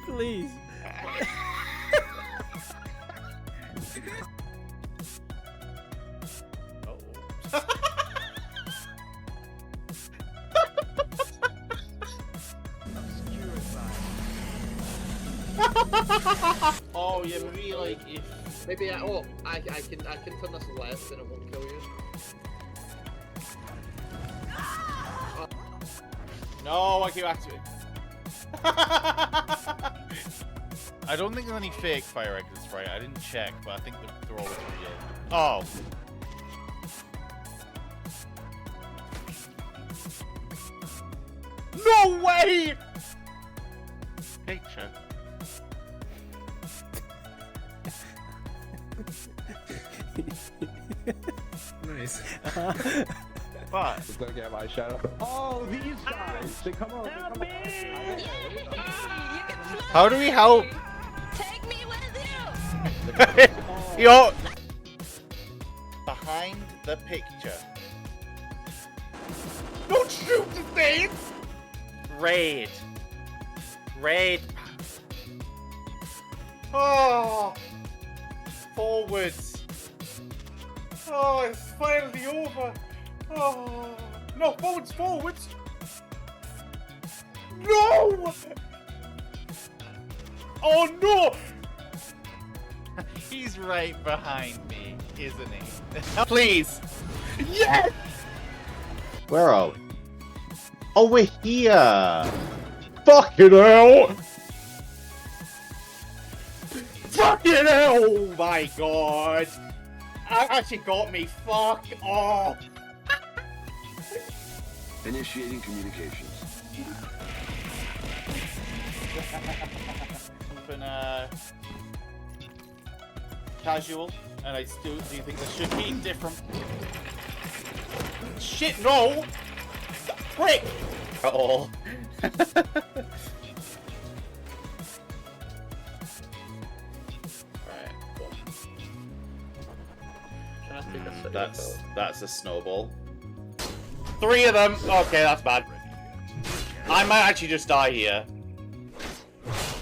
Please. Oh yeah, maybe like if maybe I can turn this left and it won't kill you. no, I keep activating. I don't think there's any fake fire exits, right? I didn't check, but I think they're all real. Oh. No way! Picture. Nice. But Just gonna get my shadow. Oh, these guys! They come out. Help They me! how do we help? Take me with you! Yo! Behind the picture. Don't shoot the thing! Raid. Raid. Oh! Forwards. Oh, it's finally over. Oh. No, forwards, forwards. No! Oh no! He's right behind me, isn't he? Please! Yes! Where are we? Oh, we're here! Fucking hell! Fucking hell! Oh my god! That actually got me. Fuck off! Initiating communications. Open casual, and I still do think there should be different. Shit, no! Prick! At all. That's a snowball. 3 of them. Okay, that's bad. I might actually just die here.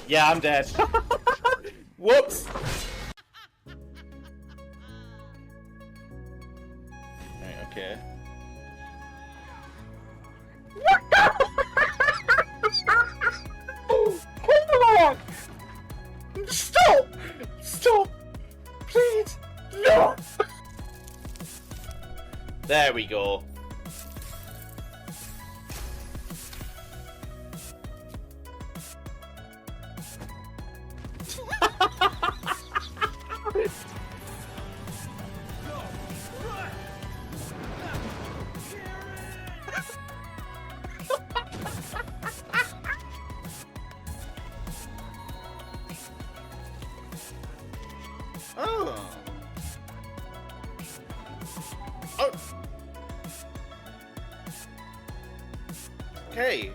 Yeah, I'm dead. Whoops. Right, okay. What the? Hold on! Stop! Stop! Please! No! There we go. Oh. Oh. Okay.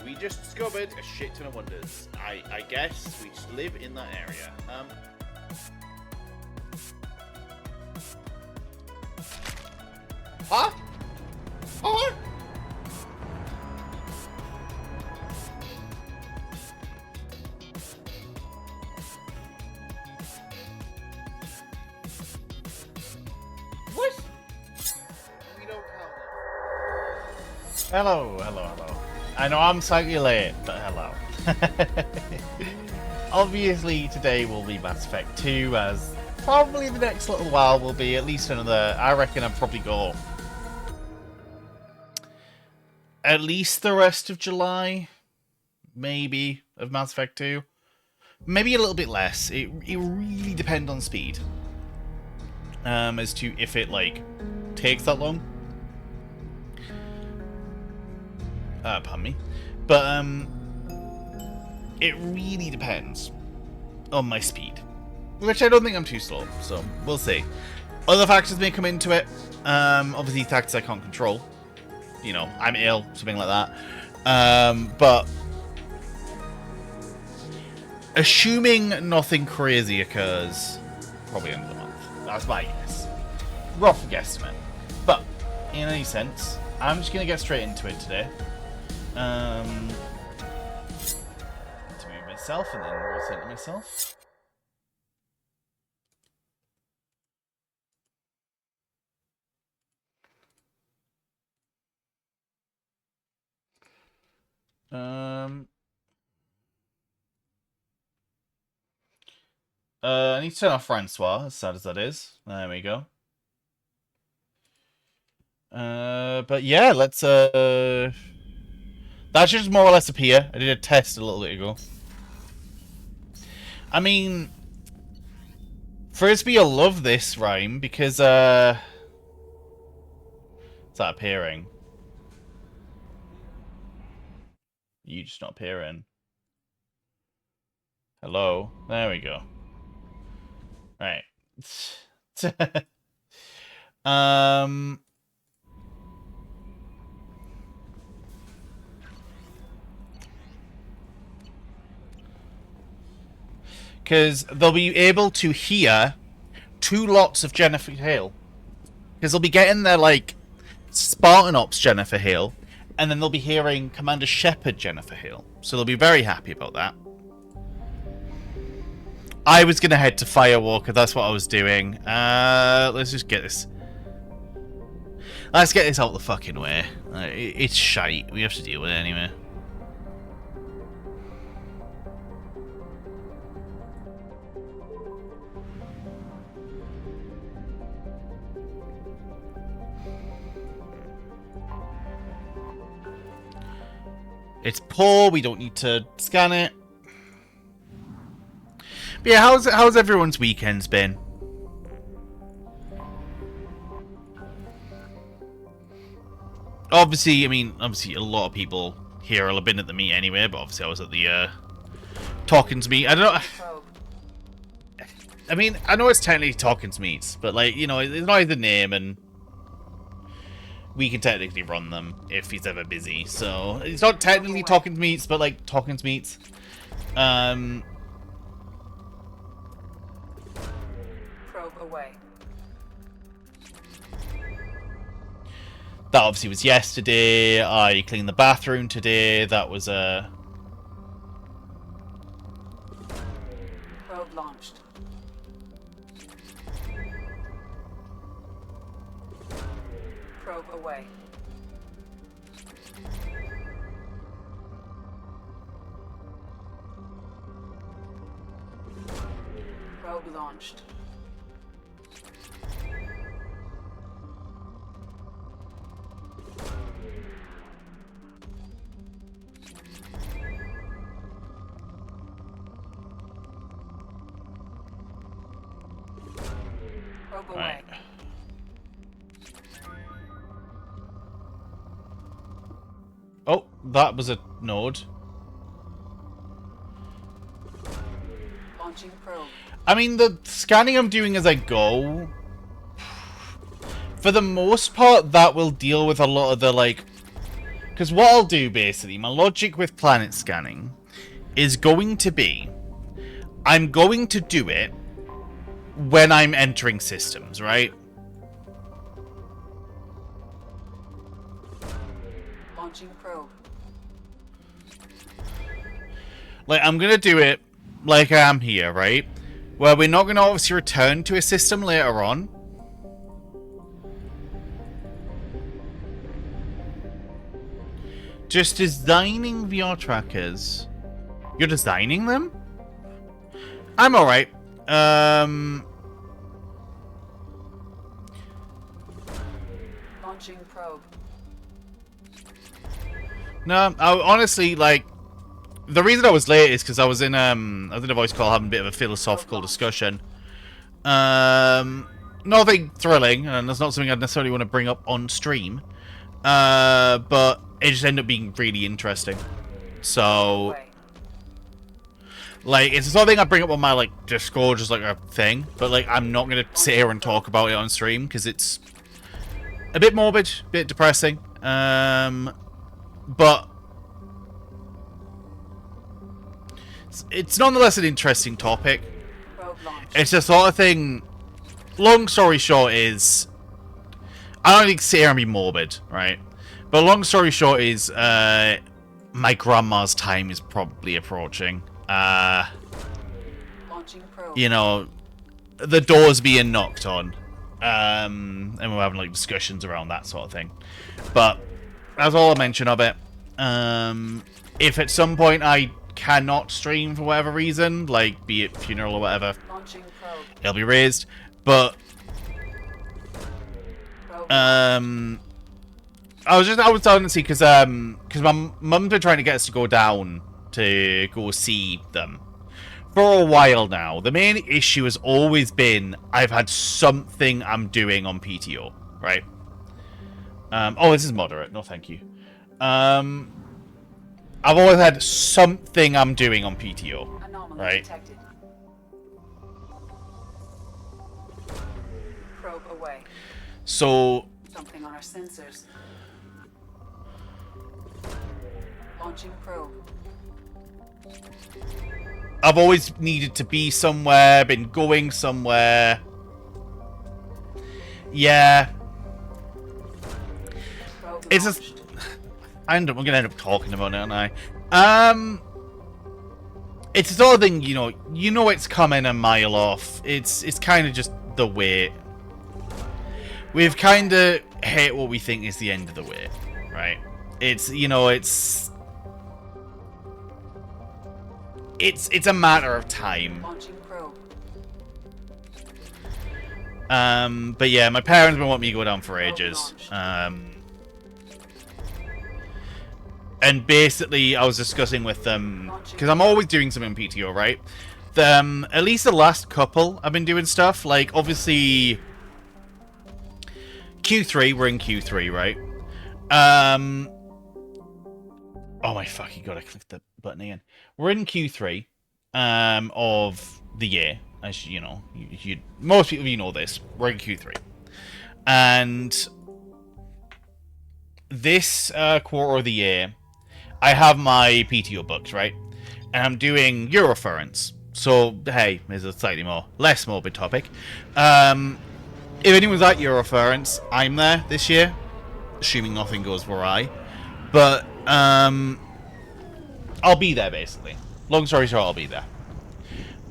We just discovered a shit ton of wonders. I guess we just live in that area. Huh? Huh? What? We don't count that. Hello, hello, hello. I know I'm slightly late, but hello. Obviously, today will be Mass Effect 2, as probably the next little while will be at least another. I reckon I'll probably go at least the rest of July, maybe, of Mass Effect 2. Maybe a little bit less. It really depends on speed. As to if it, like, takes that long. Pardon me. But, it really depends on my speed. Which I don't think I'm too slow, so we'll see. Other factors may come into it. Obviously, factors I can't control. You know, I'm ill, something like that. But assuming nothing crazy occurs, probably end of the month. That's my guess. Rough guesstimate. But, in any sense, I'm just going to get straight into it today. myself and then recenter myself. I need to turn off Francois, as sad as that is. There we go. But yeah, let's, that should just more or less appear. I did a test a little bit ago. I mean, Frisbee will love this rhyme because, it's that appearing. You just not appearing. Hello? There we go. Right. Because they'll be able to hear 2 lots of Jennifer Hale. Because they'll be getting their, like, Spartan Ops Jennifer Hale, and then they'll be hearing Commander Shepard Jennifer Hale. So they'll be very happy about that. I was going to head to Firewalker, that's what I was doing. Let's just get this. Let's get this out the fucking way. It's shite, we have to deal with it anyway. It's poor, we don't need to scan it. But yeah, how's everyone's weekends been? Obviously, I mean, a lot of people here will have been at the meet anyway, but obviously I was at the Talkins meet. I don't know. I mean, I know it's technically Talkins meets, but like, you know, it's not the name, and we can technically run them if he's ever busy. So it's not technically Talkins meets, but like Talkins meets. Away. That obviously was yesterday. I cleaned the bathroom today. That was a Probe launched. Probe away. Probe launched. right. Oh, that was a node. Launching probe. I mean, the scanning I'm doing as I go, for the most part, that will deal with a lot of the, like... Because what I'll do, basically, my logic with planet scanning is going to be... I'm going to do it when I'm entering systems, right? Launching probe. Like, I'm going to do it like I am here, right? Where we're not going to obviously return to a system later on. Just designing VR trackers. You're designing them? I'm alright. Launching probe. No, I honestly, like, the reason I was late is because I was in a voice call having a bit of a philosophical discussion. Nothing thrilling, and that's not something I'd necessarily want to bring up on stream. But it just ended up being really interesting. So, like, it's the sort of thing I bring up on my, like, Discord, just like a thing. But, like, I'm not going to sit here and talk about it on stream, because it's a bit morbid, a bit depressing. But it's nonetheless an interesting topic. It's the sort of thing, long story short is, I don't think sit here and be morbid, right? But long story short is, my grandma's time is probably approaching. Launching probe. You know, the door's being knocked on. And we're having like discussions around that sort of thing. But that's all I mention of it. If at some point I cannot stream for whatever reason, like be it funeral or whatever, Launching probe. it'll be raised. But Probe. I was starting to see because my mum's been trying to get us to go down to go see them for a while now. The main issue has always been I've had something I'm doing on PTO, right? Oh, this is moderate. No, thank you. I've always had something I'm doing on PTO, Anomaly right? detected. Probe away. So Something on our sensors. Launching probe. I've always needed to be somewhere, been going somewhere. Yeah. Probe It's launched. just, we're gonna end up talking about it, aren't I? It's the sort of thing, you know it's coming a mile off. It's kind of just the wait. We've kind of hit what we think is the end of the wait, right? It's a matter of time. Launching probe. But yeah, my parents have been wanting me to go down for ages. And basically, I was discussing with them, because I'm always doing something on PTO, right? At least the last couple, I've been doing stuff. Like, obviously, Q3, we're in Q3, right? Oh my fucking god, I clicked the button again. We're in Q3 of the year. As you know, most people know this. We're in Q3. And this quarter of the year, I have my PTO booked, right? And I'm doing Eurofurence. So, hey, there's a slightly less morbid topic. If anyone's at Eurofurence, I'm there this year. Assuming nothing goes awry. But, I'll be there, basically. Long story short, I'll be there.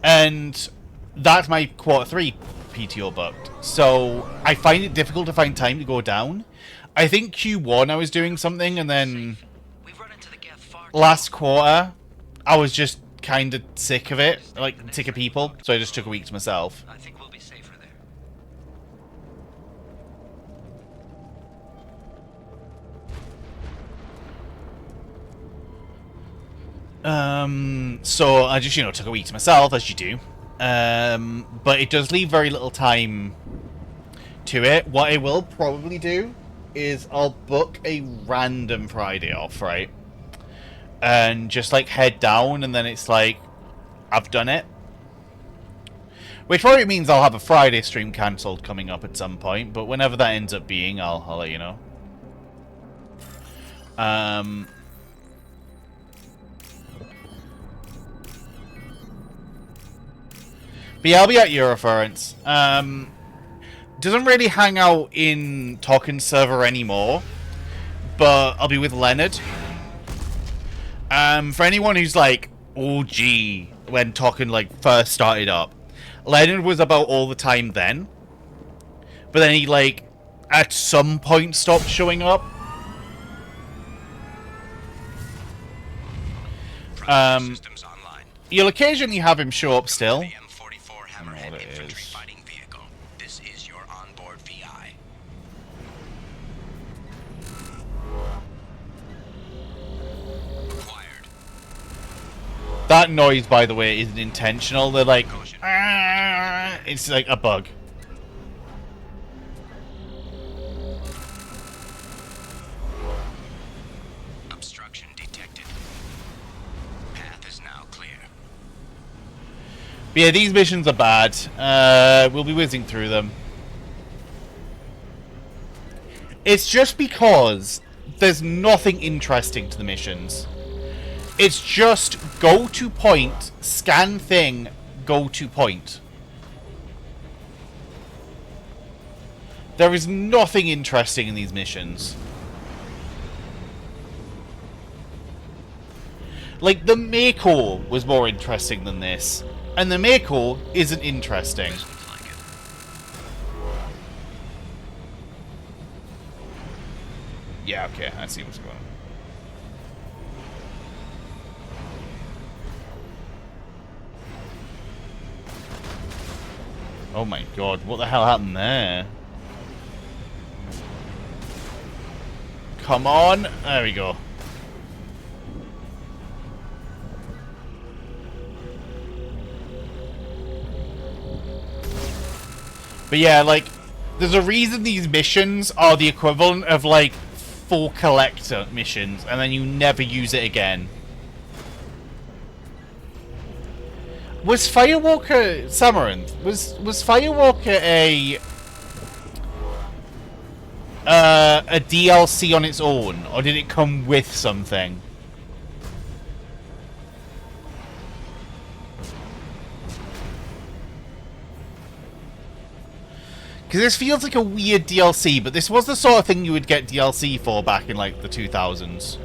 And that's my quarter 3 PTO booked. So, I find it difficult to find time to go down. I think Q1 I was doing something, and then last quarter I was just kind of sick of it, like sick of people, so I just took a week to myself. I think we'll be safer there. So I just, took a week to myself, as you do. But it does leave very little time to it. What I will probably do is I'll book a random Friday off, right? And just, head down, and then it's like, I've done it. Which probably means I'll have a Friday stream cancelled coming up at some point, but whenever that ends up being, I'll let you know. But yeah, I'll be at Eurofurence. Doesn't really hang out in Talkin' server anymore, but I'll be with Leonard. For anyone who's like OG when Talkin' first started up, Leonard was about all the time then, but then he at some point stopped showing up. You'll occasionally have him show up still. The M44 Hammerhead infantry fighting vehicle. This is your onboard VI. Acquired. That noise, by the way, isn't intentional. They're like, "Ah," it's like a bug. Obstruction detected. Path is now clear. But yeah, these missions are bad. We'll be whizzing through them. It's just because there's nothing interesting to the missions. It's just go to point, scan thing, go to point. There is nothing interesting in these missions. Like, the Mako was more interesting than this. And the Mako isn't interesting. Yeah, okay, I see what's going on. Oh my god, what the hell happened there? Come on! There we go. But yeah, like, there's a reason these missions are the equivalent of, like, full collector missions, and then you never use it again. Was Firewalker... Samaranth, was Firewalker a DLC on its own, or did it come with something? Because this feels like a weird DLC, but this was the sort of thing you would get DLC for back in, like, the 2000s.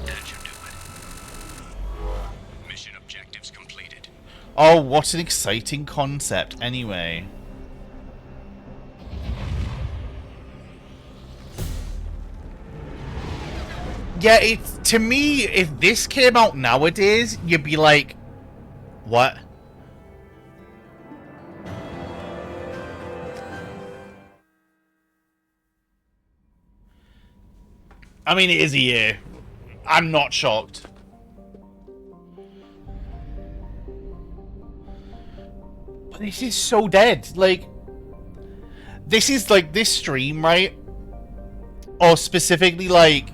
That should do it. Mission objectives completed. Oh, what an exciting concept, anyway. Yeah, it's, to me, if this came out nowadays, you'd be like, what? I mean, it is a year. I'm not shocked. But this is so dead. Like, this is like this stream, right? Or specifically, like,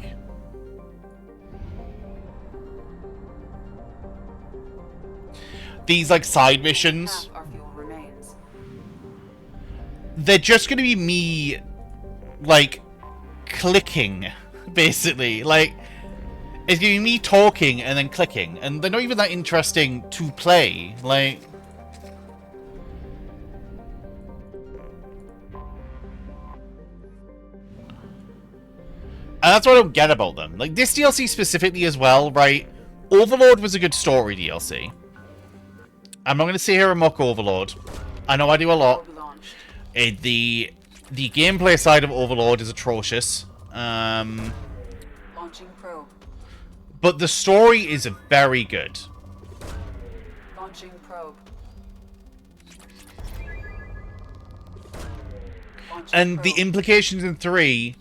these, like, side missions. Half our fuel remains. They're just gonna be me, like, clicking, basically. Like, it's gonna be me talking and then clicking, and they're not even that interesting to play. Like, and that's what I don't get about them. Like, this DLC specifically as well, right? Overlord was a good story DLC. I'm not gonna sit here and mock Overlord. I know I do a lot. Probe launched. The gameplay side of Overlord is atrocious. Launching probe. But the story is very good. Launching probe. Launching And the probe. implications in 3...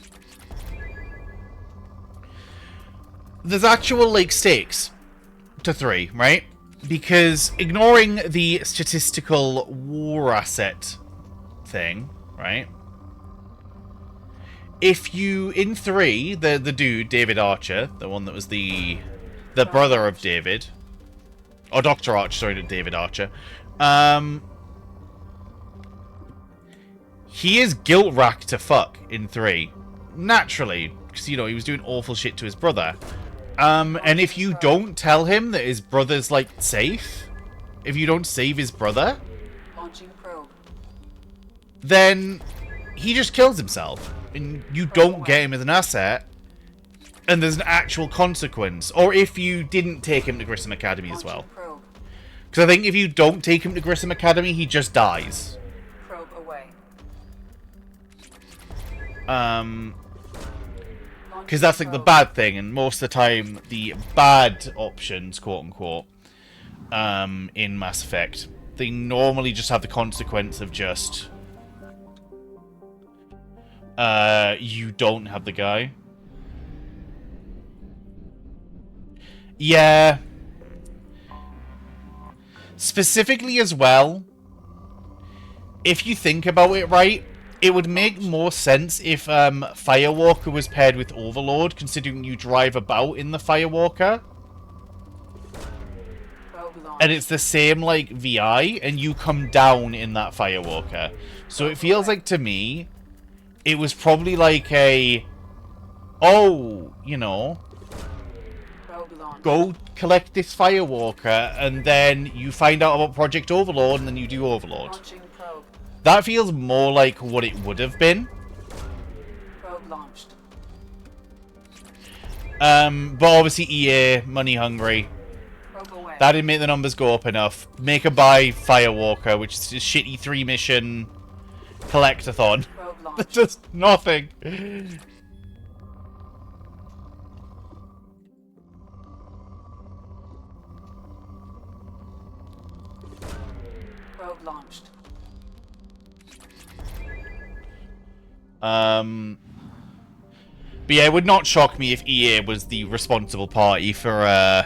There's actual, like, stakes to 3, right? Because ignoring the statistical war asset thing, right? If you, in 3, the dude, David Archer, the one that was the brother of David, or Dr. Archer, sorry, not David Archer, he is guilt-racked to fuck in 3. Naturally, because, you know, he was doing awful shit to his brother. And if you don't tell him that his brother's, like, safe, if you don't save his brother, Launching probe. then he just kills himself. And you don't get him as an asset, and there's an actual consequence. Or if you didn't take him to Grissom Academy as well. Launching probe. Because I think if you don't take him to Grissom Academy, he just dies. Probe away. Because that's, like, the bad thing, and most of the time, the bad options, quote-unquote, in Mass Effect, they normally just have the consequence of just... you don't have the guy. Yeah. Specifically as well, if you think about it right, it would make more sense if Firewalker was paired with Overlord, considering you drive about in the Firewalker. Probe launched. And it's the same, like, VI, and you come down in that Firewalker. So it feels like, to me, it was probably like a... Oh, you know... Probe launched. Go collect this Firewalker, and then you find out about Project Overlord, and then you do Overlord. Launching probe. That feels more like what it would have been. Probe launched. But obviously EA, money hungry. Probe away. That didn't make the numbers go up enough. Make a buy Firewalker, which is a shitty 3-mission collectathon. Probe launch. Just nothing. Probe launched. But yeah, it would not shock me if EA was the responsible party for,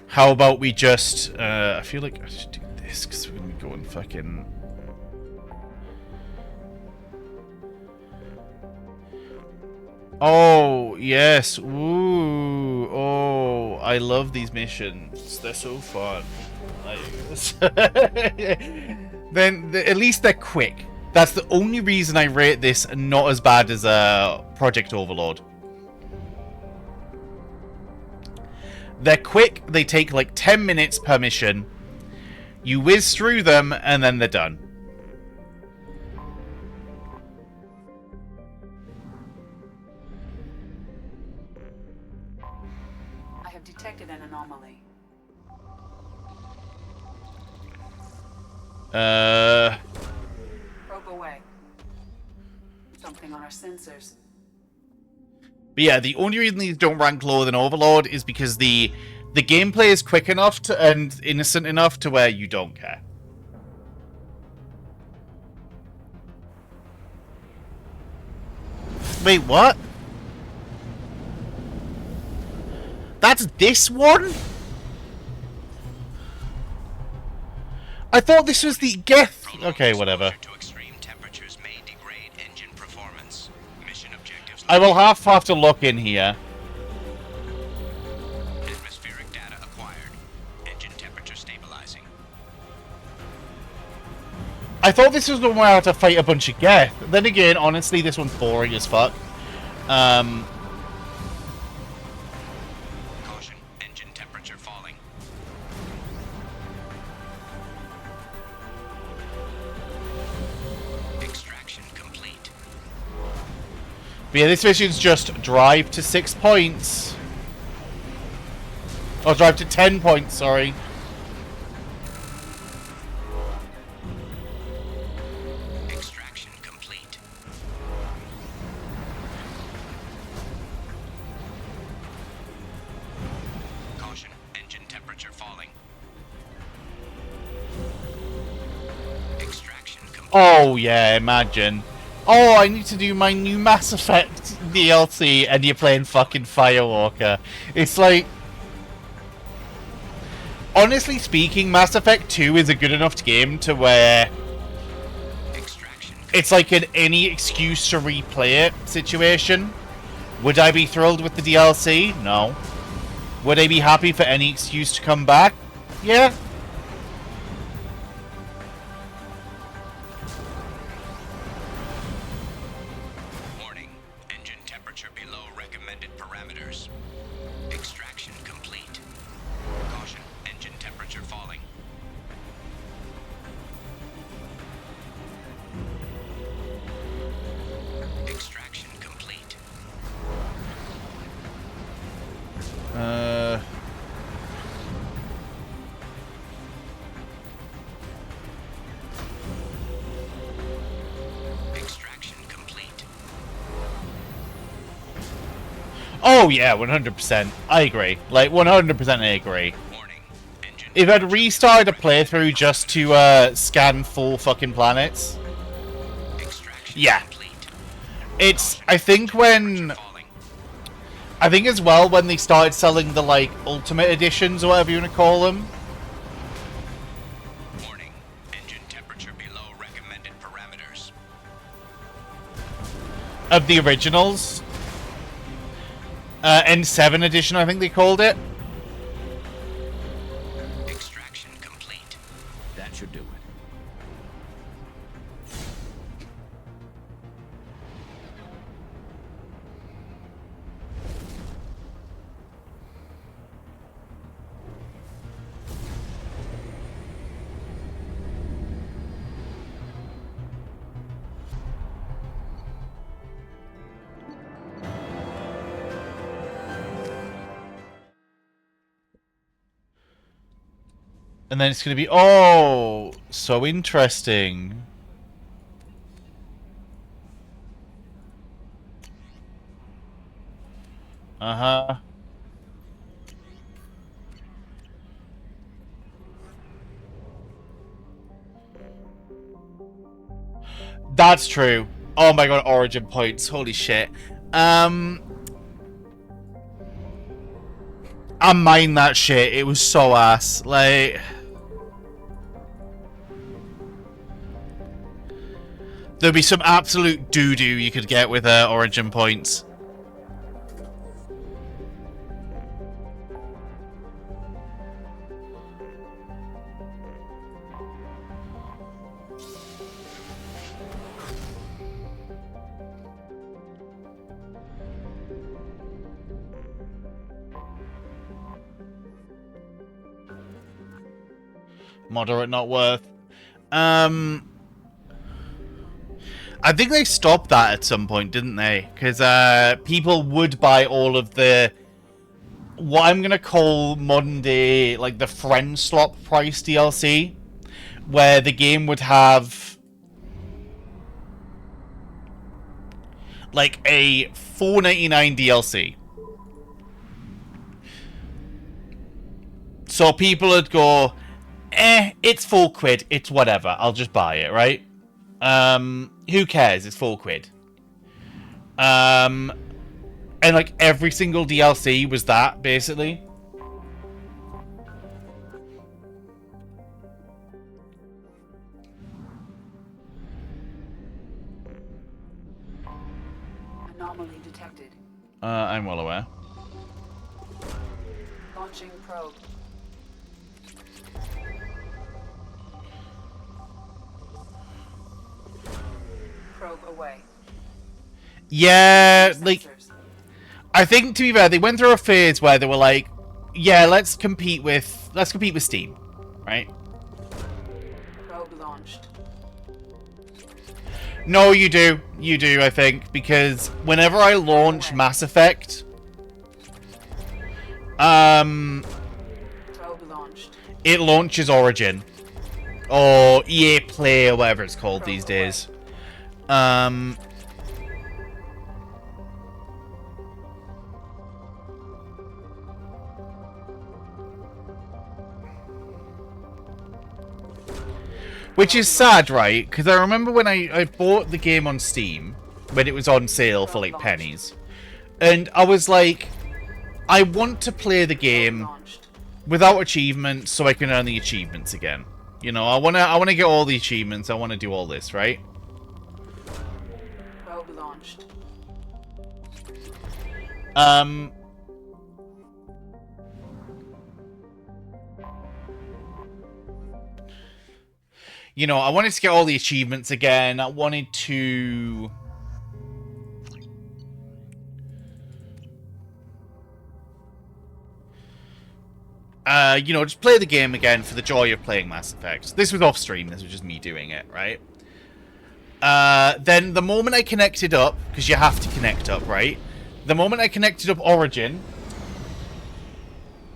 How about we just, I feel like I should do this, because we're gonna be going fucking... Oh, yes. Ooh. Oh, I love these missions. They're so fun. Then, at least they're quick. That's the only reason I rate this not as bad as Project Overlord. They're quick. They take like 10 minutes per mission. You whiz through them, and then they're done. I have detected an anomaly. Probe away. Something on our sensors. But yeah, the only reason these don't rank lower than Overlord is because the gameplay is quick enough to, and innocent enough to where you don't care. Wait, what? That's this one? I thought this was the Geth. Okay, whatever. To extreme temperatures may degrade engine performance. Mission objectives. I will have to look in here. Atmospheric data acquired. Engine temperature stabilizing. I thought this was the one where I had to fight a bunch of Geth. Then again, honestly, this one's boring as fuck. Caution. Engine temperature falling. Extraction complete. But yeah, this mission's just drive to 6 points. Oh, drive to 10 points, sorry. Extraction complete. Caution. Engine temperature falling. Extraction complete. Oh, yeah, imagine. Oh, I need to do my new Mass Effect DLC, and you're playing fucking Firewalker. It's like... Honestly speaking, Mass Effect 2 is a good enough game to where... Extraction. It's like an any excuse to replay it situation. Would I be thrilled with the DLC? No. Would I be happy for any excuse to come back? Yeah. Warning. Engine temperature below recommended parameters. Extraction complete. Caution. Engine temperature falling. Extraction complete. Extraction complete. Oh, yeah, 100%. I agree. Like, 100% I agree. Warning. Engine If I'd restarted a playthrough just to scan full fucking planets, extraction yeah. complete. It's, I think when, Falling. I think as well when they started selling the, like, Ultimate Editions or whatever you want to call them. Warning. Engine temperature below recommended parameters. Of the originals. N7 edition, I think they called it. Extraction complete. That should do it. And then it's going to be, oh, so interesting. Uh-huh. That's true. Oh my god, origin points. Holy shit. I mined that shit. It was so ass. Like... There'd be some absolute doo-doo you could get with origin points. Moderate, not worth. I think they stopped that at some point, didn't they? Because people would buy all of the... what I'm going to call modern day, like the friend slot price DLC. Where the game would have... like a $4.99 DLC. So people would go... it's £4, it's whatever, I'll just buy it, right? Who cares, it's £4. And like every single DLC was that, basically. Anomaly detected. I'm well aware. Launching probe. Probe away. Yeah, like... Sensors. I think, to be fair, they went through a phase where they were like, yeah, let's compete with Steam, right? Probe launched. No, you do, I think, because whenever I launch Mass Effect, Probe launched. it launches Origin, or EA Play, or whatever it's called these days. Which is sad, right? Because I remember when I bought the game on Steam, when it was on sale for like pennies, and I was like, I want to play the game without achievements so I can earn the achievements again. You know, I wanna get all the achievements, I wanna do all this, right? Probe launched. You know, I wanted to get all the achievements again. I wanted to... you know, just play the game again for the joy of playing Mass Effect. This was off stream. This was just me doing it, right? Then the moment I connected up, because you have to connect up, right? The moment I connected up Origin,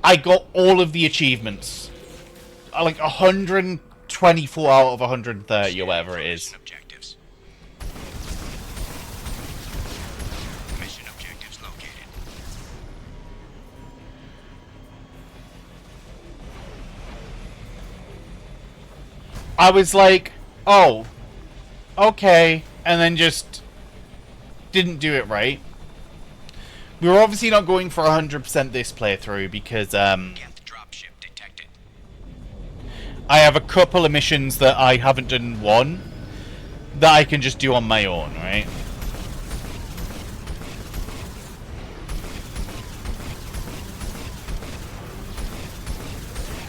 I got all of the achievements. Like 124 out of 130 or whatever it is. Objectives. Mission objectives located. I was like, oh, okay, and then just didn't do it right. We were obviously not going for 100% this playthrough because Geth dropship detected. I have a couple of missions that I haven't done one that I can just do on my own, right?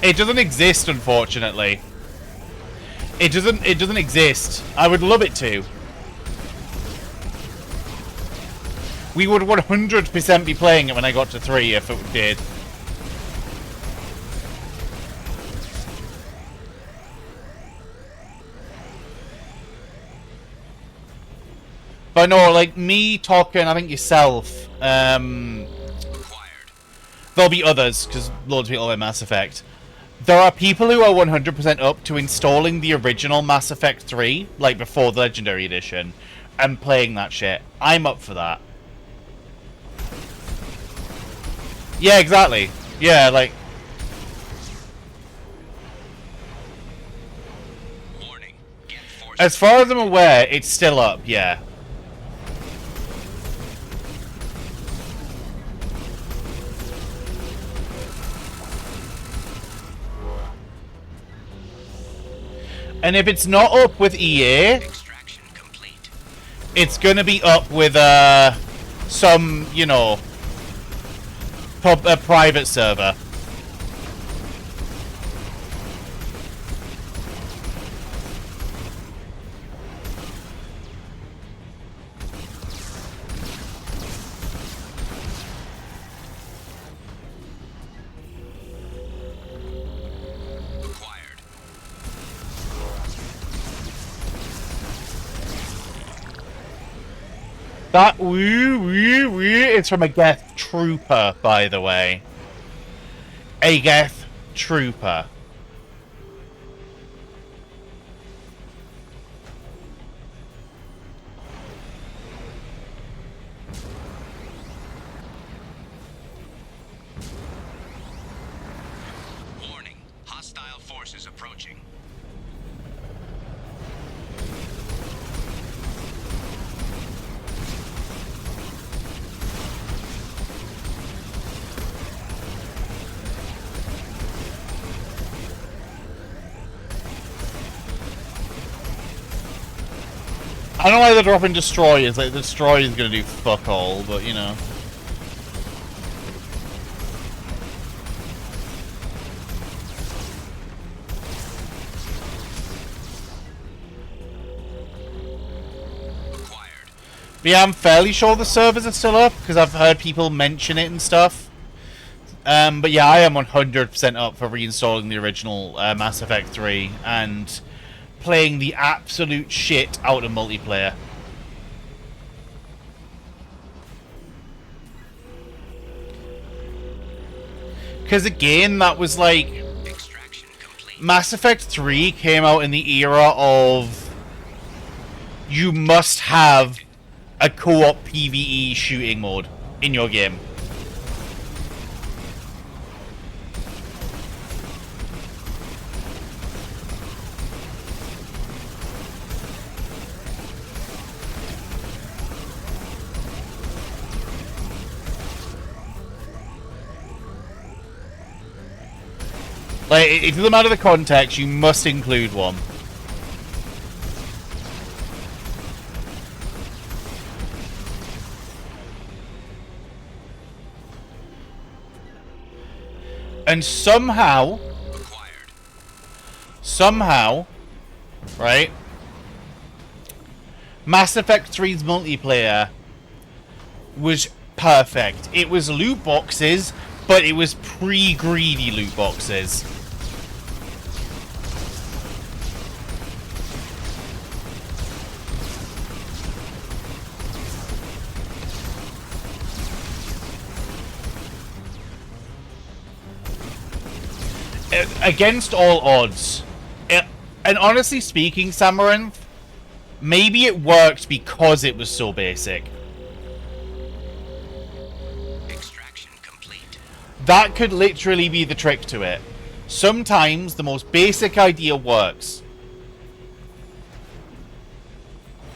It doesn't exist, unfortunately. It doesn't exist. I would love it to. We would 100% be playing it when I got to 3 if it did. But no, like me talking, I think yourself, there'll be others, because loads of people have Mass Effect. There are people who are 100% up to installing the original Mass Effect 3, like before the Legendary Edition, and playing that shit. I'm up for that. Yeah, exactly. Yeah, like... Warning. Get forces. As far as I'm aware, it's still up, yeah. And if it's not up with EA, Extraction complete. it's gonna be up with, some, you know, a private server. Acquired. That woo, it's from a Geth Trooper, by the way. A Geth Trooper. Warning. Hostile forces approaching. I don't know why they're dropping destroyers. Like, the destroyer's gonna do fuck all, but you know. Acquired. But yeah, I'm fairly sure the servers are still up, because I've heard people mention it and stuff. But yeah, I am 100% up for reinstalling the original Mass Effect 3 and playing the absolute shit out of multiplayer. Because again, that was like... Extraction complete. Mass Effect 3 came out in the era of... You must have a co-op PvE shooting mode in your game. Like, it doesn't matter the context, you must include one. And somehow, right, Mass Effect 3's multiplayer was perfect. It was loot boxes, but it was pre-greedy loot boxes. Against all odds. And honestly speaking, Samaranth, maybe it worked because it was so basic. Extraction complete. That could literally be the trick to it. Sometimes the most basic idea works.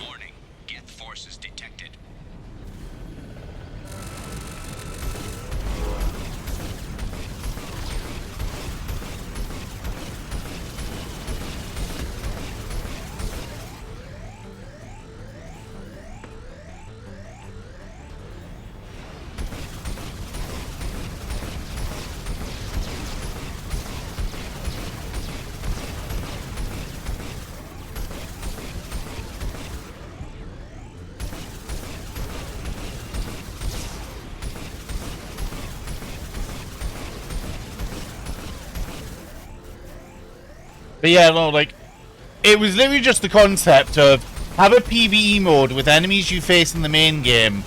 Warning. Get forces detected. But yeah, no, like, it was literally just the concept of have a PvE mode with enemies you face in the main game,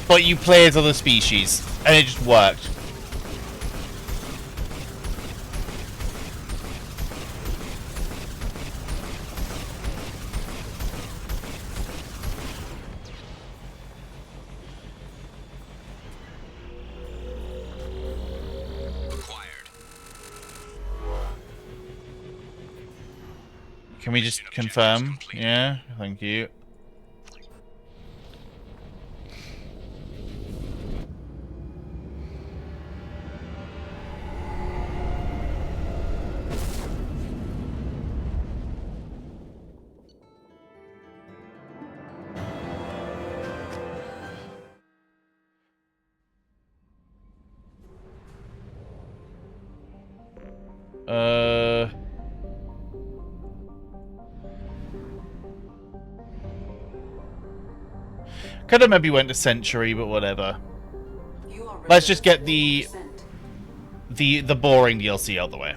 but you play as other species, and it just worked. Can we just confirm? Yeah, thank you. Could have maybe went to Century, but whatever. You are Let's just get the 40%. boring DLC out of the way.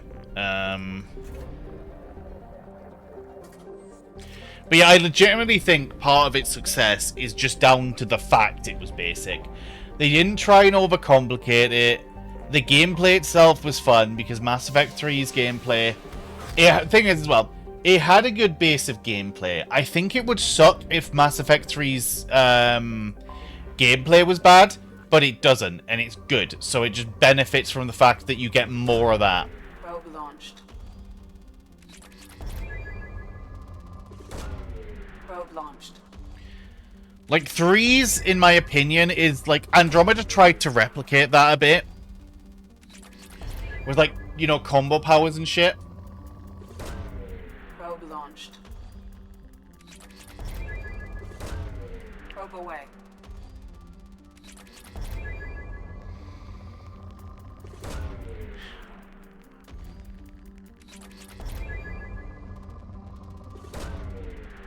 But yeah, I legitimately think part of its success is just down to the fact it was basic. They didn't try and overcomplicate it. The gameplay itself was fun because Mass Effect 3's gameplay... thing is as well, it had a good base of gameplay. I think it would suck if Mass Effect 3's gameplay was bad, but it doesn't, and it's good. So it just benefits from the fact that you get more of that. Probe launched. Probe launched. Like, 3's, in my opinion, is like... Andromeda tried to replicate that a bit. With, like, you know, combo powers and shit. Probe launched. Probe away.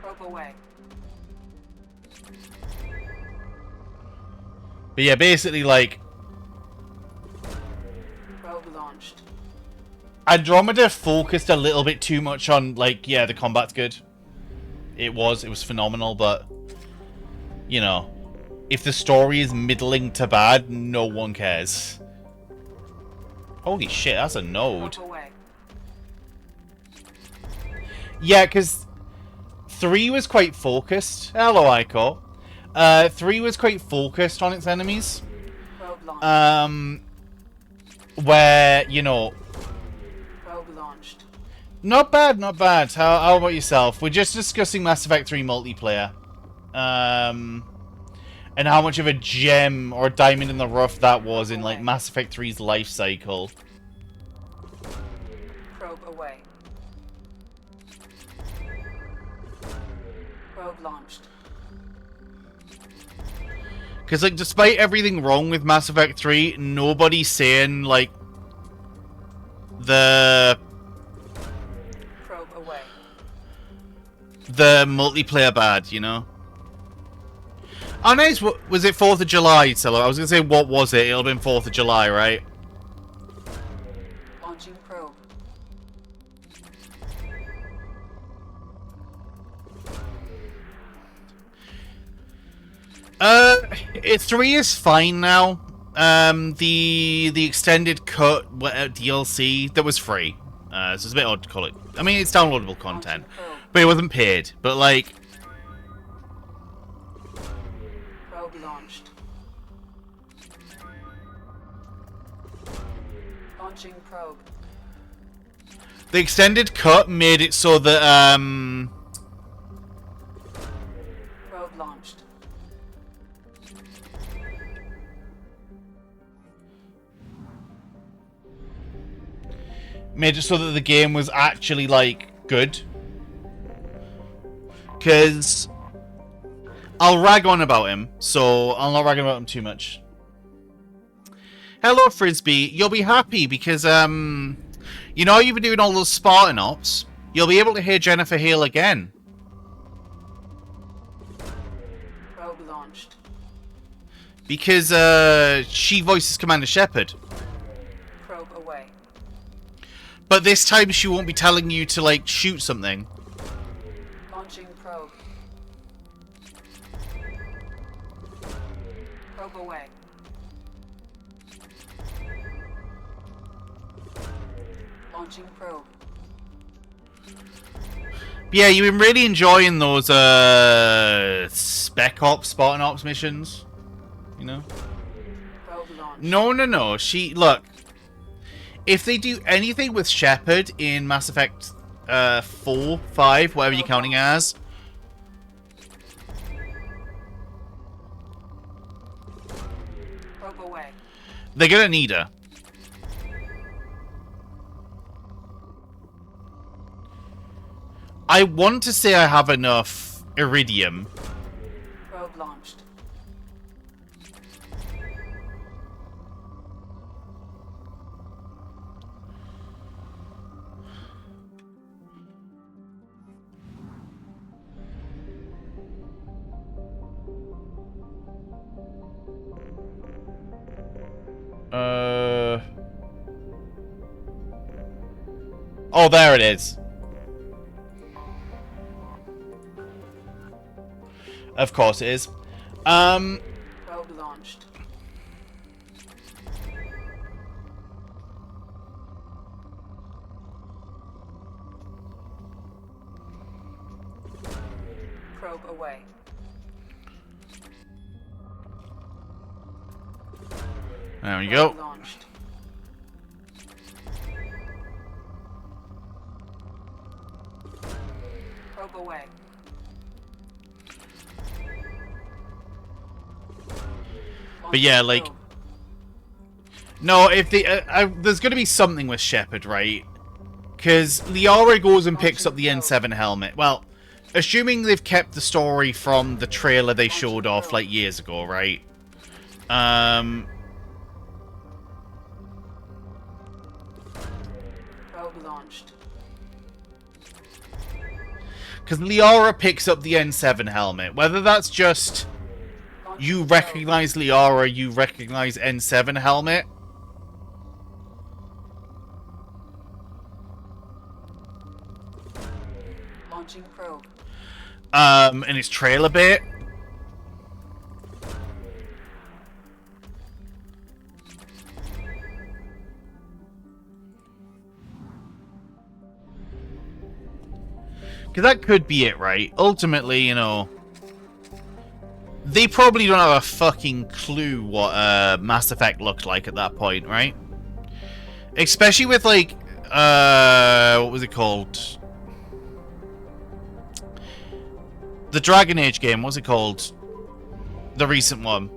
Probe away. But yeah, basically, like... Probe launched. Andromeda focused a little bit too much on, like, yeah, the combat's good. It was phenomenal, but... You know, if the story is middling to bad, no one cares. Holy shit, that's a node. Probe away. Yeah, because 3 was quite focused. Hello, Aiko. 3 was quite focused on its enemies. Probe launched. Where, you know... Probe launched. Not bad, not bad. How about yourself? We're just discussing Mass Effect 3 multiplayer. And how much of a gem or a diamond in the rough that was in, like, Mass Effect 3's life cycle. Probe away. Probe launched. Because, like, despite everything wrong with Mass Effect 3, nobody's saying, like, the multiplayer bad, you know? Oh, nice. Was it 4th of July, Silo? I was going to say, what was it? It'll have been 4th of July, right? Launching probe. It's 3 is fine now. The extended cut DLC that was free. So it's a bit odd to call it. I mean, it's downloadable content, but it wasn't paid. But like, Probe launched. Launching probe. the extended cut made it so that Probe launched. made it so that the game was actually like good. Because I'll rag on about him, so I'll not rag about him too much. Hello, Frisbee. You'll be happy because, you know, you've been doing all those Spartan ops. You'll be able to hear Jennifer Hale again. Probe launched. Because, she voices Commander Shepard. Probe away. But this time she won't be telling you to, like, shoot something. Launching probe. Probe away. Launching probe. But yeah, you've been really enjoying those, Spec Ops, Spartan Ops missions. You know? Probe launched. No. Look. If they do anything with Shepard in Mass Effect 4, 5, whatever you're counting as. Probe away. They're gonna need her. I want to say I have enough iridium. Probe launched. Oh, there it is. Of course it is. Probe launched. Probe away. There we Probe go. launched. Probe away. But yeah, like, no, if they, there's gonna be something with Shepard, right? Because Liara goes and picks up the N7 helmet. Well, assuming they've kept the story from the trailer they showed off like years ago, right? Probe launched. Because Liara picks up the N7 helmet. Whether that's just you recognize Liara, you recognize N7 helmet. Launching probe. And its trailer bit. Because that could be it, right? Ultimately, you know, they probably don't have a fucking clue what Mass Effect looked like at that point, right? Especially with, like, what was it called? The Dragon Age game, what's it called? The recent one.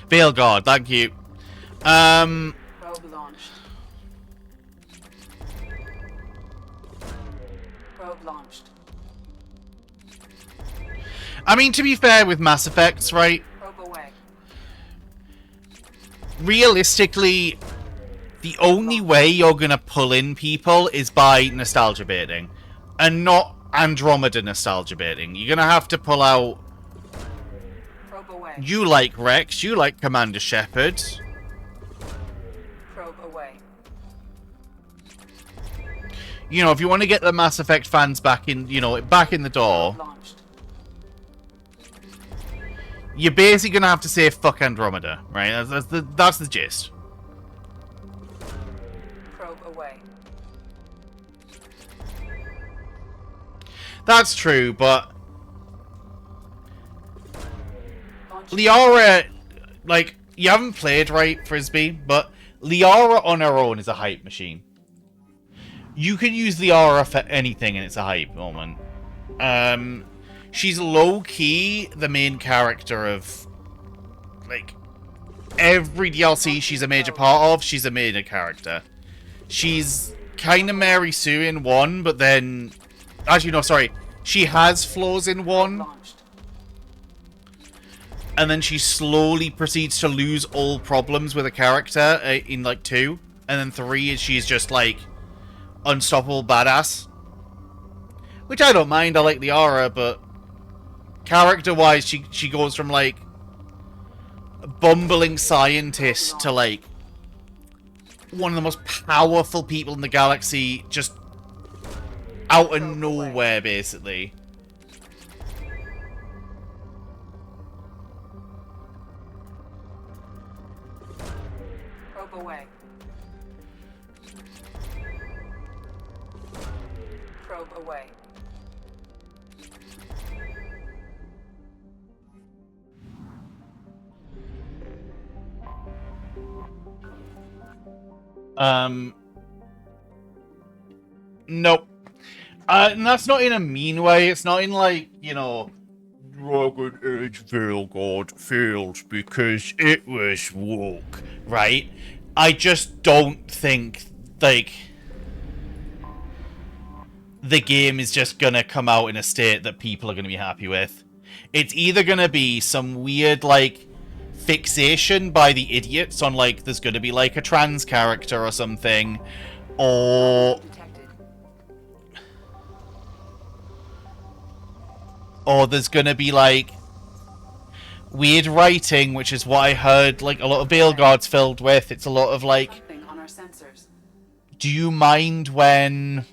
Veil Guard, thank you. Probe launched. Probe launched. I mean, to be fair with Mass Effects, right? Probe away. Realistically, the only way you're gonna pull in people is by nostalgia baiting. And not Andromeda nostalgia baiting. You're gonna have to pull out... Probe away. You like Rex, you like Commander Shepard. Probe away. You know, if you want to get the Mass Effect fans back in, you know, back in the door, Launched. you're basically gonna have to say fuck Andromeda, right? That's the gist. Probe away. That's true, but Launching. Liara, like, you haven't played, right, Frisbee, but Liara on her own is a hype machine. You can use Liara for anything and it's a hype moment. She's low-key the main character of, like, every DLC she's a major part of, she's a major character. She's kind of Mary Sue in 1, but then... Actually, no, sorry. She has flaws in 1, Launched. and then she slowly proceeds to lose all problems with a character in, like, 2. And then 3 is she's just, like, unstoppable badass. Which I don't mind, I like Liara, but... character-wise, she goes from, like, bumbling scientist to, like, one of the most powerful people in the galaxy, just out of nowhere, basically. Probe away. Probe away. Nope. And that's not in a mean way. It's not in like, you know, Dragon Age Veilguard failed because it was woke, right? I just don't think, like, the game is just gonna come out in a state that people are gonna be happy with. It's either gonna be some weird, like, fixation by the idiots on, like, there's gonna be, like, a trans character or something, or... Or there's gonna be, like, weird writing, which is what I heard, like, a lot of Veilguard's filled with. It's a lot of, like, On our sensors. do you mind when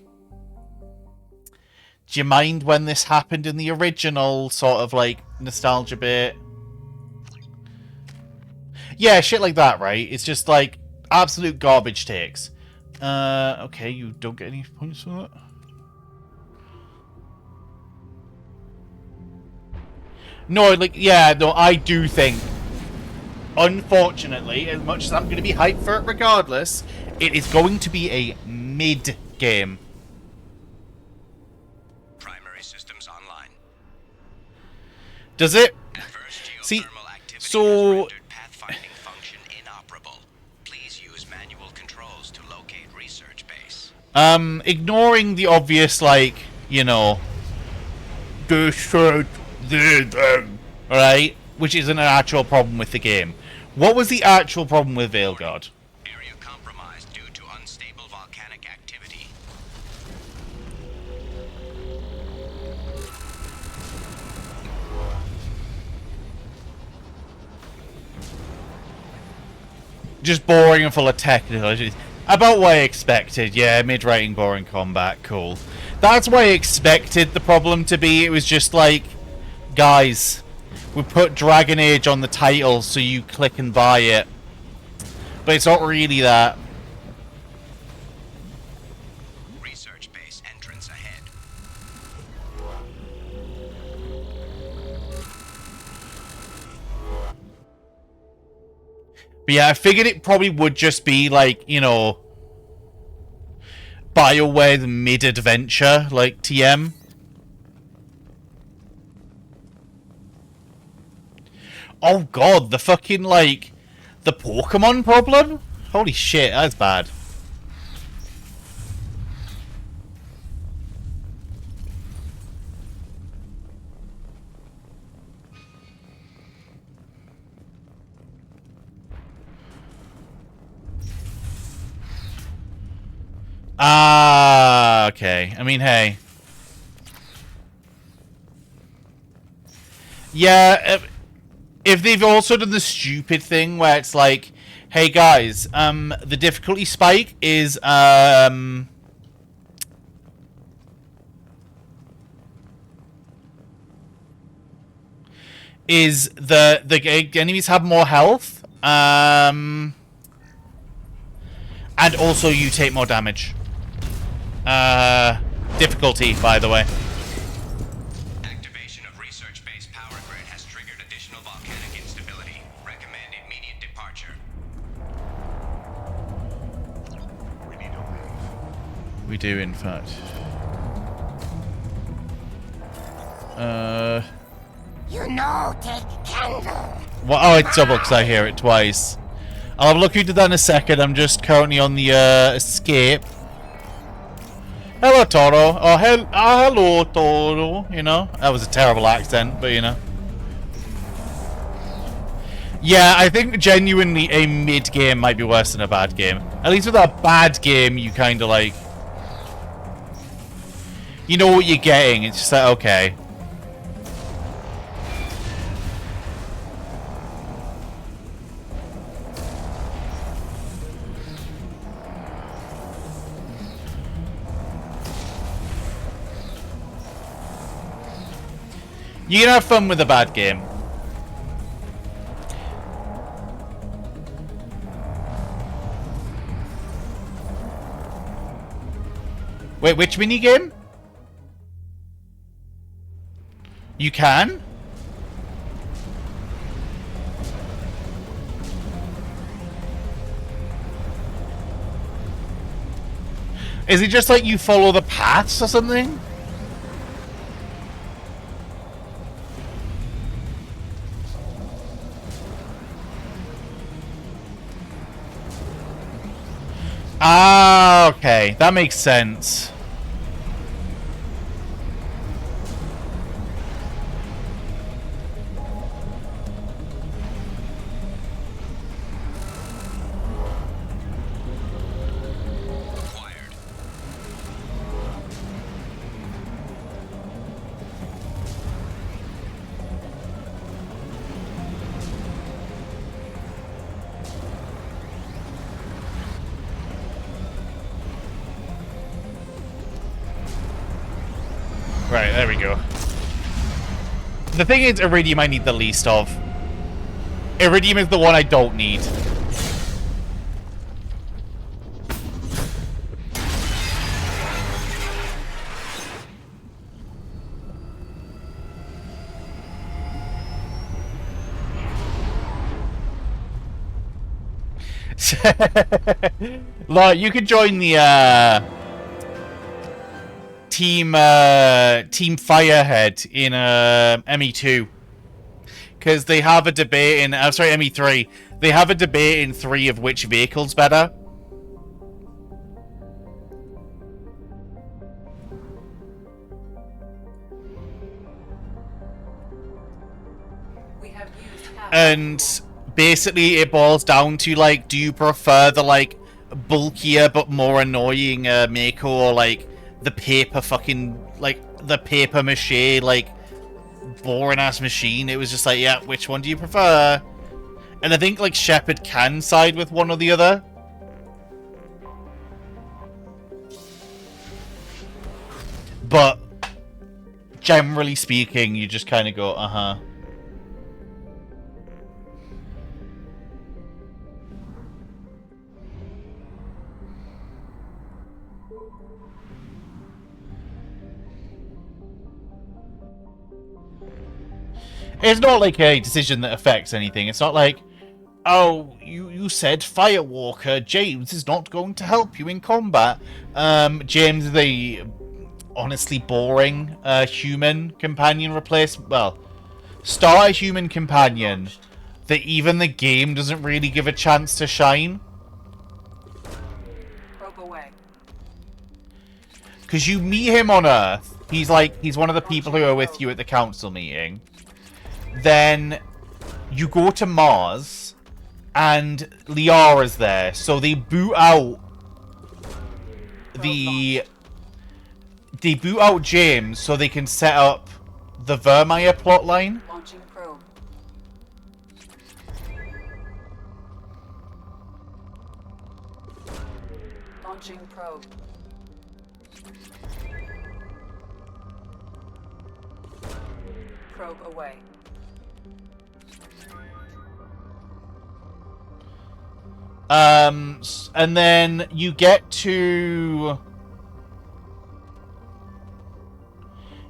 this happened in the original, sort of, like, nostalgia bit? Yeah, shit like that, right? It's just, like, absolute garbage takes. Okay, you don't get any points for that? No, like, yeah, no, I do think, unfortunately, as much as I'm going to be hyped for it regardless, it is going to be a mid-game. Primary systems online. Does it? Adverse See, geothermal activity has so... rendered pathfinding function inoperable. Please use manual controls to locate research base. Ignoring the obvious, like, you know, right? Which isn't an actual problem with the game. What was the actual problem with Veilguard? Area compromised due to unstable volcanic activity. Just boring and full of technology. About what I expected, yeah, mid-rating boring combat, cool. That's what I expected the problem to be. It was just like, guys, we put Dragon Age on the title so you click and buy it. But it's not really that. Research base entrance ahead. But yeah, I figured it probably would just be like, you know, BioWare mid-adventure, like TM. Oh god, the fucking, like, the Pokemon problem? Holy shit, that's bad. Ah, okay. I mean, hey. Yeah, if they've also done the stupid thing where it's like, hey guys, the difficulty spike is, the enemies have more health, and also you take more damage. Difficulty, by the way. Activation of research base power grid has triggered additional volcanic instability. Recommend immediate departure. We need to leave. We do, in fact. You know, take candle. Well, oh, it's double because I hear it twice. I'll have a look into that in a second. I'm just currently on the escape. Hello, Toro. Oh, hello, Toro. You know, that was a terrible accent, but you know. Yeah, I think genuinely a mid-game might be worse than a bad game. At least with a bad game, you kind of like... You know what you're getting. It's just like, okay. You can have fun with a bad game. Wait, which minigame? You can? Is it just like you follow the paths or something? Ah, okay. That makes sense. Right, there we go. The thing is, Iridium I need the least of. Iridium is the one I don't need. Like, you could join the Team Firehead in ME2, because they have a debate in sorry, ME3. They have a debate in 3 of which vehicle's better. We have used half And basically it boils down to, like, do you prefer the, like, bulkier but more annoying Mako, or like the paper fucking, like, the paper mache, like, boring ass machine? It was just like, yeah, which one do you prefer? And I think, like, Shepard can side with one or the other. But generally speaking, you just kind of go, uh-huh. It's not like a decision that affects anything. It's not like, oh, you said Firewalker. James is not going to help you in combat. James, the honestly boring human companion star human companion that even the game doesn't really give a chance to shine. probe away. Because you meet him on Earth. He's one of the people who are with you at the council meeting. Then you go to Mars, and Liara's there, so they boot out James so they can set up the Vermeer plotline. Launching probe. Launching probe. Probe away. And then you get to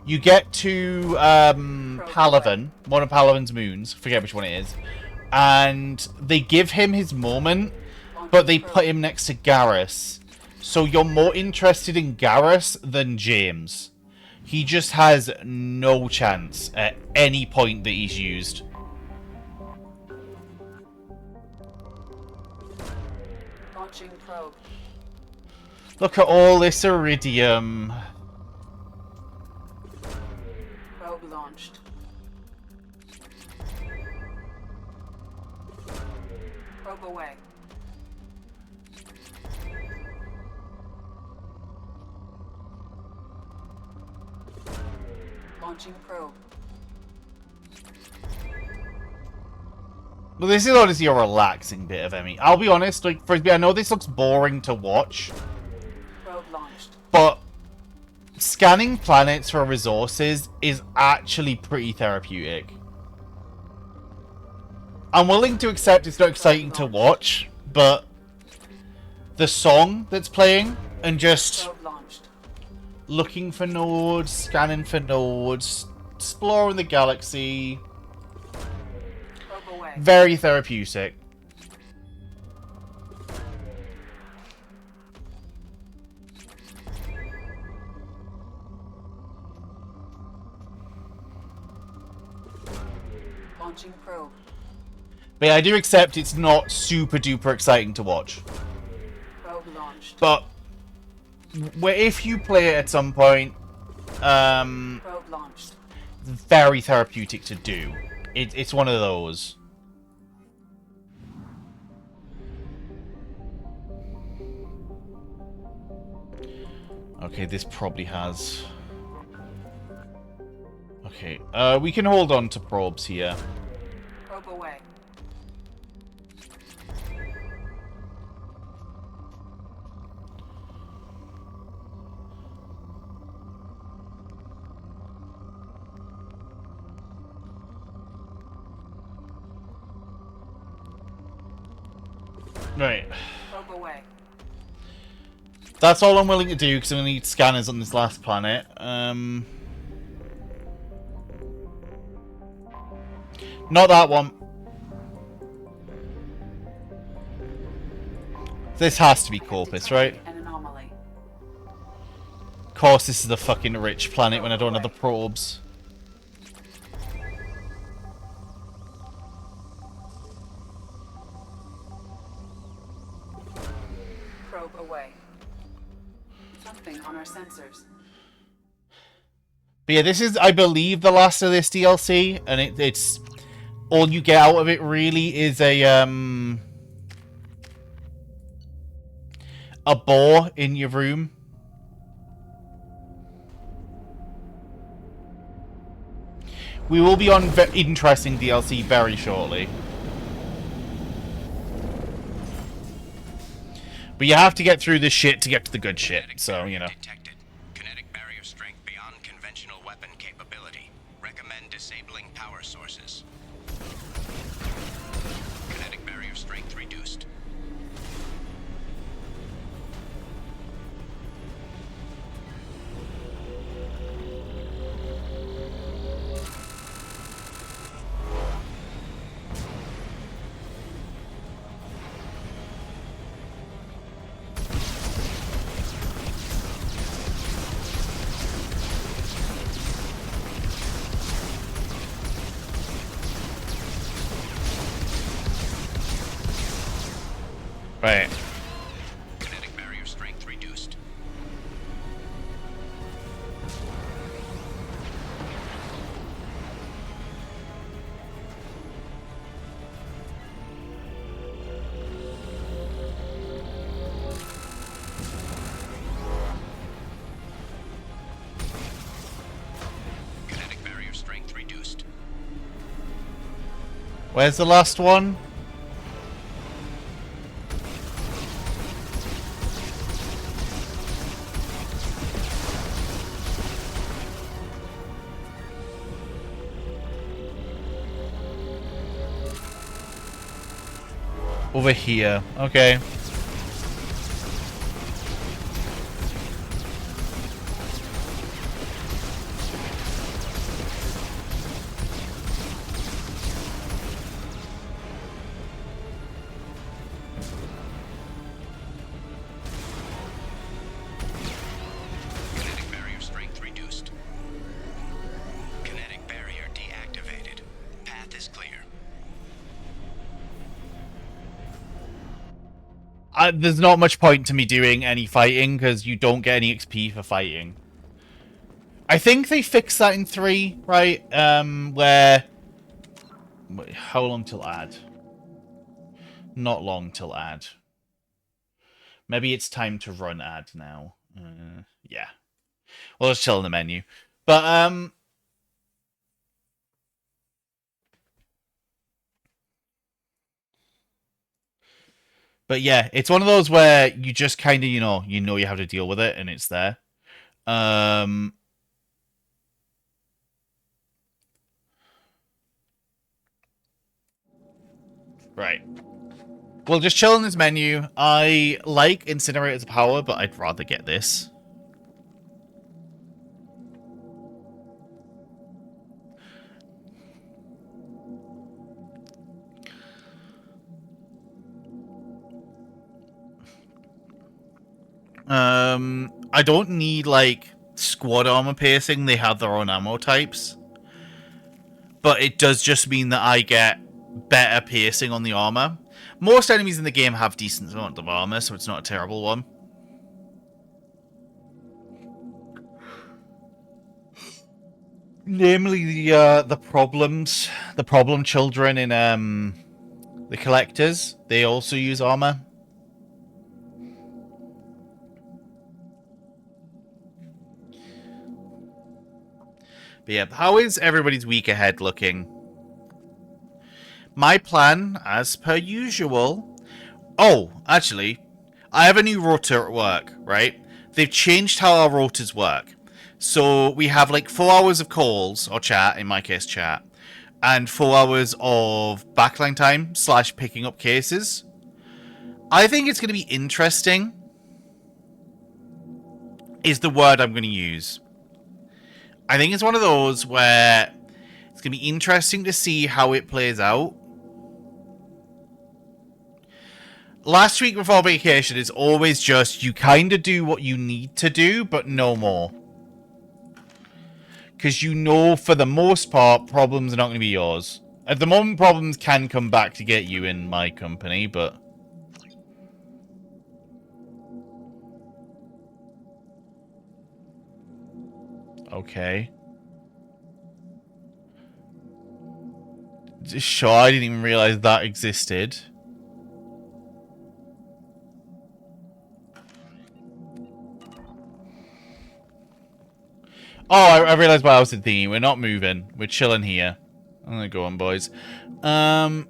Palaven, one of Palaven's moons, forget which one it is, and they give him his moment, but they put him next to Garrus. So you're more interested in Garrus than James. He just has no chance at any point that he's used. Launching probe. Look at all this Iridium. Probe launched. Probe away. Launching probe. Well, this is honestly a relaxing bit of ME. I'll be honest, like, Frisbee, I know this looks boring to watch, Probe launched. but scanning planets for resources is actually pretty therapeutic. I'm willing to accept it's not exciting to watch, but the song that's playing and just Probe launched. looking for nodes, scanning for nodes, exploring the galaxy, Probe away. very therapeutic. Launching probe. But yeah, I do accept it's not super duper exciting to watch. Probe launched. But if you play it at some point, Probe launched. very therapeutic to do. It's one of those. Okay, this probably has... Okay, we can hold on to probes here. Probe away. Right. Probe away. That's all I'm willing to do, because I'm going to need scanners on this last planet. Not that one. This has to be Corpus, right? An anomaly. Of course, this is the fucking rich planet when I don't have the probes. Probe away. Something on our sensors. But yeah, this is, I believe, the last of this DLC, and it's all you get out of it really is a boar in your room. We will be on interesting DLC very shortly. But you have to get through this shit to get to the good shit, so, you know. Detected. Kinetic barrier strength beyond conventional weapon capability. Recommend disabling power sources. Kinetic barrier strength reduced. Right. Kinetic barrier strength reduced. Kinetic barrier strength reduced. Where's the last one? Over here. Okay. Kinetic barrier strength reduced. Kinetic barrier deactivated. Path is clear. There's not much point to me doing any fighting, because you don't get any XP for fighting. I think they fixed that in 3, right? Where... Wait, how long till add? Not long till add. Maybe it's time to run add now. Yeah. We'll just chill in the menu. But, But yeah, it's one of those where you just kind of, you know you have to deal with it, and it's there. Right. We'll just chill in this menu. I like Incinerator's power, but I'd rather get this. I don't need, like, squad armor piercing. They have their own ammo types. but it does just mean that I get better piercing on the armor. Most enemies in the game have decent amount of armor, so it's not a terrible one. Namely, the problem children in the collectors. They also use armor. But yeah, how is everybody's week ahead looking? My plan, as per usual... Oh, actually, I have a new rota at work, right? They've changed how our rotas work. So we have like 4 hours of calls, or chat, in my case chat, and 4 hours of backline time / picking up cases. I think it's going to be interesting, is the word I'm going to use. I think it's one of those where it's going to be interesting to see how it plays out. Last week before vacation is always just you kind of do what you need to do, but no more. Because you know, for the most part, problems are not going to be yours. At the moment, problems can come back to get you in my company, but... Okay. Sure, I didn't even realize that existed. Oh, I realized why I was thinking. We're not moving. We're chilling here. I'm gonna go on, boys. But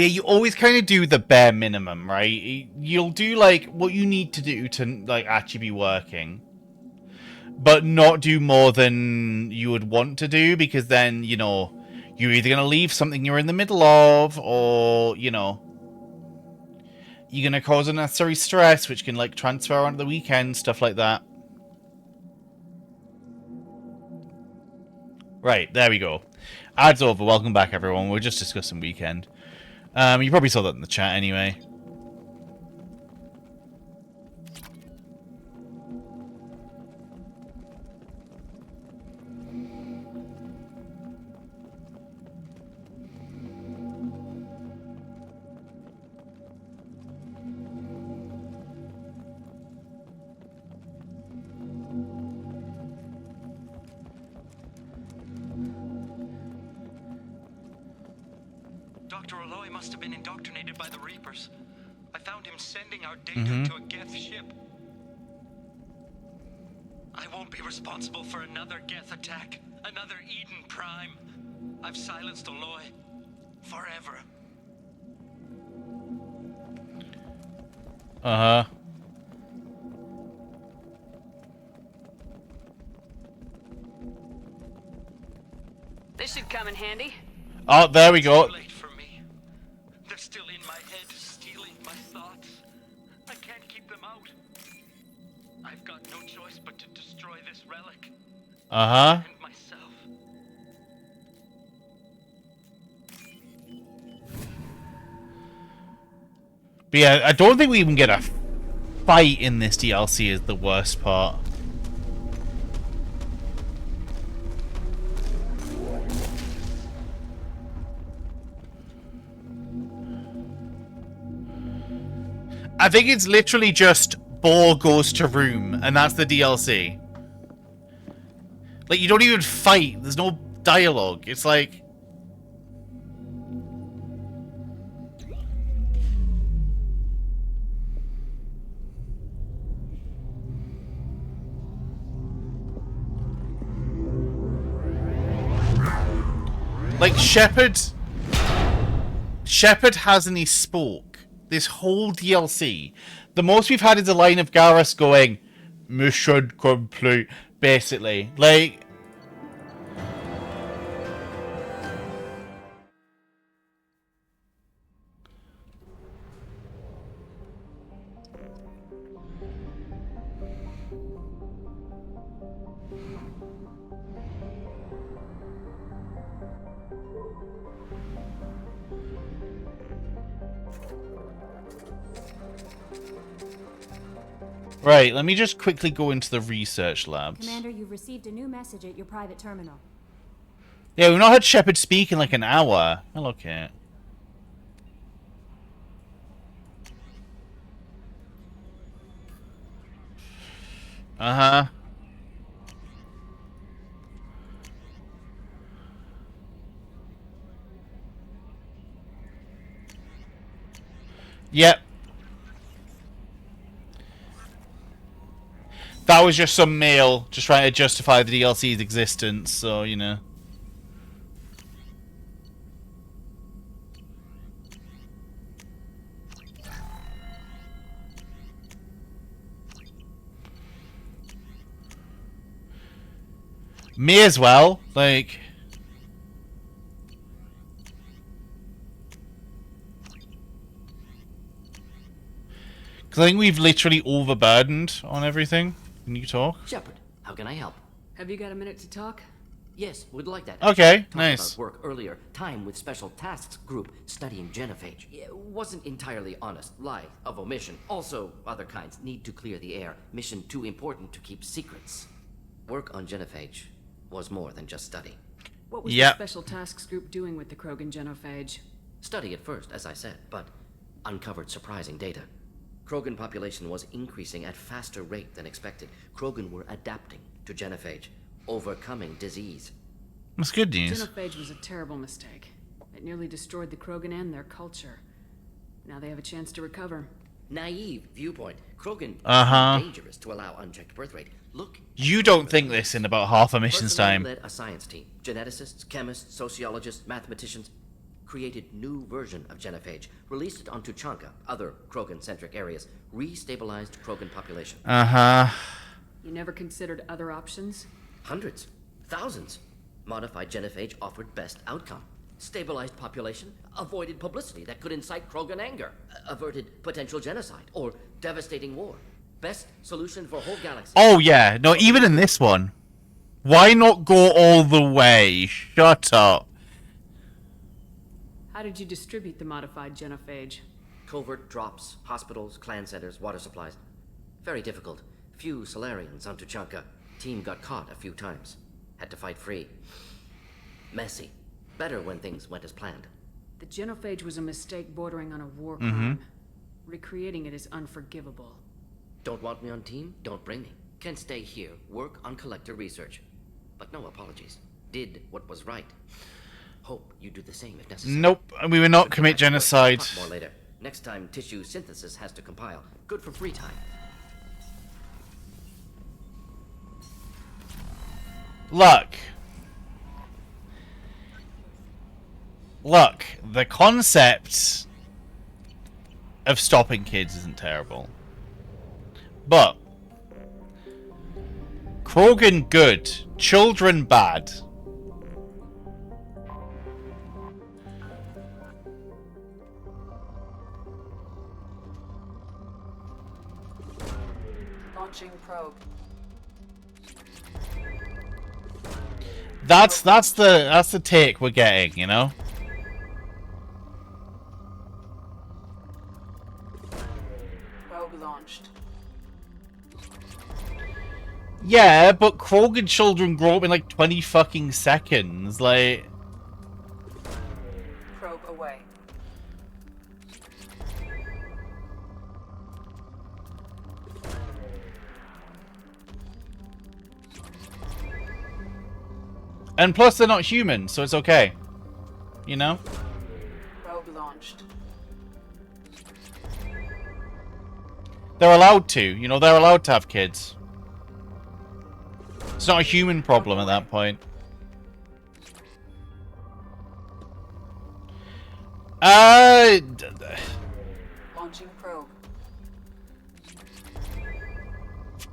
yeah, you always kind of do the bare minimum, right? You'll do, like, what you need to do to, like, actually be working. But not do more than you would want to do, because then, you know, you're either going to leave something you're in the middle of, or, you know, you're going to cause unnecessary stress, which can, like, transfer onto the weekend, stuff like that. Right, there we go. Ads over. Welcome back, everyone. We're just discussing weekend. You probably saw that in the chat anyway. Dr. Aloy must have been indoctrinated by the Reapers. I found him sending our data to a Geth ship. I won't be responsible for another Geth attack, another Eden Prime. I've silenced Aloy forever. Uh-huh. This should come in handy. Oh, there we go. Too late for me. They're still in my head, stealing my thoughts. I can't keep them out. I've got no choice but to destroy this relic. Uh-huh. And myself. But yeah, I don't think we even get a fight in this DLC is the worst part. I think it's literally just Boar goes to room, and that's the DLC. Like, you don't even fight. There's no dialogue. It's like... Like, Shepard hasn't he spoke this whole DLC. The most we've had is a line of Garrus going, "Mission complete," basically. Like... Right, let me just quickly go into the research labs. Commander, you've received a new message at your private terminal. Yeah, we've not had Shepard speak in like an hour. Hello, Kate. Uh-huh. Yep. That was just some mail, just trying to justify the DLC's existence, so, you know. May as well, like... Because I think we've literally overburdened on everything. Can you talk? Shepard, how can I help? Have you got a minute to talk? Yes, would like that. Okay, Talked nice. About work earlier. Time with Special Tasks Group studying genophage. Wasn't entirely honest. Lie of omission. Also, other kinds. Need to clear the air. Mission too important to keep secrets. Work on genophage was more than just study. What was Yep. the Special Tasks Group doing with the Krogan genophage? Study at first, as I said, but uncovered surprising data. Krogan population was increasing at faster rate than expected. Krogan were adapting to genophage, overcoming disease. That's good news. Genophage was a terrible mistake. It nearly destroyed the Krogan and their culture. Now they have a chance to recover. Naive viewpoint. Krogan Uh-huh. too dangerous to allow unchecked birth rate. Look. You don't think this in about half a mission's Personally time. led a science team. Geneticists, chemists, sociologists, mathematicians. Created new version of genophage. Released it on Tuchanka, other Krogan-centric areas. Restabilized Krogan population. Uh-huh. You never considered other options? Hundreds. Thousands. Modified genophage offered best outcome. Stabilized population, avoided publicity that could incite Krogan anger, averted potential genocide, or devastating war. Best solution for whole galaxy. Oh, yeah. No, even in this one. Why not go all the way? Shut up. How did you distribute the modified genophage? Covert drops, hospitals, clan centers, water supplies. Very difficult. Few Solarians on Tuchanka. Team got caught a few times. Had to fight free. Messy. Better when things went as planned. The genophage was a mistake bordering on a war crime. Recreating it is unforgivable. Don't want me on team? Don't bring me. Can stay here, work on collector research. But no apologies. Did what was right. Hope you do the same if necessary. Nope, we will not commit genocide. Talk more later. Next time tissue synthesis has to compile. Good for free time. Look. Look, the concept of stopping kids isn't terrible. But Krogan good, children bad. Launching probe. That's the take we're getting, you know? Probe launched. Yeah, but Krogan children grow up in like 20 fucking seconds, like... Probe away. And plus they're not human, so it's okay. You know? Probe launched. They're allowed to, you know, they're allowed to have kids. It's not a human problem at that point. Launching probe.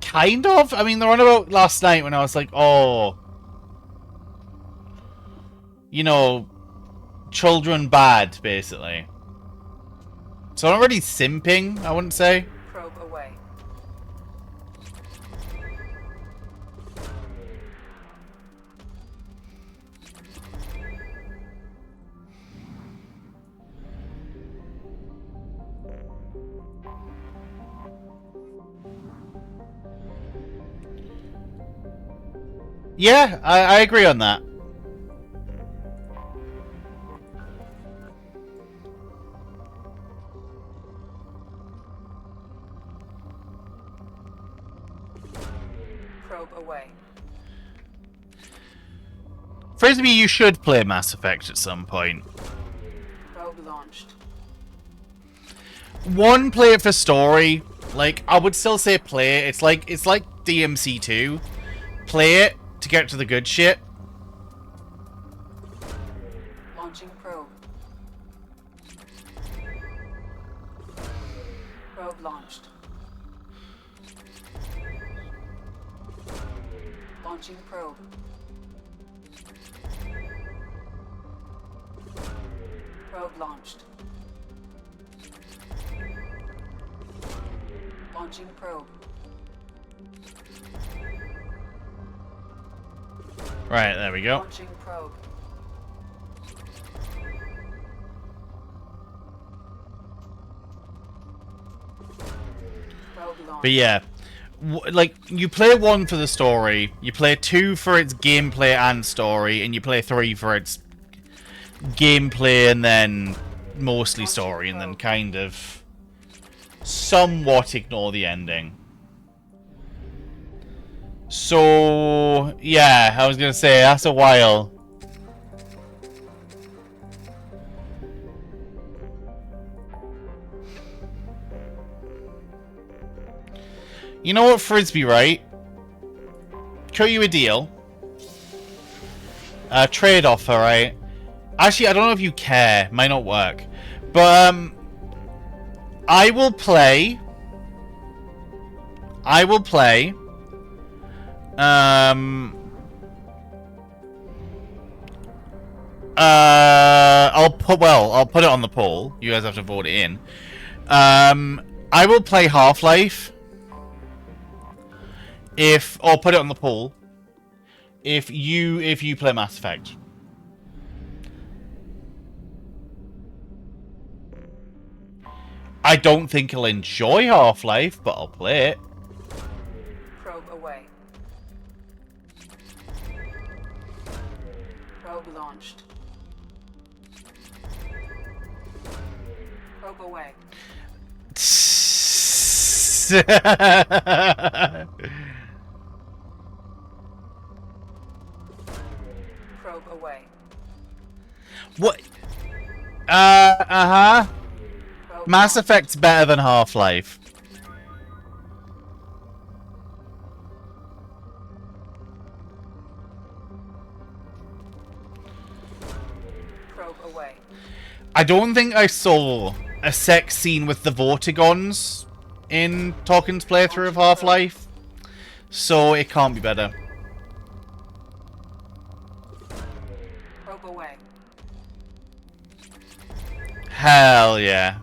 Kind of? I mean, they're on about last night when I was like, oh... You know, children bad, basically. So I'm not really simping, I wouldn't say. Probe away. Yeah, I agree on that. Probe away. Frisbee, you should play Mass Effect at some point. Probe launched. One, play it for story. Like, I would still say play it. It's like DMC2. Play it to get to the good shit. Launching probe. Probe launched. Launching probe. Probe launched. Launching probe. Right, there we go. Launching probe. Probe launched. But yeah, like, you play 1 for the story, you play 2 for its gameplay and story, and you play 3 for its gameplay and then mostly story, and then kind of somewhat ignore the ending. So, yeah, I was gonna say, that's a while. You know what, Frisbee, right? Cut you a deal. Trade offer, right? Actually, I don't know if you care. Might not work. But, I will play... I'll put it on the poll. You guys have to vote it in. I will play Half-Life. Or put it on the poll. If you play Mass Effect. I don't think I'll enjoy Half-Life, but I'll play it. Probe away. Probe launched. Probe away. Probe away. What? Uh-huh. Mass Effect's better than Half-Life. Probe away. I don't think I saw a sex scene with the Vortigons in Tolkien's playthrough of Half-Life, so it can't be better. Probe away. Hell yeah.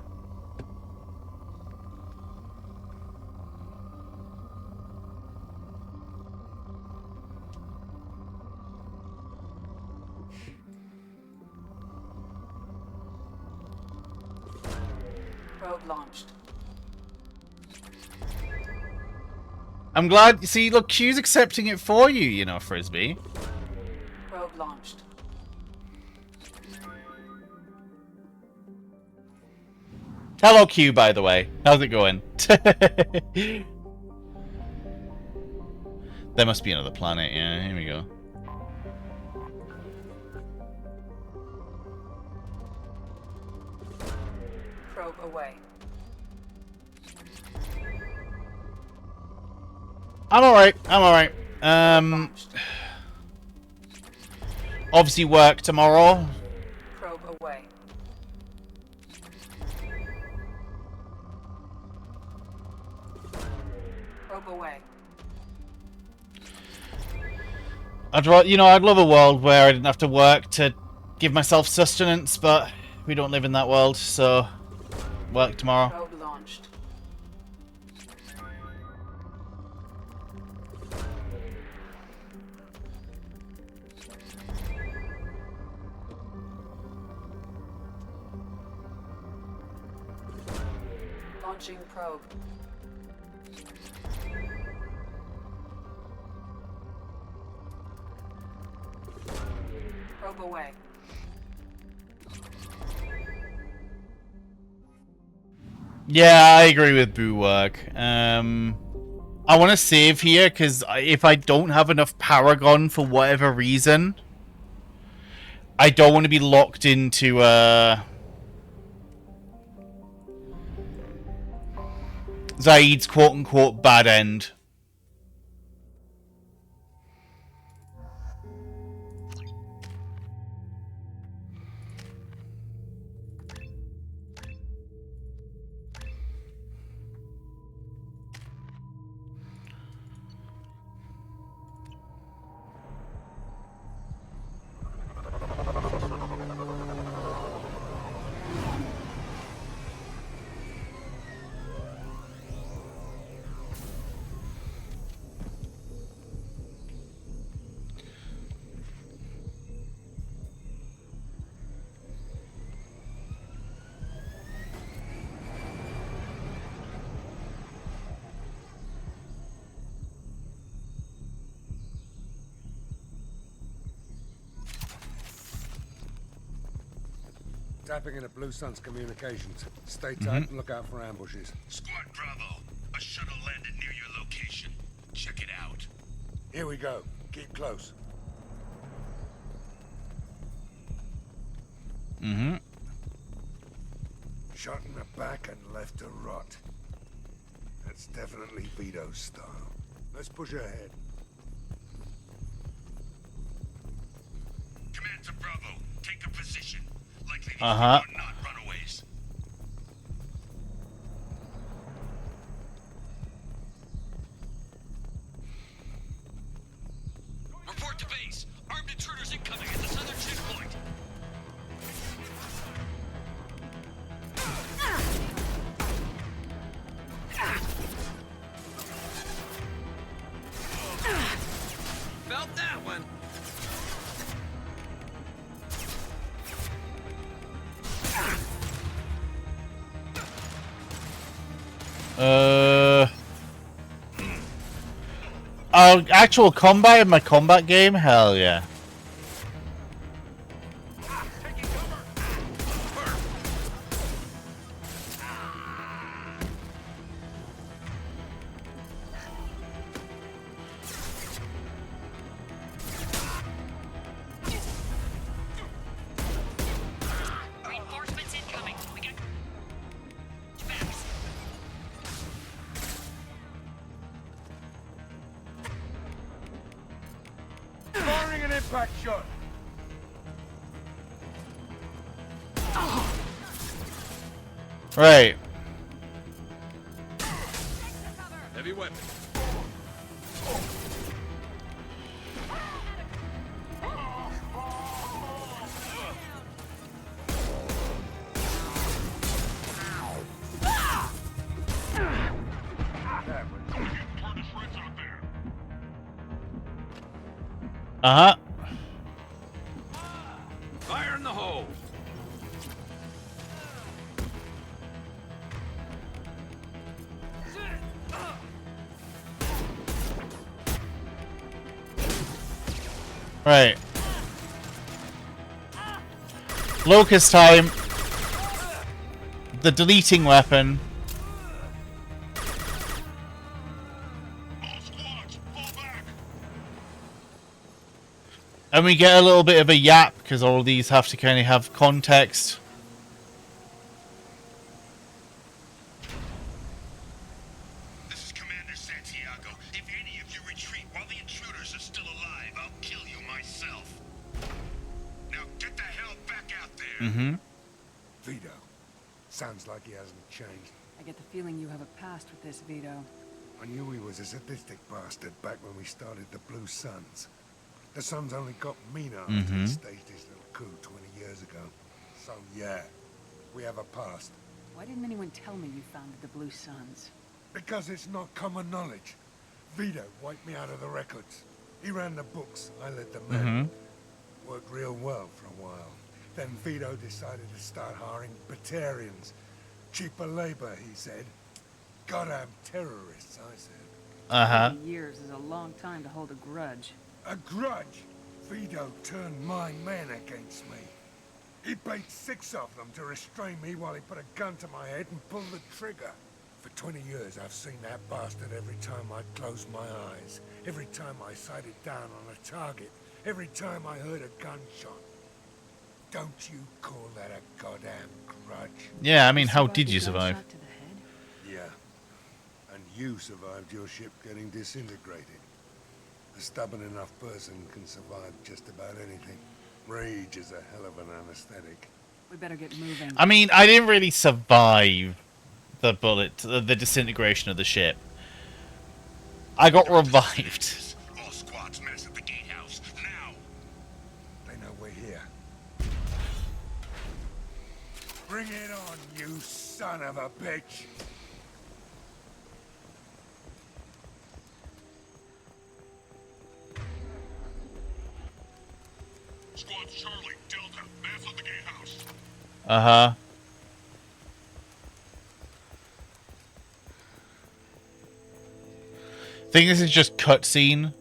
Probe launched. I'm glad. See, look, Q's accepting it for you, you know, Frisbee. Probe launched. Hello, Q, by the way. How's it going? There must be another planet. Yeah, here we go. Probe away. I'm alright. I'm alright. Obviously work tomorrow. Probe away. Probe away. I'd love a world where I didn't have to work to give myself sustenance, but we don't live in that world, so work tomorrow. Probe launched. Launching probe. group away. Yeah, I agree with Bulwark. I want to save here because if I don't have enough Paragon for whatever reason, I don't want to be locked into Zaid's quote-unquote bad end. Tapping into Blue Sun's communications. Stay tight and look out for ambushes. Squad Bravo, a shuttle landed near your location. Check it out. Here we go. Keep close. Mm-hmm. Shot in the back and left to rot. That's definitely Vito's style. Let's push ahead. Command to Bravo, take a position. Likely these Uh-huh. are not runaways. Report to base. Armed intruders incoming at the southern checkpoint. Felt that one. Actual combat in my combat game? Hell yeah. Reinforcements incoming. We got backs. Firing an impact shot. Right. Heavy weapon. Uh-huh. Fire in the hole. Right. Locust time. The deleting weapon. And we get a little bit of a yap because all of these have to kind of have context. This is Commander Santiago. If any of you retreat while the intruders are still alive, I'll kill you myself. Now get the hell back out there. Mm-hmm. Vito. Sounds like he hasn't changed. I get the feeling you have a past with this, Vito. I knew he was a sadistic bastard back when we started the Blue Suns. The Suns only got meaner after he staged his little coup 20 years ago. So yeah, we have a past. Why didn't anyone tell me you founded the Blue Suns? Because it's not common knowledge. Vito wiped me out of the records. He ran the books, I led the men. Worked real well for a while. Then Vito decided to start hiring Batarians. Cheaper labor, he said. Goddamn terrorists, I said. Uh-huh. 20 years is a long time to hold a grudge. A grudge? Vito turned my men against me. He bait 6 of them to restrain me while he put a gun to my head and pulled the trigger. For 20 years, I've seen that bastard every time I closed my eyes, every time I sighted down on a target, every time I heard a gunshot. Don't you call that a goddamn grudge? Yeah, I mean, how did you survive? Yeah. And you survived your ship getting disintegrated. A stubborn enough person can survive just about anything. Rage is a hell of an anesthetic. We better get moving. I mean, I didn't really survive the the disintegration of the ship. I got revived. All squads mass at the gatehouse, now! They know we're here. Bring it on, you son of a bitch! Squads Charlie, Delta, mass at the gatehouse. Uh-huh. Think this is just cutscene.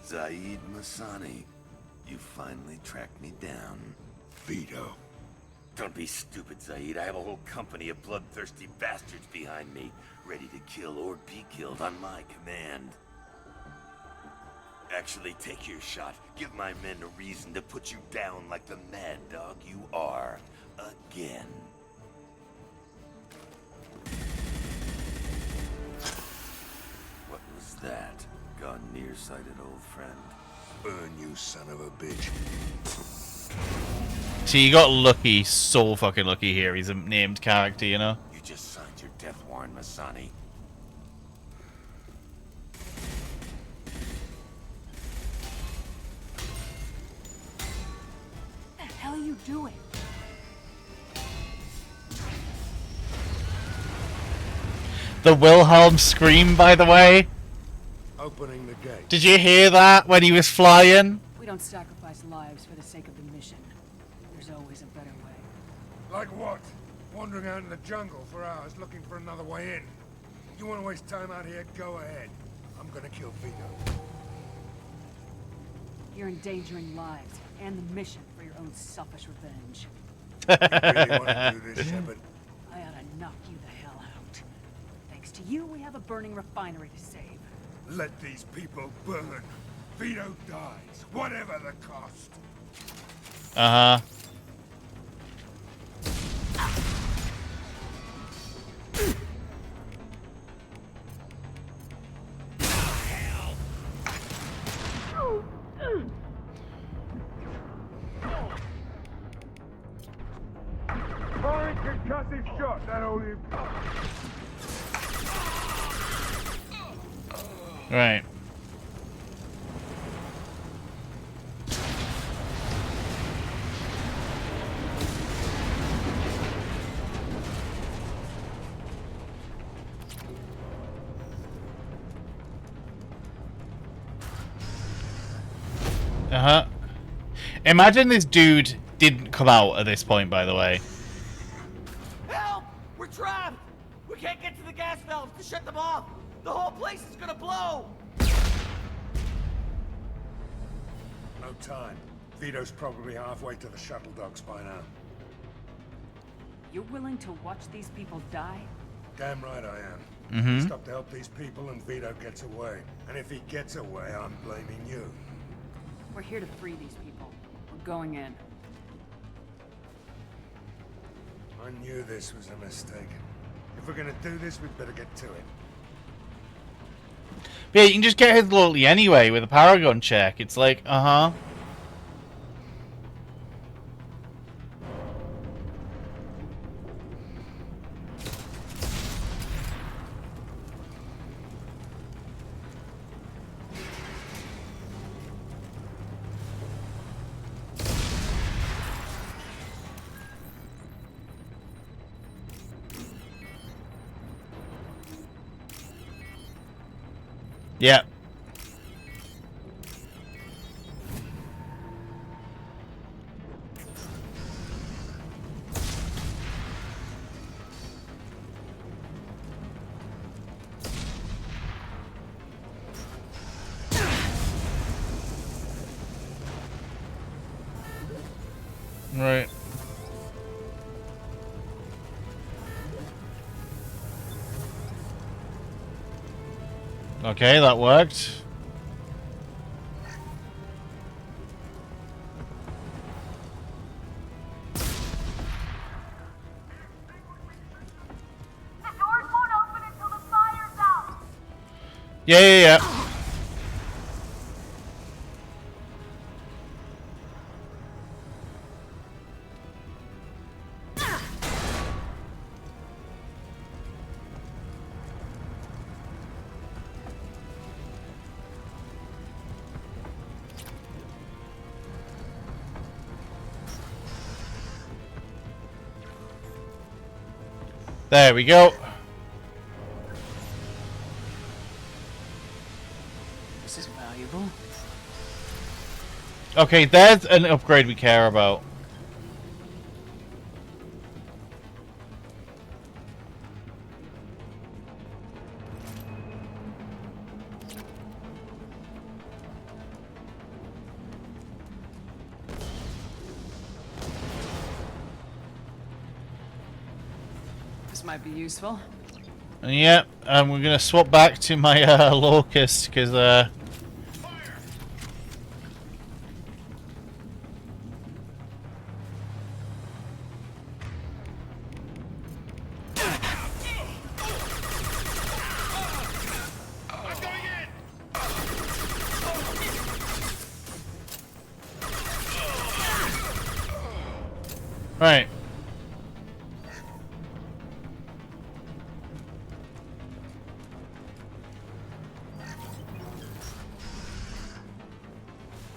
Zaid Masani, you finally tracked me down. Vito. Don't be stupid, Zaid. I have a whole company of bloodthirsty bastards behind me, ready to kill or be killed on my command. Actually, take your shot. Give my men a reason to put you down like the mad dog you are. Again. What was that? Gone nearsighted, old friend. Burn, you son of a bitch. See, you got lucky, so fucking lucky here. He's a named character, you know? You just signed your death warrant, Masani. What the hell are you doing? The Wilhelm scream, by the way. Opening the gate. Did you hear that when he was flying? We don't sacrifice lives for the sake of the mission. There's always a better way. Like what? Wandering out in the jungle for hours looking for another way in. You want to waste time out here? Go ahead. I'm gonna kill Vito. You're endangering lives and the mission for your own selfish revenge. You really want to do this, Shepard? I ought to knock you the hell out. Thanks to you, we have a burning refinery to save. Let these people burn. Vito dies, whatever the cost. Uh-huh. Foreign concussive shot, that'll leave. Right. Uh-huh. Imagine this dude didn't come out at this point, by the way. Help! We're trapped! We can't get to the gas valves to shut them off! The whole place is gonna blow! No time. Vito's probably halfway to the shuttle docks by now. You're willing to watch these people die? Damn right I am. Mm-hmm. Stop to help these people and Vito gets away. And if he gets away, I'm blaming you. We're here to free these people. We're going in. I knew this was a mistake. If we're gonna do this, we'd better get to it. But yeah, you can just get his loyalty anyway with a Paragon check. It's like, uh-huh. Yeah. Okay, that worked. Yeah. There we go. This is valuable. Okay, there's an upgrade we care about. This might be useful. Yeah, and we're gonna swap back to my locust because right.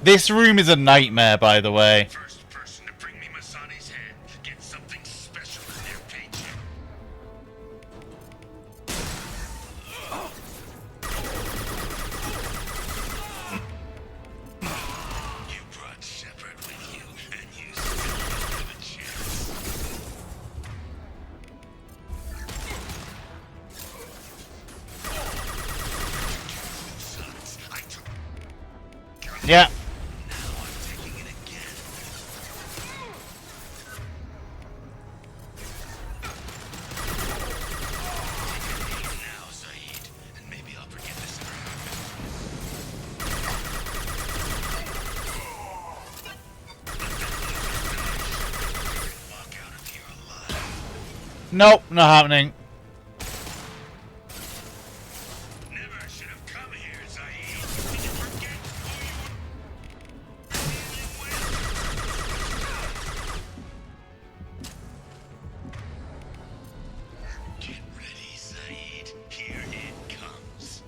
This room is a nightmare, by the way. First person to bring me Masani's head gets something special in their paycheck. You brought Shepard with you, and you still don't have a chance. I took Yeah. Nope, not happening. Never should have come here, Zaid. Did you forget who you were? Get ready, Zaid. Here it comes.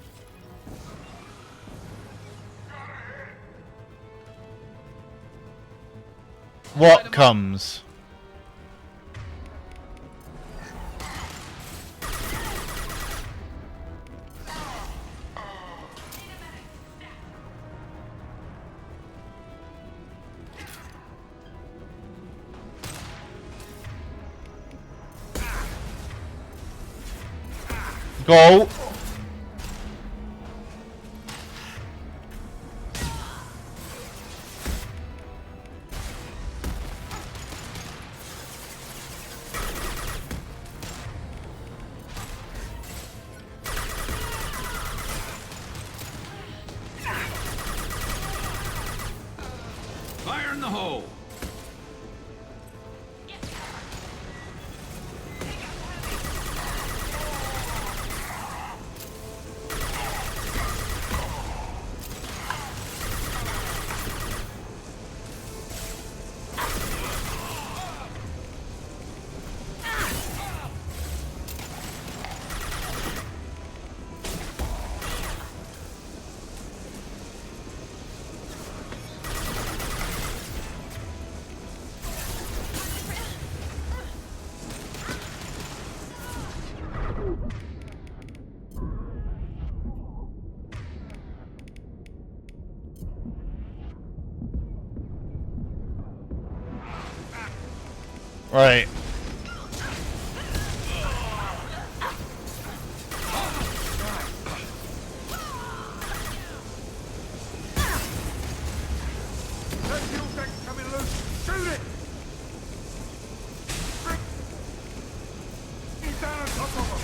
What comes? Go. Fire in the hole! Right. That fuel tank's coming loose. Shoot it! He's down on top of him.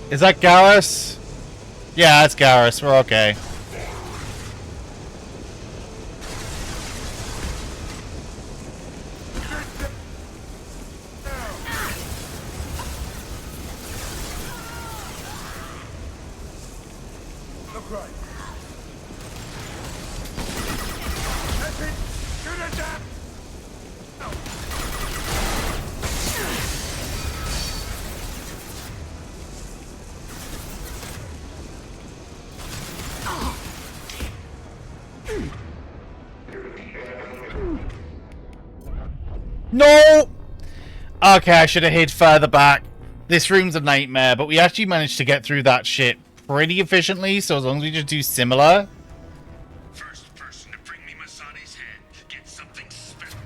Is that Garrus? Yeah, that's Garrus. We're okay. Look right. That's it. Shoot it down. No! Okay, I should have hid further back. This room's a nightmare, but we actually managed to get through that shit pretty efficiently, so as long as we just do similar. First person to bring me Masani's head gets something special.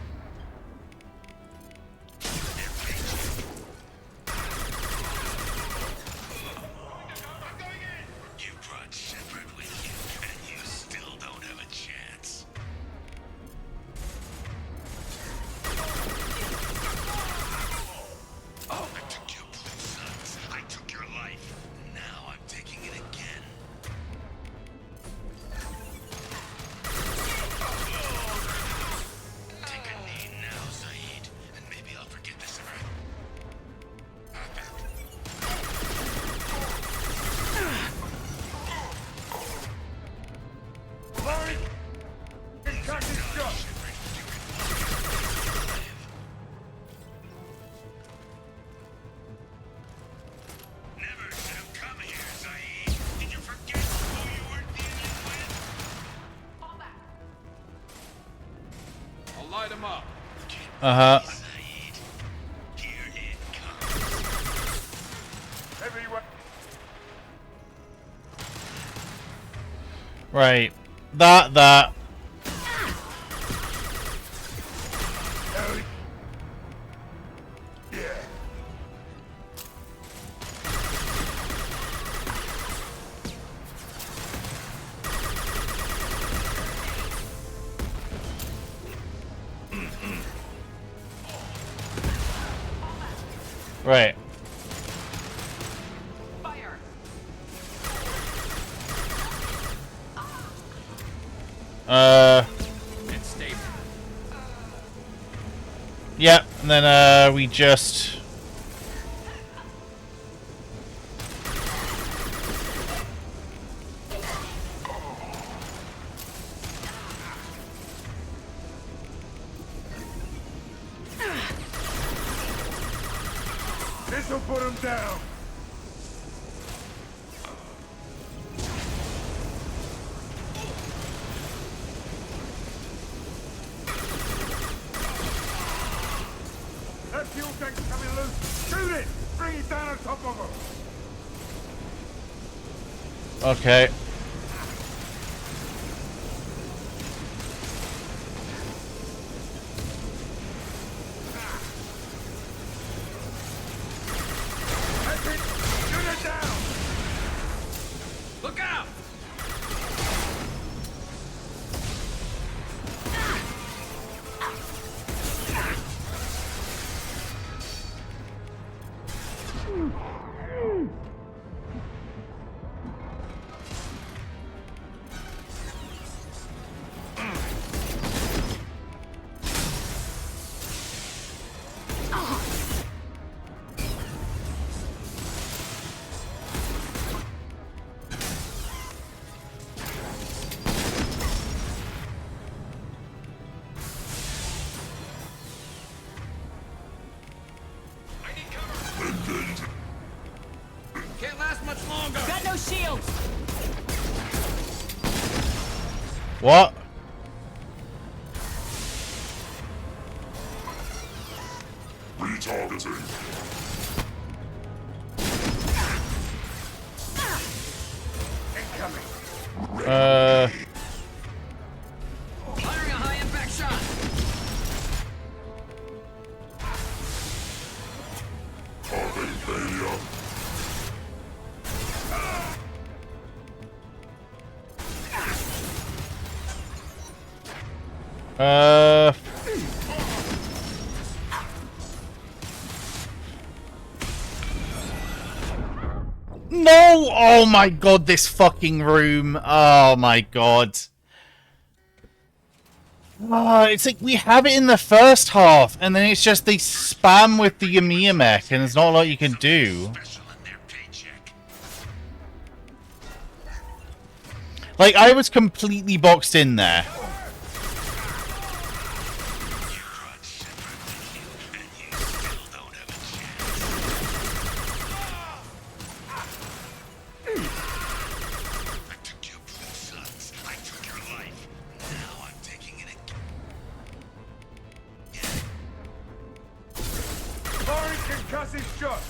You brought Shepard with you, and you still don't have a chance. I took your blue suns. I took your life. Now I'm taking it again. Take a knee now, Zaid, and maybe I'll forget this ever. Larry! Get cocked and shot! Never should have come here, Zaid. Did you forget who you were dealing with? I'll light him up. Uh-huh. Zaid, here it comes. Everywhere. Right. That. Yeah. Right. It's stable. Yep, and then we just This'll put him down. That fuel tank's coming loose. Shoot it! Bring it down on top of him. okay. That's it. Shoot it down. Look out! I need cover. Can't last much longer. Got no shields! What? Retargeting. Incoming. Firing a high impact shot. Target failure. No! Oh my god, this fucking room. Oh my god. Oh, it's like we have it in the first half, and then it's just they spam with the Yamiya mech, and there's not a lot you can do. Like, I was completely boxed in there. Concussive shot.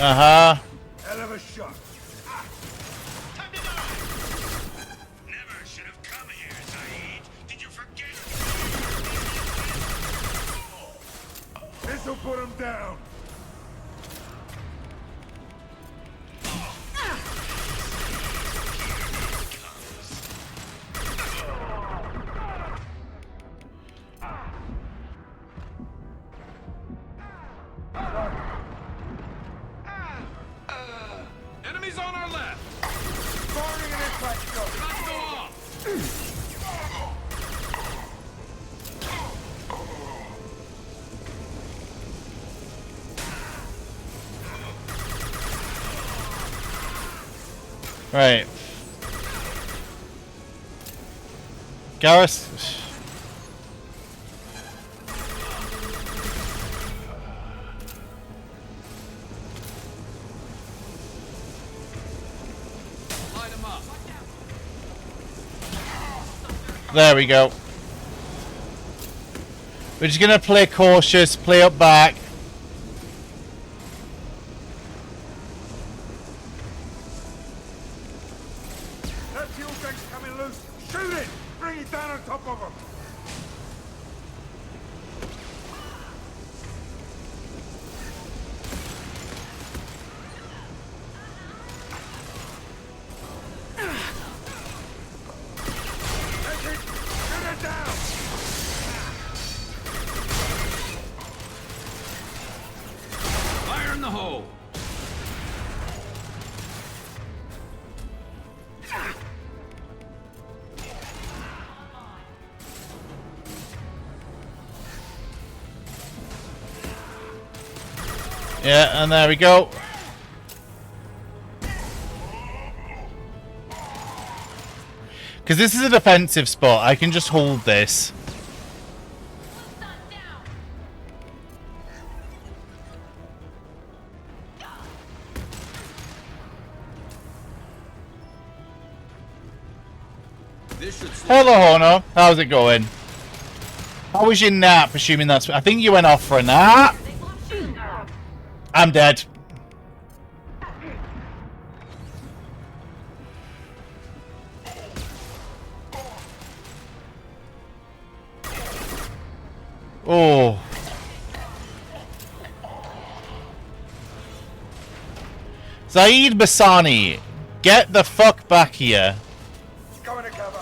Uh-huh. Hell of a shot. Never should have come here, Zaid. Did you forget? This'll put him down. Enemies on our left. Firing an impact shot. Not go off. Right. Garrus. Light him up. There we go. We're just gonna play cautious, play up back. That fuel tank's coming loose. Shoot it. Bring it down on top of him. That's it. Shoot it down. Fire in the hole. Yeah, and there we go. Because this is a defensive spot, I can just hold this. Hello, Hono. How's it going? How was your nap? Assuming that's... I think you went off for a nap. I'm dead. Oh. Zaid Bassani, get the fuck back here. Go into cover.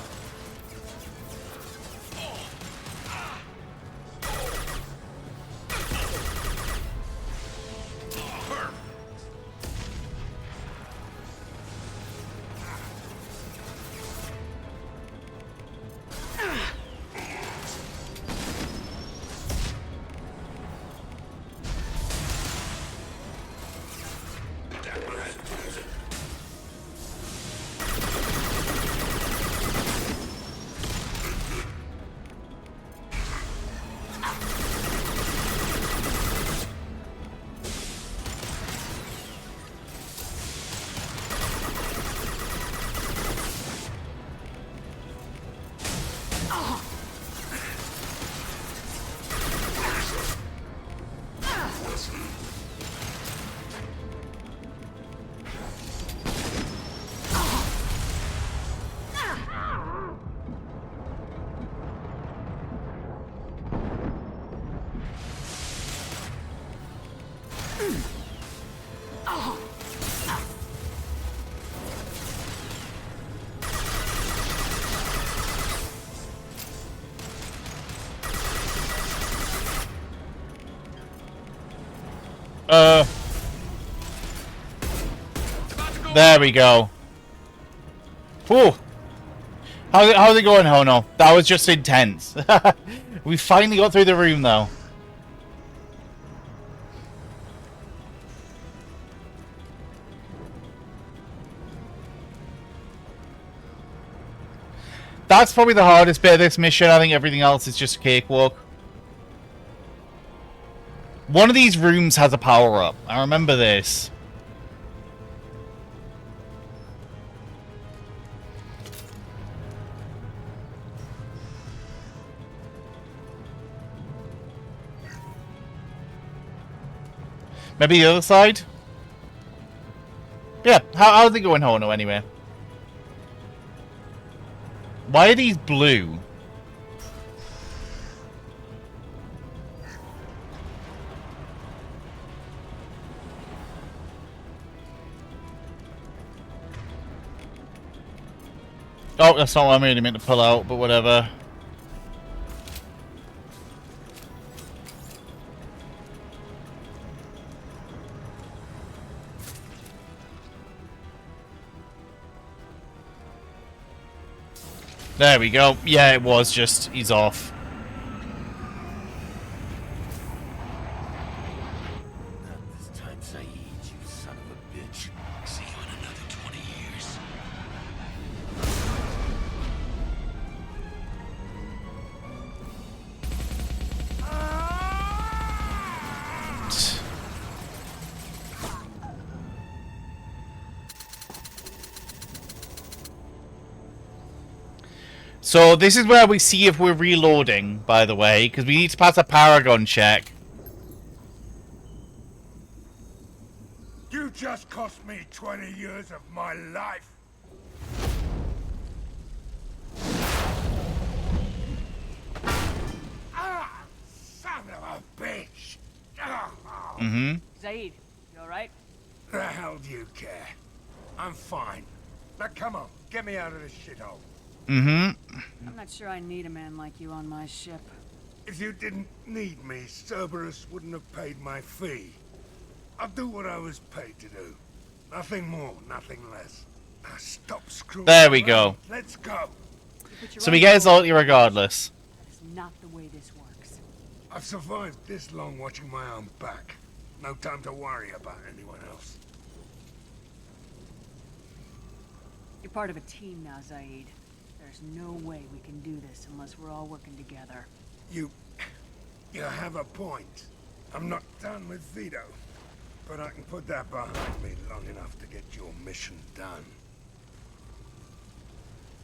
There we go. Whew. How's it going, Hono? That was just intense. We finally got through the room, though. That's probably the hardest bit of this mission. I think everything else is just a cakewalk. One of these rooms has a power-up. I remember this. Maybe the other side? Yeah, how's it going, Hono, anyway? Why are these blue? Oh, that's not what I really meant to pull out, but whatever. There we go. Yeah, it was just, he's off. Not this time, Saeed, you son of a bitch. See you in another 20 years. So this is where we see if we're reloading, by the way, because we need to pass a Paragon check. You just cost me 20 years of my life. Ah, son of a bitch. Mm-hmm. Zaid, you alright? The hell do you care? I'm fine. Now come on, get me out of this shithole. Mm-hmm. I'm not sure I need a man like you on my ship. If you didn't need me, Cerberus wouldn't have paid my fee. I'll do what I was paid to do. Nothing more, nothing less. Now stop screwing There we around. go. Let's go. So we get his ulti regardless. That's not the way this works. I've survived this long watching my own back. No time to worry about anyone else. You're part of a team now, Zaid. There's no way we can do this unless we're all working together. You have a point. I'm not done with Vito, but I can put that behind me long enough to get your mission done.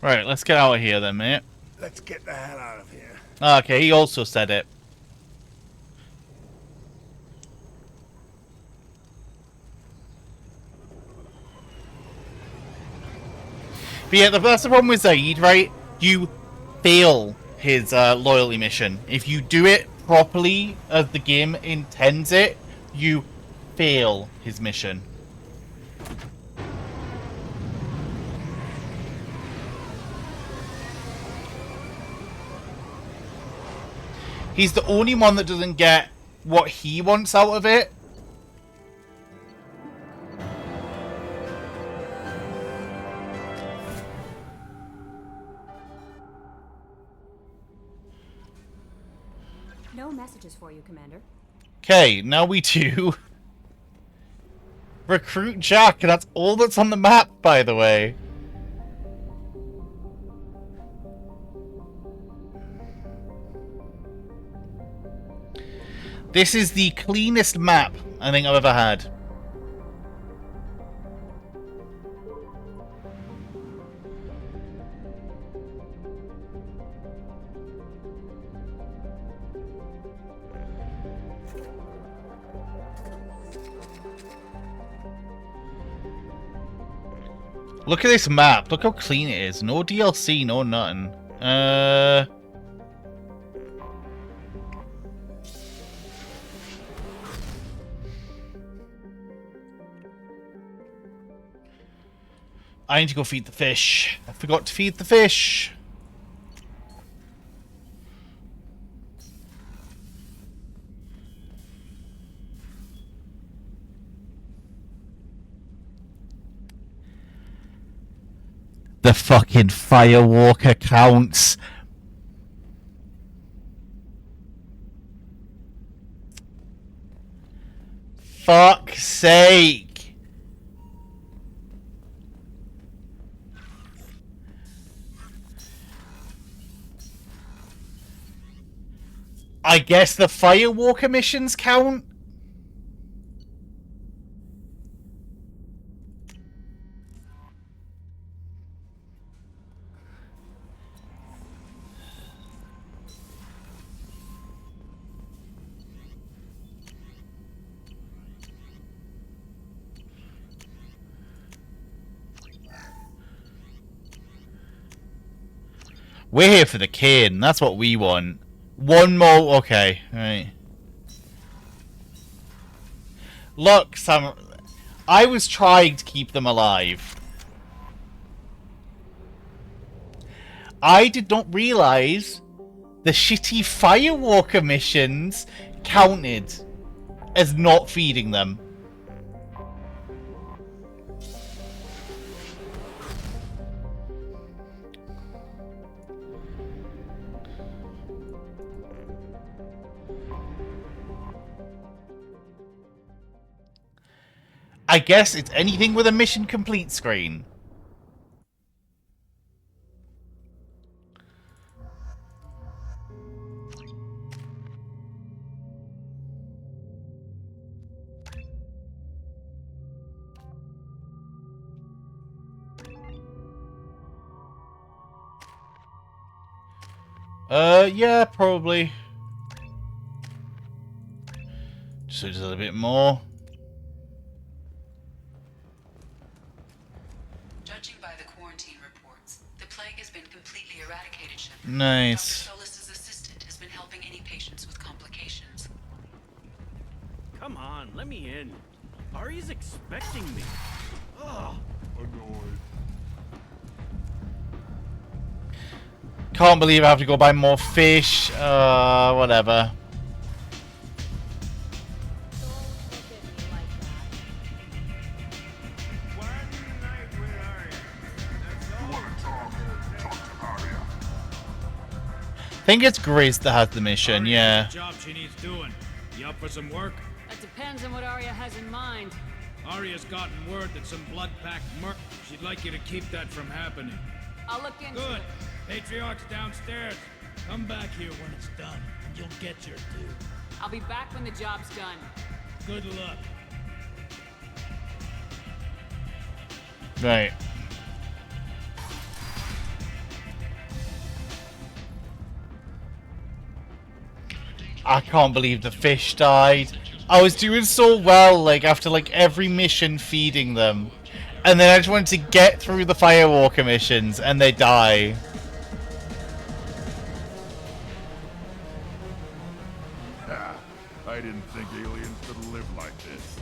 Right, let's get out of here then, mate. Let's get the hell out of here. Okay, he also said it. But yeah, that's the problem with Zaid, right? You fail his loyalty mission. If you do it properly as the game intends it, you fail his mission. He's the only one that doesn't get what he wants out of it. No messages for you, Commander. Okay, now we do recruit Jack, and that's all that's on the map, by the way. This is the cleanest map I think I've ever had. Look at this map. Look how clean it is. No DLC, no nothing. I need to go feed the fish. I forgot to feed the fish. The fucking Firewalker counts. Fuck's sake. I guess the Firewalker missions count? We're here for the cane. That's what we want. One more. Okay. Right. Look, Sam. I was trying to keep them alive. I did not realize the shitty Firewalker missions counted as not feeding them. I guess it's anything with a mission complete screen. Yeah, probably. Just a little bit more. Judging by the quarantine reports, the plague has been completely eradicated, Shepard. Nice. Dr. Solis' assistant has been helping any patients with complications. Come on, let me in. Ari's expecting me. Ugh. Annoyed. Can't believe I have to go buy more fish. Whatever. I think it's Grace that has the mission, yeah. Job she needs doing. You up for some work? That depends on what Arya has in mind. Arya's gotten word that some blood-packed merc. She'd like you to keep that from happening. I'll look into Good. it. Patriarch's downstairs. Come back here when it's done, and you'll get your due. I'll be back when the job's done. Good luck. Right. I can't believe the fish died. I was doing so well, like, after, like, every mission feeding them. And then I just wanted to get through the Firewalker missions, and they die. I didn't think aliens could live like this.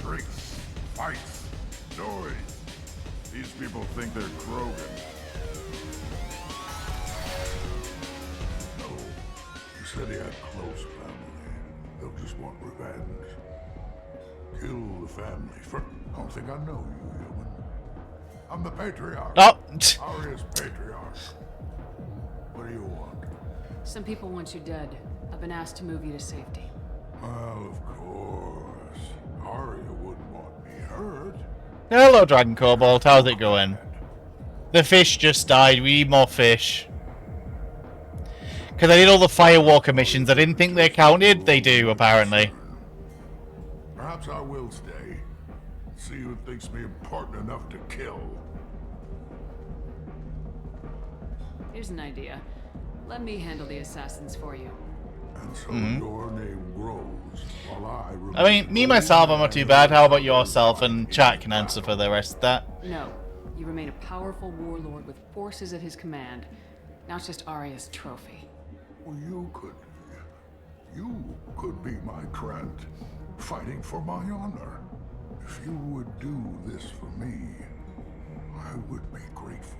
Drinks, fights, noise. These people think they're Krogan. No, you said he had close family. They'll just want revenge. Kill the family first. I don't think I know you, human. I'm the Patriarch. Oh. Arya's Patriarch. What do you want? Some people want you dead. I've been asked to move you to safety. Well, of course. Arya wouldn't want me hurt. Hello, Dragon Cobalt. How's it going? The fish just died. We need more fish. Because I did all the Firewalker missions. I didn't think they counted. They do, apparently. Perhaps I will stay. See who thinks me important enough to kill. Here's an idea. Let me handle the assassins for you. And so your name grows while I mean, me, myself, I'm not too bad. How about yourself? And chat can answer for the rest of that. No. You remain a powerful warlord with forces at his command. Now it's just Arya's trophy. Well, you could be my Trent, fighting for my honor. If you would do this for me, I would be grateful.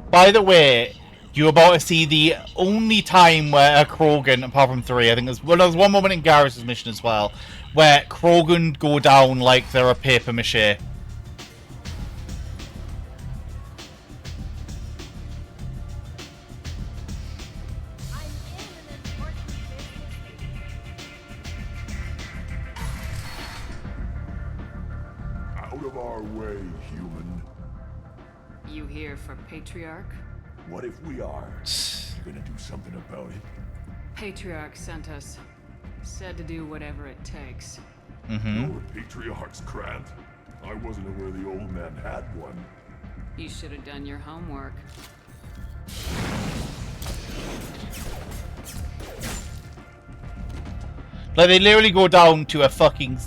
By the way, you're about to see the only time where a Krogan, apart from 3, I think there's one moment in Garrus' mission as well, where Krogan go down like they're a paper mache. Out of our way, human. You here for Patriarch? What if we are? You gonna do something about it? Patriarch sent us. Said to do whatever it takes. Your Patriarch's Grant? I wasn't aware the old man had one. You should have done your homework. Like, they literally go down to a fucking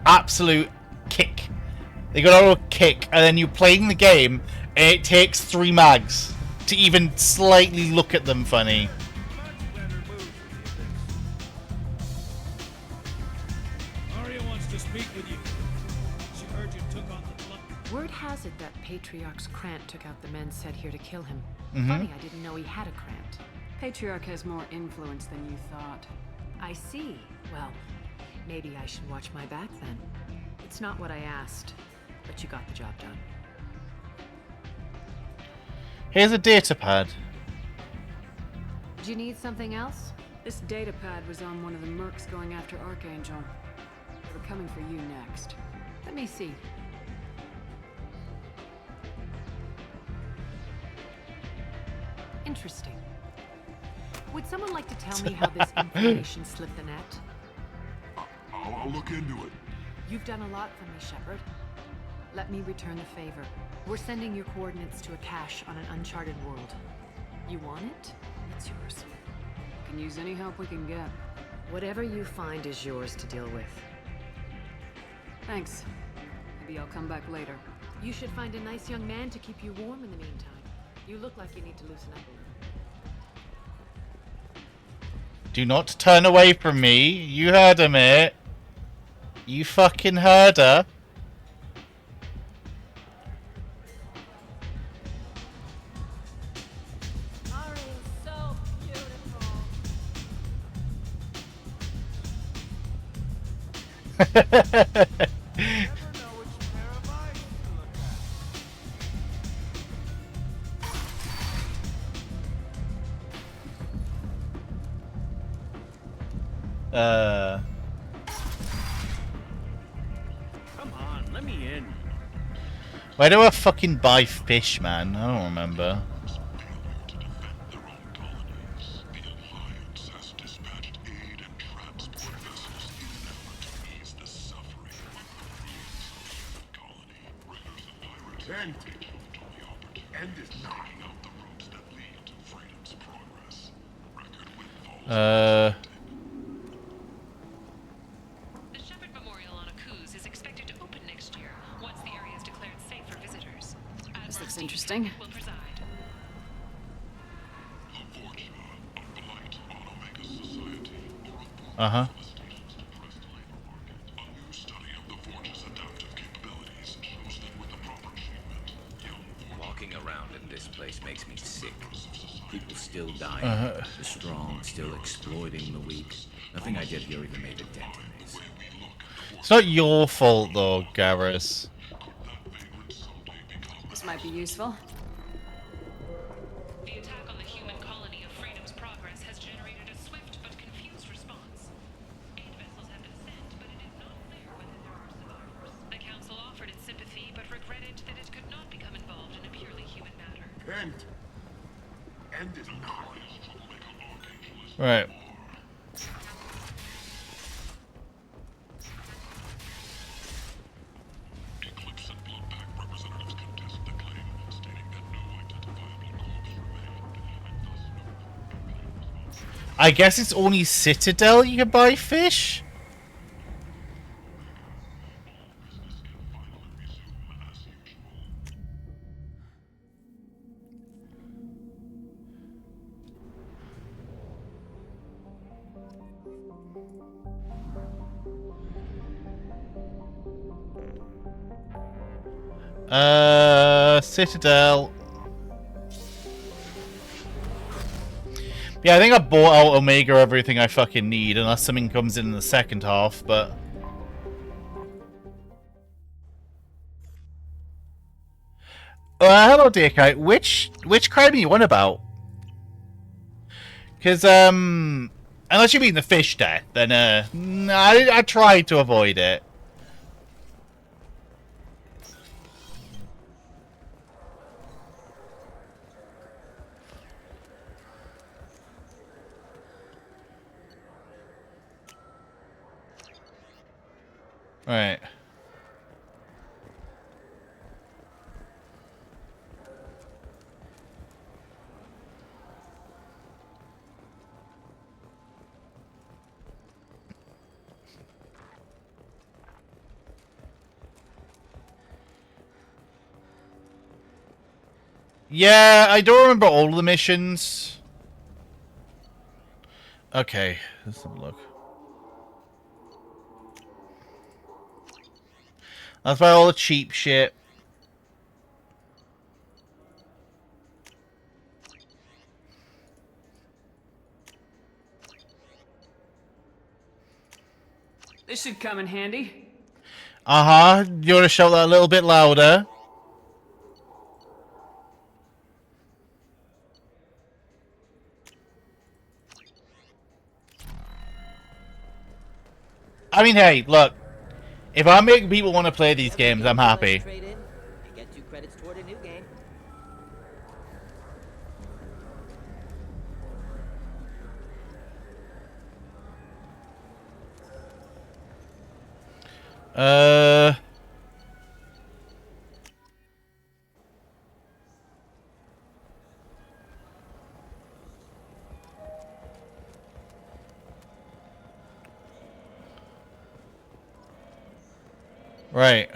absolute kick. They go down to a kick, and then you're playing the game, and it takes 3 mags to even slightly look at them funny. Arya wants to speak with you. She heard you took on the blood. Word has it that Patriarch's Krant took out the men sent here to kill him. Mhm. Funny, I didn't know he had a Krant. Patriarch has more influence than you thought. I see. Well, maybe I should watch my back then. It's not what I asked, but you got the job done. Here's a data pad. Do you need something else? This data pad was on one of the mercs going after Archangel. They were coming for you next. Let me see. Interesting. Would someone like to tell me how this information slipped the net? I'll look into it. You've done a lot for me, Shepard. Let me return the favor. We're sending your coordinates to a cache on an uncharted world. You want it? It's yours. Can use any help we can get. Whatever you find is yours to deal with. Thanks. Maybe I'll come back later. You should find a nice young man to keep you warm in the meantime. You look like you need to loosen up a little. Do not turn away from me. You heard her, mate. You fucking heard her. So beautiful. Come on, let me in. Why do I fucking buy fish, man? I don't remember. End. End is not. The Shepherd Memorial on Akuz is expected to open next year, once the area is declared safe for visitors. This looks interesting. Will preside. Uh-huh. Walking around in this place makes me sick. People still dying. The strong still exploiting the weak. Nothing I did here even made a dent in these. It's not your fault, though, Garrus. This might be useful. The attack on the human colony of Freedom's Progress has generated a swift but confused response. 8 vessels have been sent, but it is not clear whether there are survivors. The Council offered its sympathy, but regretted that it could not become involved in a purely human matter. End. End is not. Right. I guess it's only Citadel you can buy fish? Citadel. Yeah, I think I bought out Omega everything I fucking need, unless something comes in the second half, but... hello, Deerkite. Which crime are you on about? Because, unless you mean the fish death, then, I tried to avoid it. Right. Yeah, I don't remember all the missions. Okay, let's have a look. That's why all the cheap shit. This should come in handy. Uh-huh. You want to shout that a little bit louder? I mean, hey, look. If I'm making people want to play these games, I'm happy. Get 2 credits toward a new game. Right.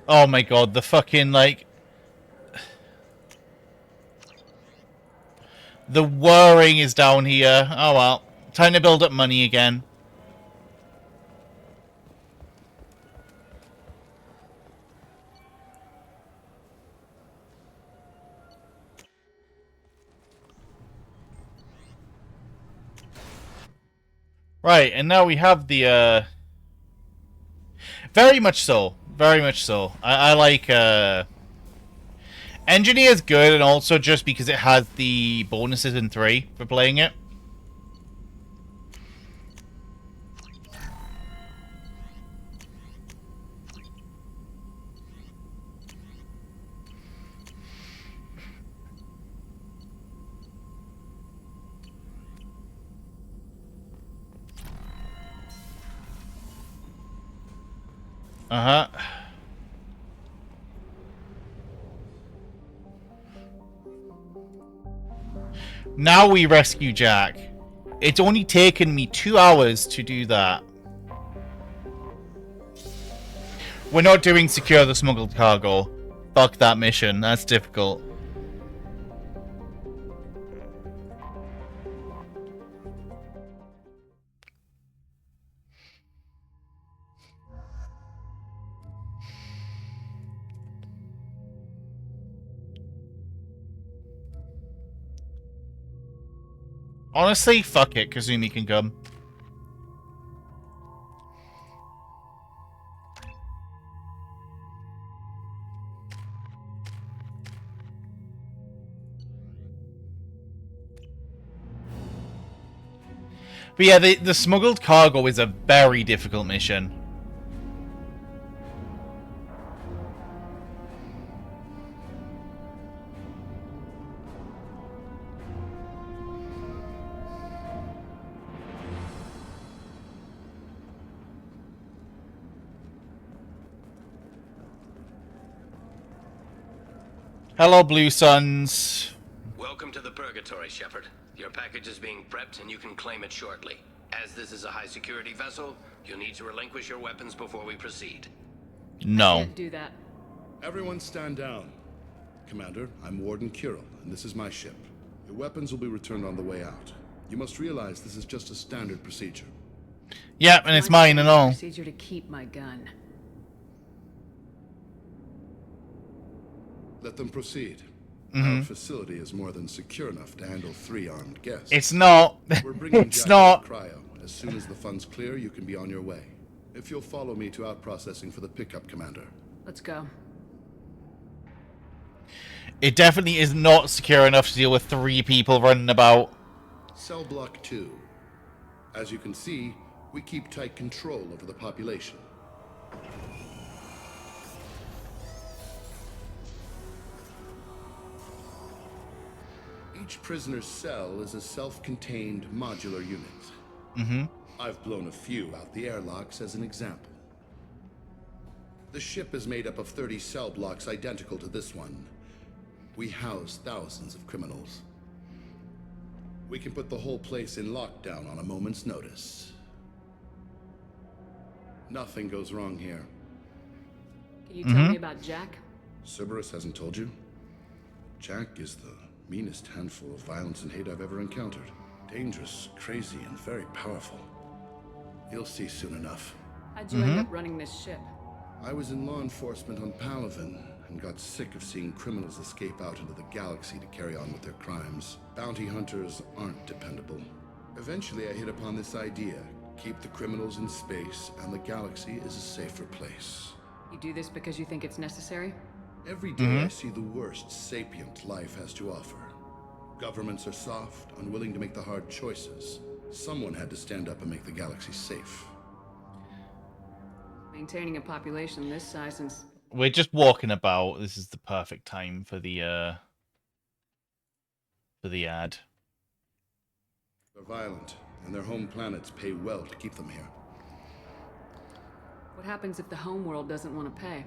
Oh my god, the fucking, like... The whirring is down here. Oh well. Time to build up money again. Right, and now we have the, Very much so. Very much so. I like, Engineer's good, and also just because it has the bonuses in 3 for playing it. Uh-huh. Now we rescue Jack. It's only taken me 2 hours to do that. We're not doing secure the smuggled cargo. Fuck that mission. That's difficult. Honestly, fuck it. Kazumi can come. But yeah, the smuggled cargo is a very difficult mission. Hello, Blue Suns. Welcome to the Purgatory, Shepard. Your package is being prepped and you can claim it shortly. As this is a high-security vessel, you'll need to relinquish your weapons before we proceed. No. Can't do that. Everyone stand down. Commander, I'm Warden Kirill, and this is my ship. Your weapons will be returned on the way out. You must realize this is just a standard procedure. Yep, and it's mine and all. Procedure to keep my gun. Let them proceed. Mhm. Our facility is more than secure enough to handle 3 armed guests. It's not. We're bringing It's Jack not. to cryo. As soon as the funds clear, you can be on your way. If you'll follow me to out-processing for the pickup, Commander. Let's go. It definitely is not secure enough to deal with 3 people running about. Cell Block 2. As you can see, we keep tight control over the population. Each prisoner's cell is a self-contained modular unit. Mm-hmm. I've blown a few out the airlocks as an example. The ship is made up of 30 cell blocks identical to this one. We house thousands of criminals. We can put the whole place in lockdown on a moment's notice. Nothing goes wrong here. Can you tell me about Jack? Cerberus hasn't told you? Jack is the meanest handful of violence and hate I've ever encountered. Dangerous, crazy, and very powerful. You'll see soon enough. How'd you end up running this ship? I was in law enforcement on Palaven and got sick of seeing criminals escape out into the galaxy to carry on with their crimes. Bounty hunters aren't dependable. Eventually I hit upon this idea. Keep the criminals in space and the galaxy is a safer place. You do this because you think it's necessary? Every day I see the worst sapient life has to offer. Governments are soft, unwilling to make the hard choices. Someone had to stand up and make the galaxy safe. Maintaining a population this size and... We're just walking about. This is the perfect time for the ad. They're violent, and their home planets pay well to keep them here. What happens if the homeworld doesn't want to pay?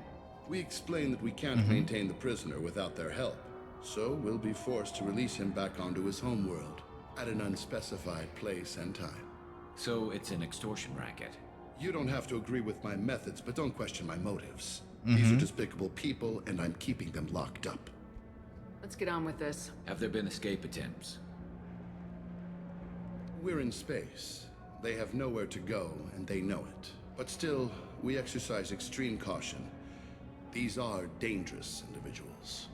We explain that we can't maintain the prisoner without their help, so we'll be forced to release him back onto his homeworld at an unspecified place and time. So it's an extortion racket. You don't have to agree with my methods, but don't question my motives. These are despicable people, and I'm keeping them locked up. Let's get on with this. Have there been escape attempts? We're in space. They have nowhere to go, and they know it. But still, we exercise extreme caution. These are dangerous individuals.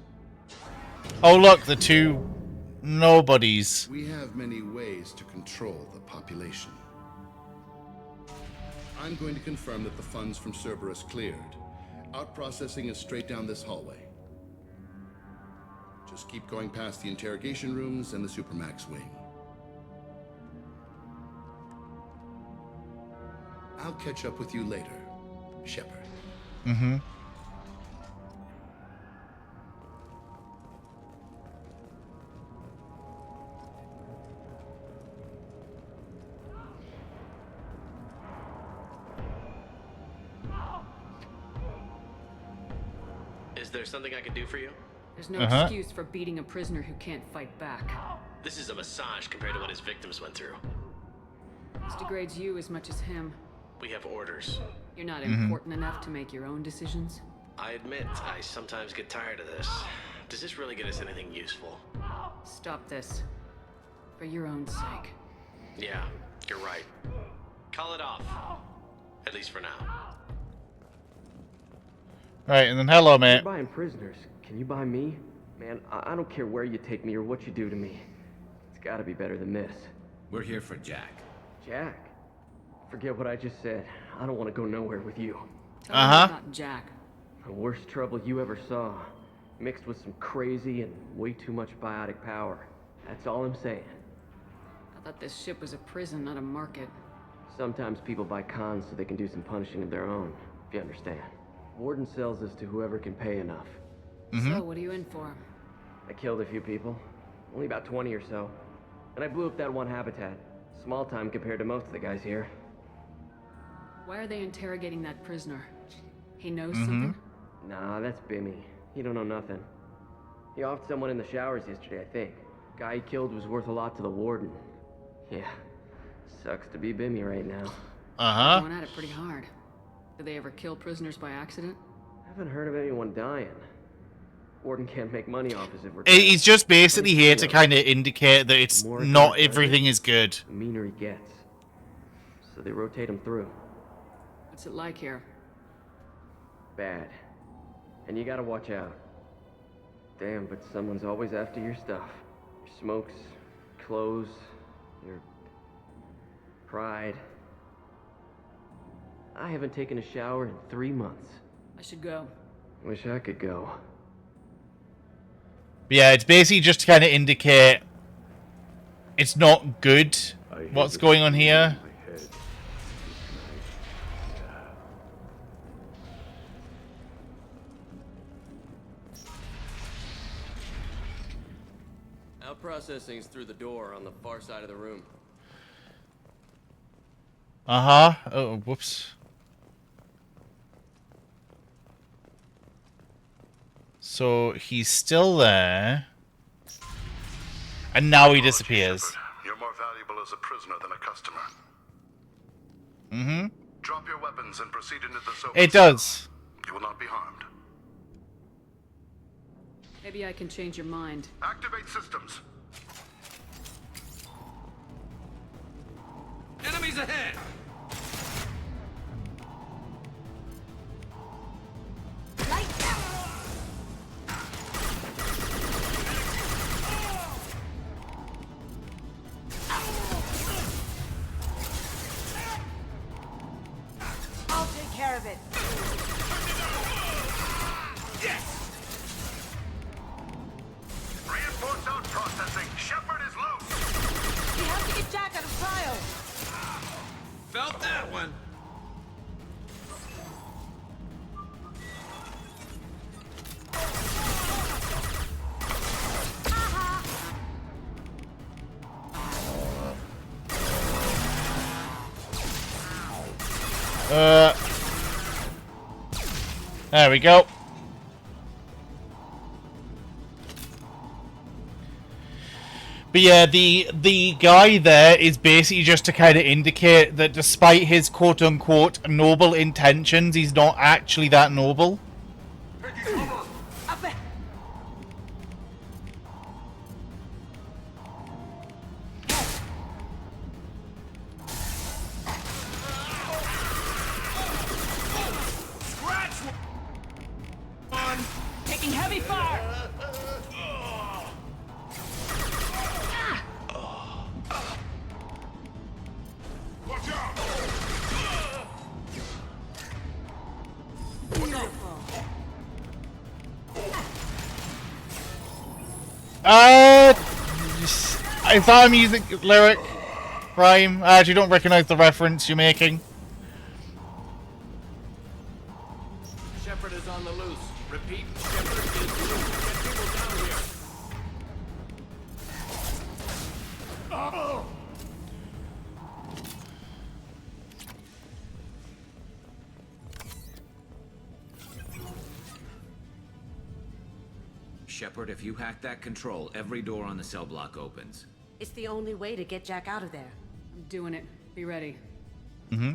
Oh look, the 2 nobodies. We have many ways to control the population. I'm going to confirm that the funds from Cerberus cleared. Out-processing is straight down this hallway. Just keep going past the interrogation rooms and the Supermax wing. I'll catch up with you later, Shepard. Is there something I can do for you? There's no excuse for beating a prisoner who can't fight back. This is a massage compared to what his victims went through. This degrades you as much as him. We have orders. You're not important enough to make your own decisions. I admit, I sometimes get tired of this. Does this really get us anything useful? Stop this. For your own sake. Yeah, you're right. Call it off. At least for now. Right, and then hello, mate. You're buying prisoners. Can you buy me? Man, I don't care where you take me or what you do to me. It's gotta be better than this. We're here for Jack. Jack? Forget what I just said. I don't want to go nowhere with you. Tell me about Jack. The worst trouble you ever saw. Mixed with some crazy and way too much biotic power. That's all I'm saying. I thought this ship was a prison, not a market. Sometimes people buy cons so they can do some punishing of their own, if you understand. Warden sells this to whoever can pay enough. So, what are you in for? I killed a few people. Only about 20 or so. And I blew up that one habitat. Small time compared to most of the guys here. Why are they interrogating that prisoner? He knows something? Nah, that's Bimmy. He don't know nothing. He offed someone in the showers yesterday, I think. Guy he killed was worth a lot to the warden. Yeah. Sucks to be Bimmy right now. Going at it pretty hard. Do they ever kill prisoners by accident? Haven't heard of anyone dying. Warden can't make money off us if we're... He's just basically here to kind of indicate that it's not everything is good. The meaner he gets. So they rotate him through. What's it like here? Bad. And you gotta watch out. Damn, but someone's always after your stuff. Your smokes, clothes, your pride. I haven't taken a shower in 3 months. I should go. Wish I could go. Yeah, it's basically just to kind of indicate it's not good what's going on here. Out processing's through the door on the far side of the room. Uh-huh. Oh, whoops. So he's still there. And now he disappears. You're more valuable as a prisoner than a customer. Mm-hmm. Drop your weapons and proceed into the sofa. It does. You will not be harmed. Maybe I can change your mind. Activate systems. Enemies ahead! I'll take care of it. Yes! Reinforce out processing. Shepard is loose. We have to get Jack out of trial. Felt that one. There we go. But yeah, the guy there is basically just to kind of indicate that despite his quote-unquote noble intentions, he's not actually that noble. Taking heavy fire. Watch out! I thought I'm using lyric rhyme. I actually don't recognize the reference you're making. Shepard is on the loose. Repeat, Shepard is loose. Get people down here. Oh! Shepard, if you hack that control, every door on the cell block opens. It's the only way to get Jack out of there. I'm doing it. Be ready. Mm-hmm.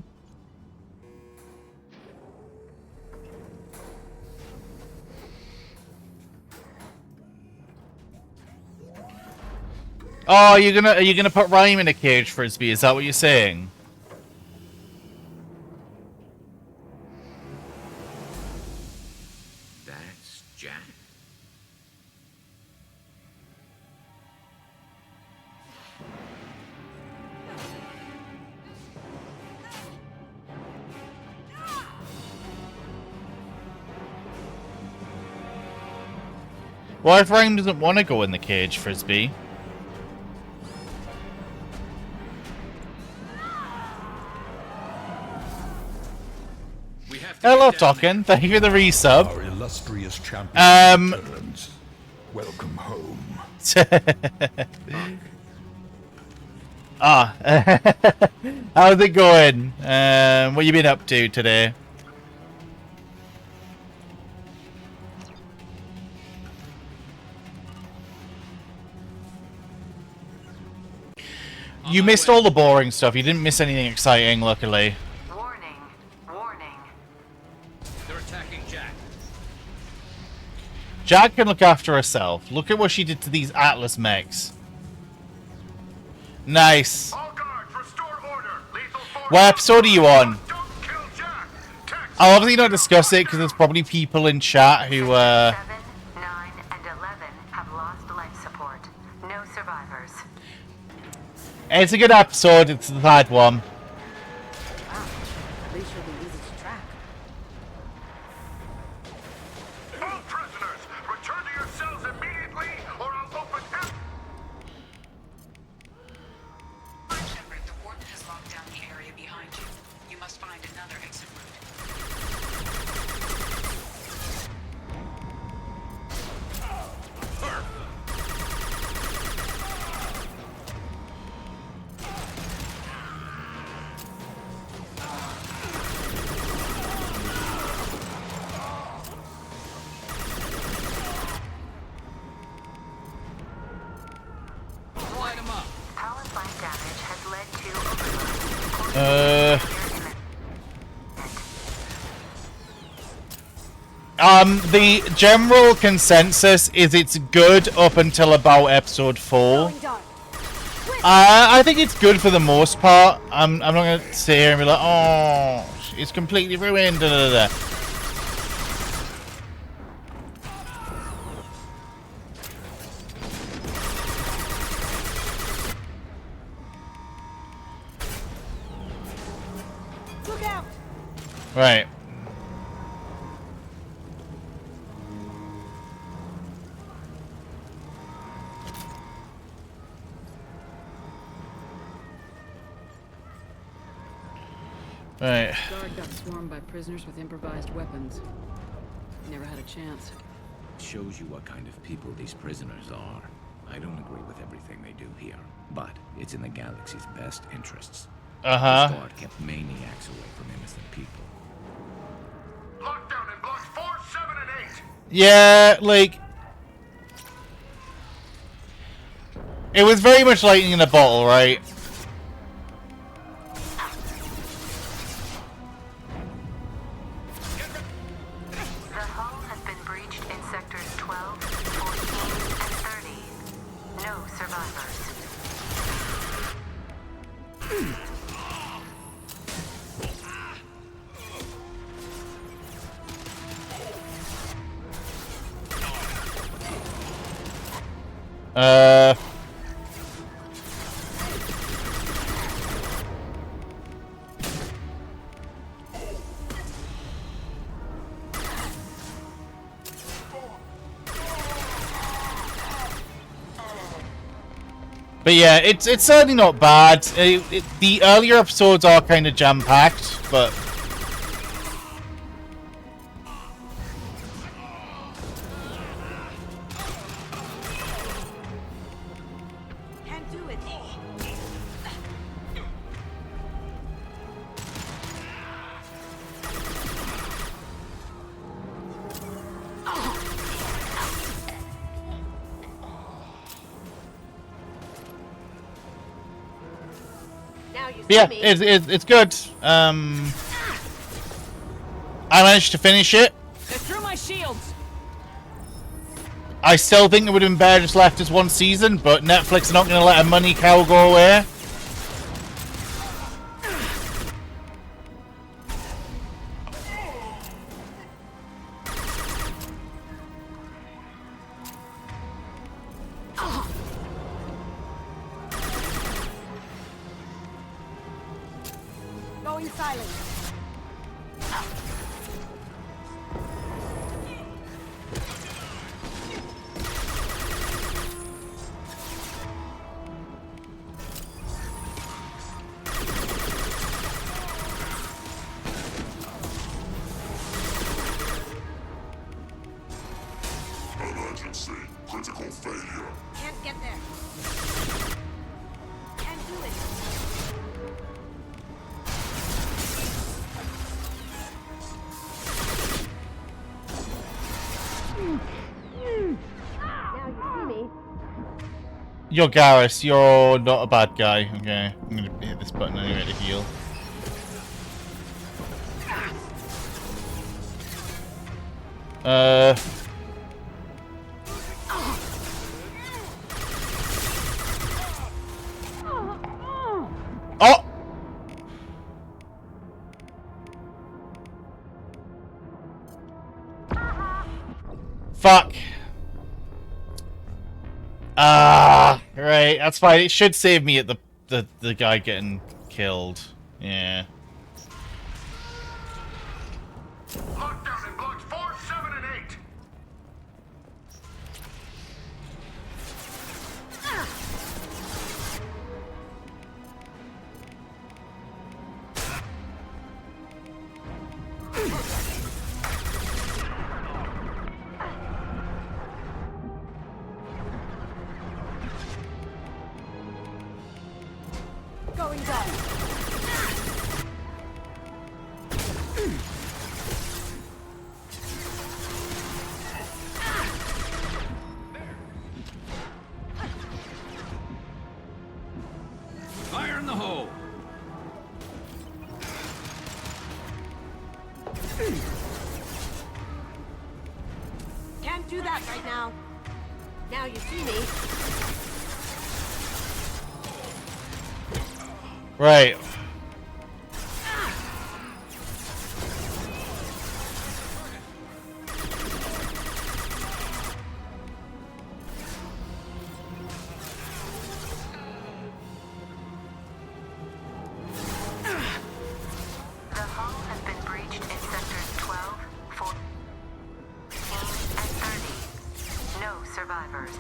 Oh, are you gonna put Rhyme in a cage, Frisbee? Is that what you're saying? That's Jack. What if Rhyme doesn't want to go in the cage, Frisbee? Hello, Token. Thank you for the resub. Our illustrious champion returns. Welcome home. How's it going? What you been up to today? You missed all the boring stuff. You didn't miss anything exciting, luckily. They're attacking Jack. Jack can look after herself. Look at what she did to these Atlas mechs. Nice. What episode are you on? I'll obviously not discuss it because there's probably people in chat who 7, 9, and 11 have lost life support. No survivors. It's a good episode. It's the third one. At least you'll be easy to track. All prisoners, return to your cells immediately, or I'll open up. Shepard, the warden has locked down the area behind you. You must find another exit route. Light 'em up. Power plant damage has led to The general consensus is it's good up until about episode 4. I think it's good for the most part. I'm not gonna sit here and be like, oh, it's completely ruined. Da, da, da. Look out! Right. Right. Guard got swarmed by prisoners with improvised weapons. Never had a chance. Shows you what kind of people these prisoners are. I don't agree with everything they do here, but it's in the galaxy's best interests. Uh-huh. This guard kept maniacs away from innocent people. Lockdown in blocks 4, 7, and 8. Yeah, like... It was very much lightning in a bottle, right? The hull has been breached in sectors 12, 14, and 30. No survivors. But yeah, it's certainly not bad. The earlier episodes are kind of jam-packed, but... Can't do it. Now you see Yeah, me. it's good. I managed to finish it. They're through my shields. I still think it would have been better just left as one season, but Netflix are not going to let a money cow go away. Going silent. Emergency. Critical failure. Can't get there. Can't do it. Now you see me. You're Garrus, you're not a bad guy. Okay, I'm going to hit this button anyway to heal. Fuck. Ah, right. That's fine. It should save me at the guy getting killed. Yeah. Lockdown in blocks 4, 7, and 8. Going down. Fire in the hole! Can't do that right now. Now you see me. Right. The hull has been breached in sectors 12, 14, and 30. No survivors.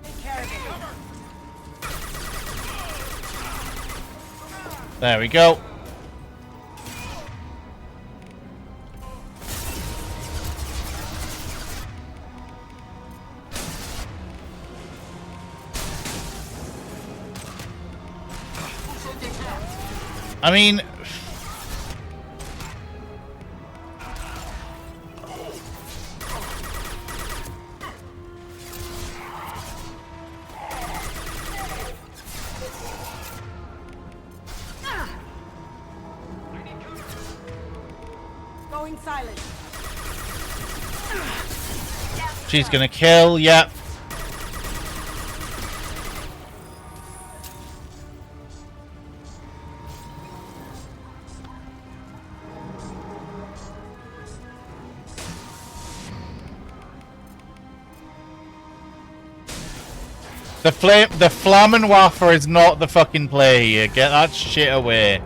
Take care of it. There we go. I mean, Going silent. she's gonna kill. Yep. The Flammenwaffe is not the fucking play here. Get that shit away.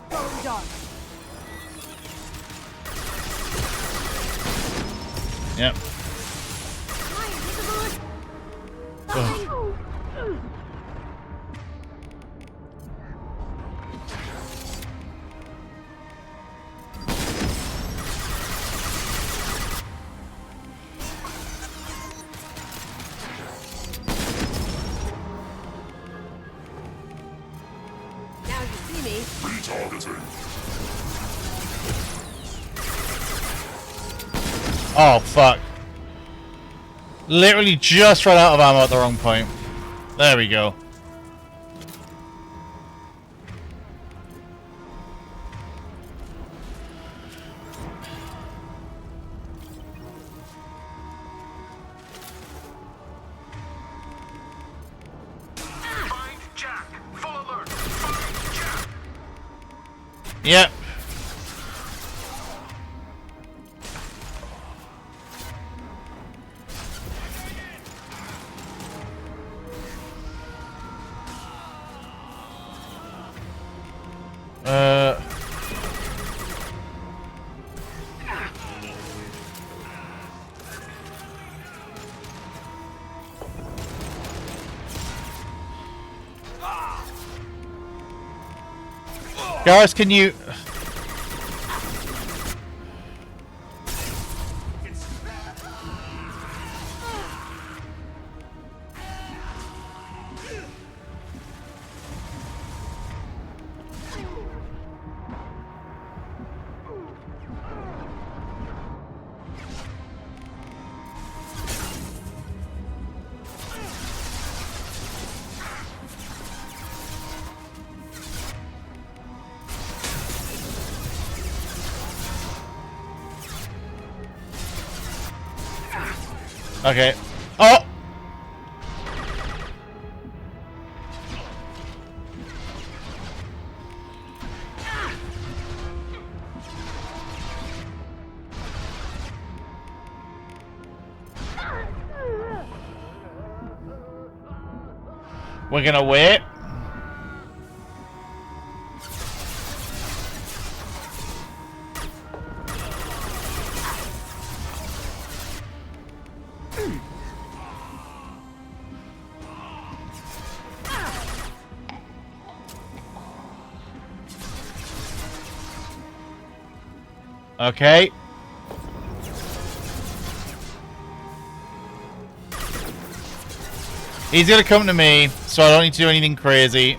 Going dark. Yep. Now you see me. Retargeting. Oh, fuck. Literally just ran out of ammo at the wrong point. There we go. Find Jack. Full alert. Find Jack. Yep. Guys, can you... Okay. Oh! We're gonna wait. Okay. He's gonna come to me, so I don't need to do anything crazy.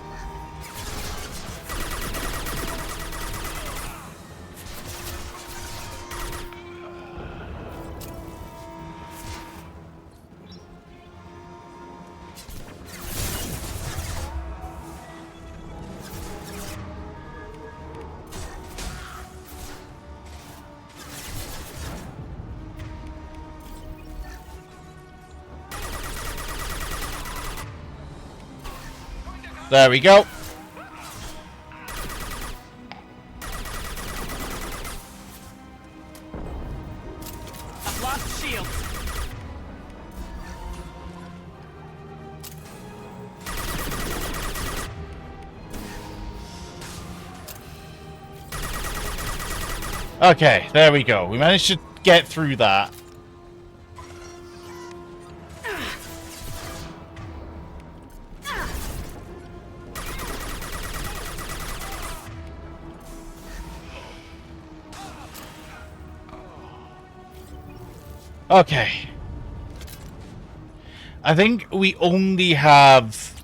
There we go. I've lost shields. Okay, there we go. We managed to get through that. Okay. I think we only have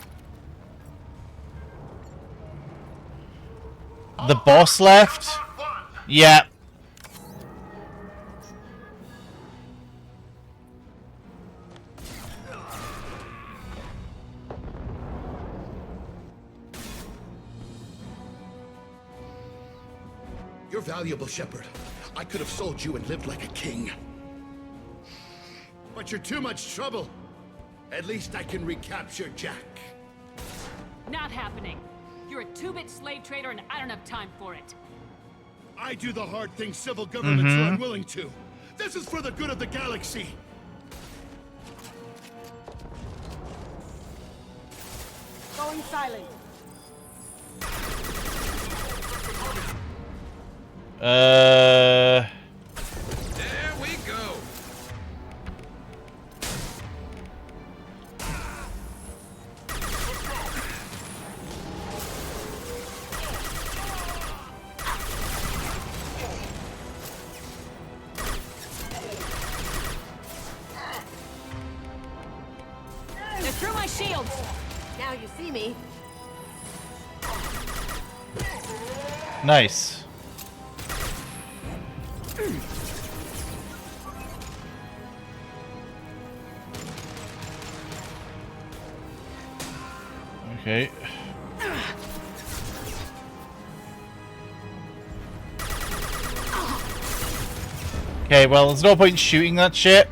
the boss left. Yeah. You're valuable, Shepard. I could have sold you and lived like a king. But you're too much trouble. At least I can recapture Jack. Not happening. You're a two-bit slave trader and I don't have time for it. I do the hard things civil governments are unwilling to. This is for the good of the galaxy. Going silent. There we go. They're through my shields. Now you see me. Nice. Okay. Okay, well, there's no point shooting that shit.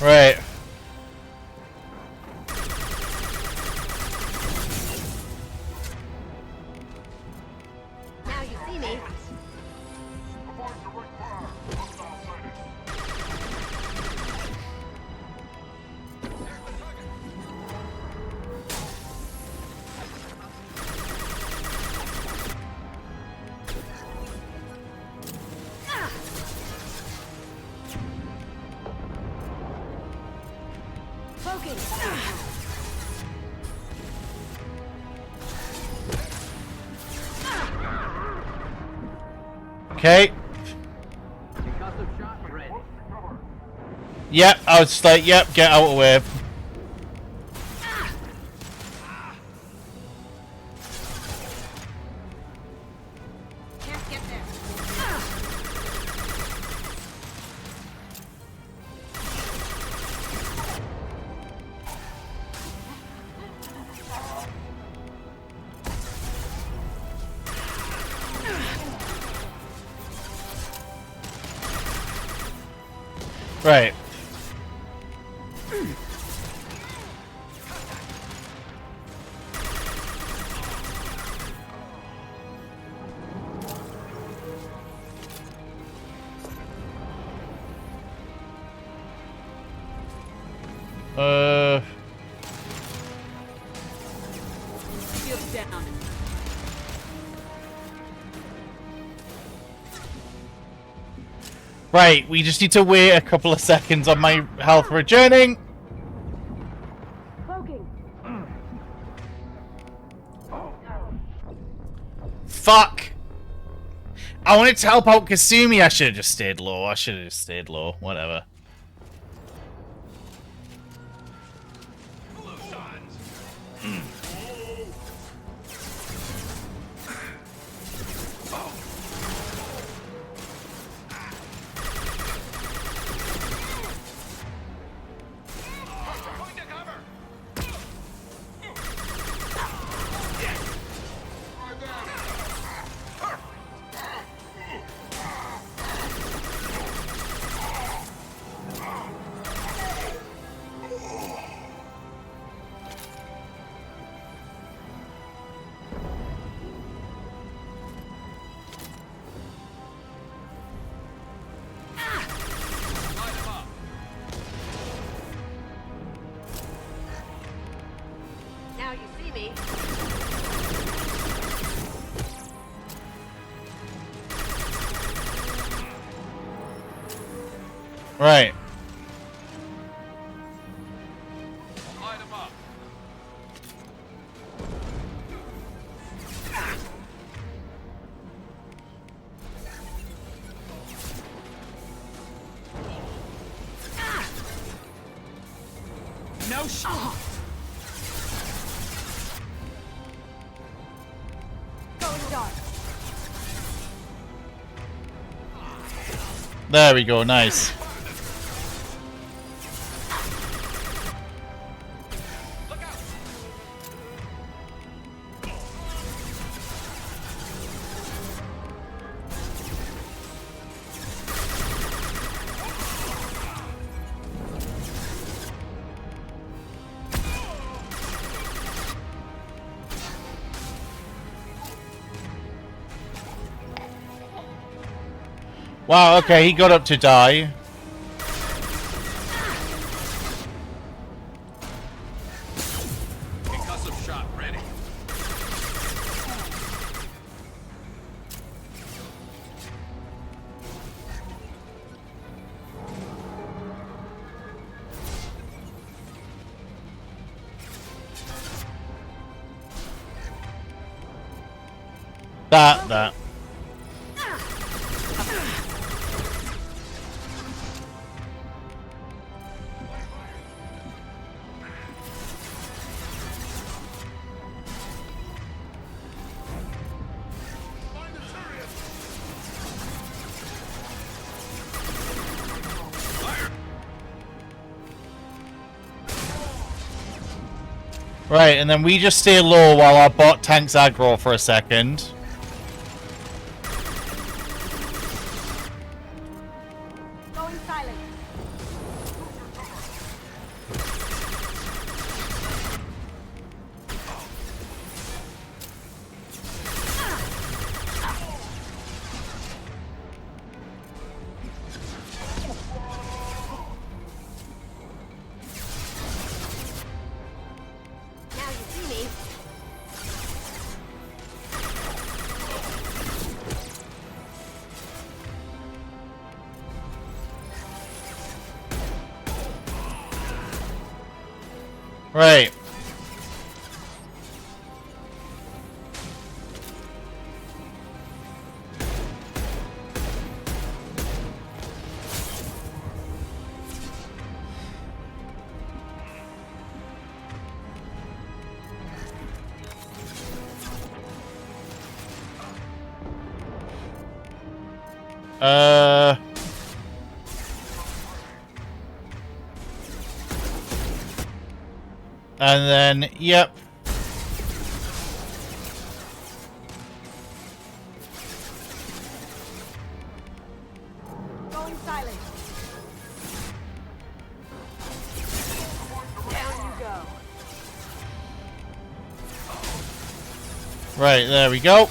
Right. Now you see me. Focus. Okay. Yep, I was just like, yep, get out of the way. Can't get there. Right. Shields down. Right, we just need to wait a couple of seconds on my health returning. Cloaking. Fuck! I wanted to help out Kasumi. I should have just stayed low. Whatever. Now you see me. Right. Light him up. No shit. Going dark. There we go, nice. Wow, okay, he got up to die. Concussive shot ready. That. Right, and then we just stay low while our bot tanks aggro for a second. Going silent. Now you see me. Right. And then, yep. Going silent. Right, there we go.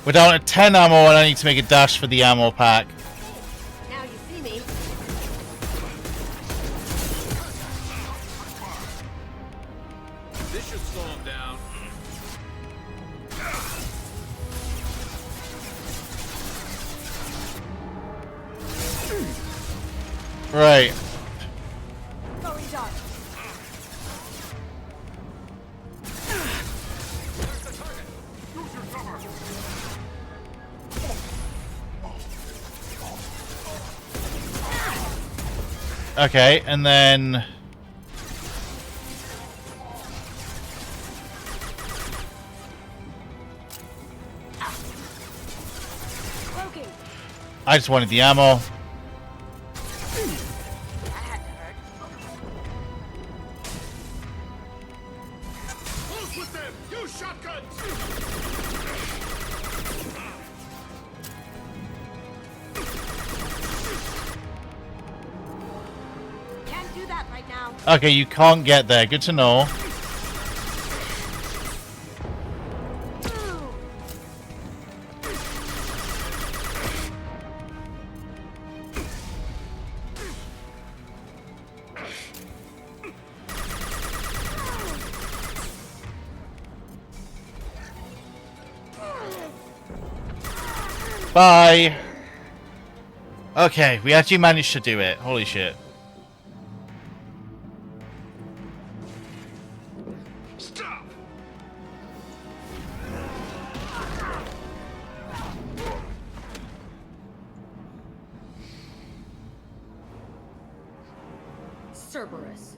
We're down to 10 ammo and I need to make a dash for the ammo pack. Now you see me. This should slow him down. Right. Going dark. Okay, and then... I just wanted the ammo. Close with them! Use shotguns! Can't do that right now. Okay, you can't get there. Good to know. Bye. Okay, we actually managed to do it. Holy shit. Stop! Cerberus.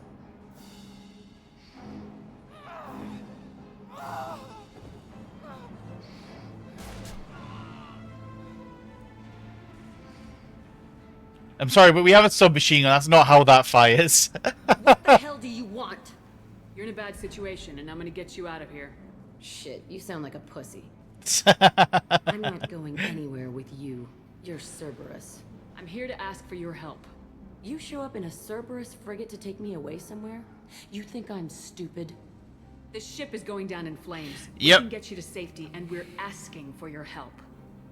I'm sorry, but we have a submachine gun. That's not how that fires. What the hell do you want? You're in a bad situation, and I'm gonna get you out of here. Shit, you sound like a pussy. I'm not going anywhere with you. You're Cerberus. I'm here to ask for your help. You show up in a Cerberus frigate to take me away somewhere? You think I'm stupid? The ship is going down in flames. Yep. We can get you to safety, and we're asking for your help.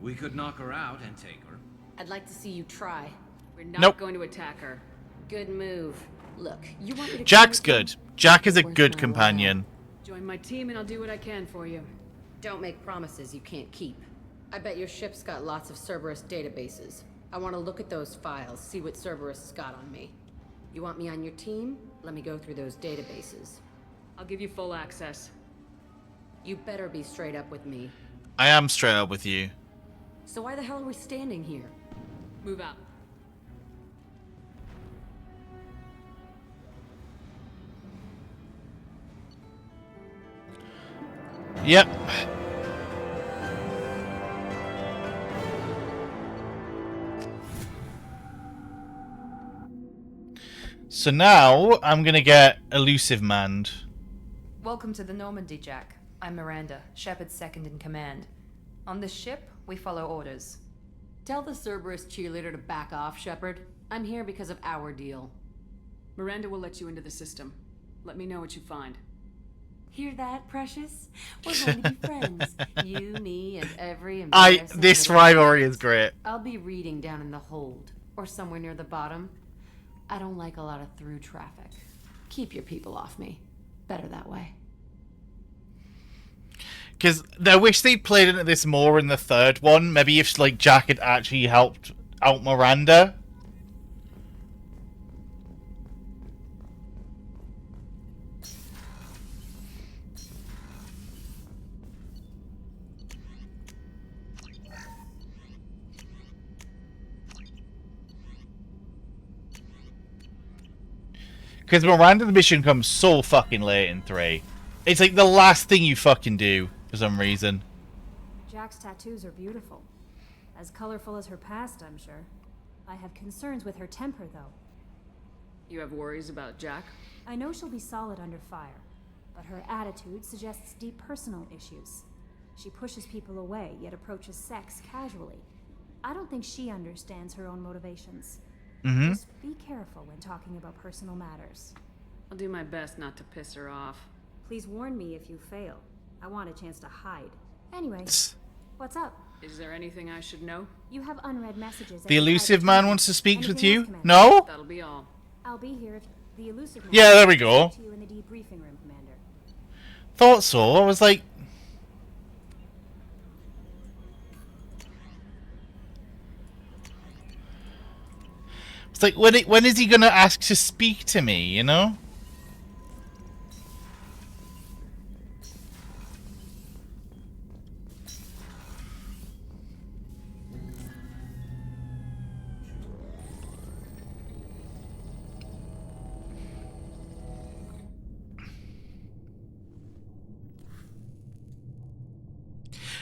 We could knock her out and take her. I'd like to see you try. We're not Nope. going to attack her. Good move. Look, you want me to... Jack's good. Jack is a good companion. Join my team, and I'll do what I can for you. Don't make promises you can't keep. I bet your ship's got lots of Cerberus databases. I want to look at those files, see what Cerberus has got on me. You want me on your team? Let me go through those databases. I'll give you full access. You better be straight up with me. I am straight up with you. So why the hell are we standing here? Move out. Yep. So now I'm gonna get Elusive Manned. Welcome to the Normandy, Jack. I'm Miranda, Shepard's second in command. On this ship, we follow orders. Tell the Cerberus cheerleader to back off, Shepard. I'm here because of our deal. Miranda will let you into the system. Let me know what you find. Hear that, Precious? We're going to be friends. You, me, and every This rivalry is great. I'll be reading down in the hold, or somewhere near the bottom. I don't like a lot of through traffic. Keep your people off me. Better that way. Because I wish they played into this more in the third one. Maybe if like Jack had actually helped out Miranda. Because Miranda the mission comes so fucking late in 3. It's like the last thing you fucking do, for some reason. Jack's tattoos are beautiful. As colorful as her past, I'm sure. I have concerns with her temper, though. You have worries about Jack? I know she'll be solid under fire, but her attitude suggests deep personal issues. She pushes people away, yet approaches sex casually. I don't think she understands her own motivations. Mm-hmm. Just be careful when talking about personal matters. I'll do my best not to piss her off. Please warn me if you fail. I want a chance to hide. Anyway, what's up? Is there anything I should know? You have unread messages. The elusive man wants to speak with Anything you? else, Commander? No? That'll be all. I'll be here if the elusive man Yeah, there we go. to you in the debriefing room, Commander. Thought so. I was like... It's like, when is he gonna ask to speak to me, you know?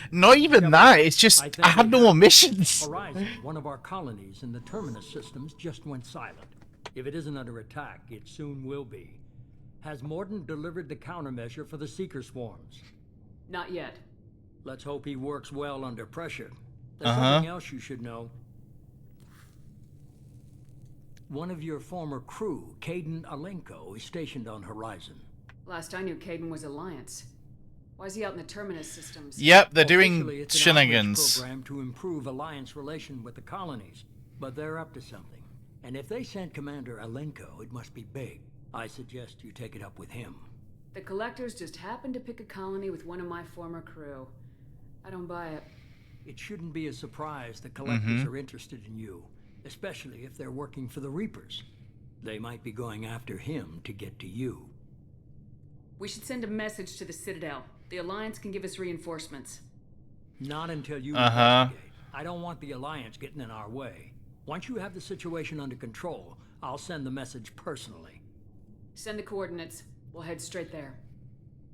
Not even that, it's just, I have no more missions. Horizon, one of our colonies in the Terminus systems, just went silent. If it isn't under attack, it soon will be. Has Mordin delivered the countermeasure for the Seeker swarms? Not yet. Let's hope he works well under pressure. There's something else you should know. One of your former crew, Caden Alenko, is stationed on Horizon. Last I knew, Caden was Alliance. Why is he out in the Terminus systems? Yep, they're doing Officially, it's an shenanigans. outreach program to improve Alliance relation with the colonies, but they're up to something. And if they sent Commander Alenko, it must be big. I suggest you take it up with him. The Collectors just happened to pick a colony with one of my former crew. I don't buy it. It shouldn't be a surprise the Collectors are interested in you, especially if they're working for the Reapers. They might be going after him to get to you. We should send a message to the Citadel. The Alliance can give us reinforcements. Not until you investigate. I don't want the Alliance getting in our way. Once you have the situation under control, I'll send the message personally. Send the coordinates. We'll head straight there.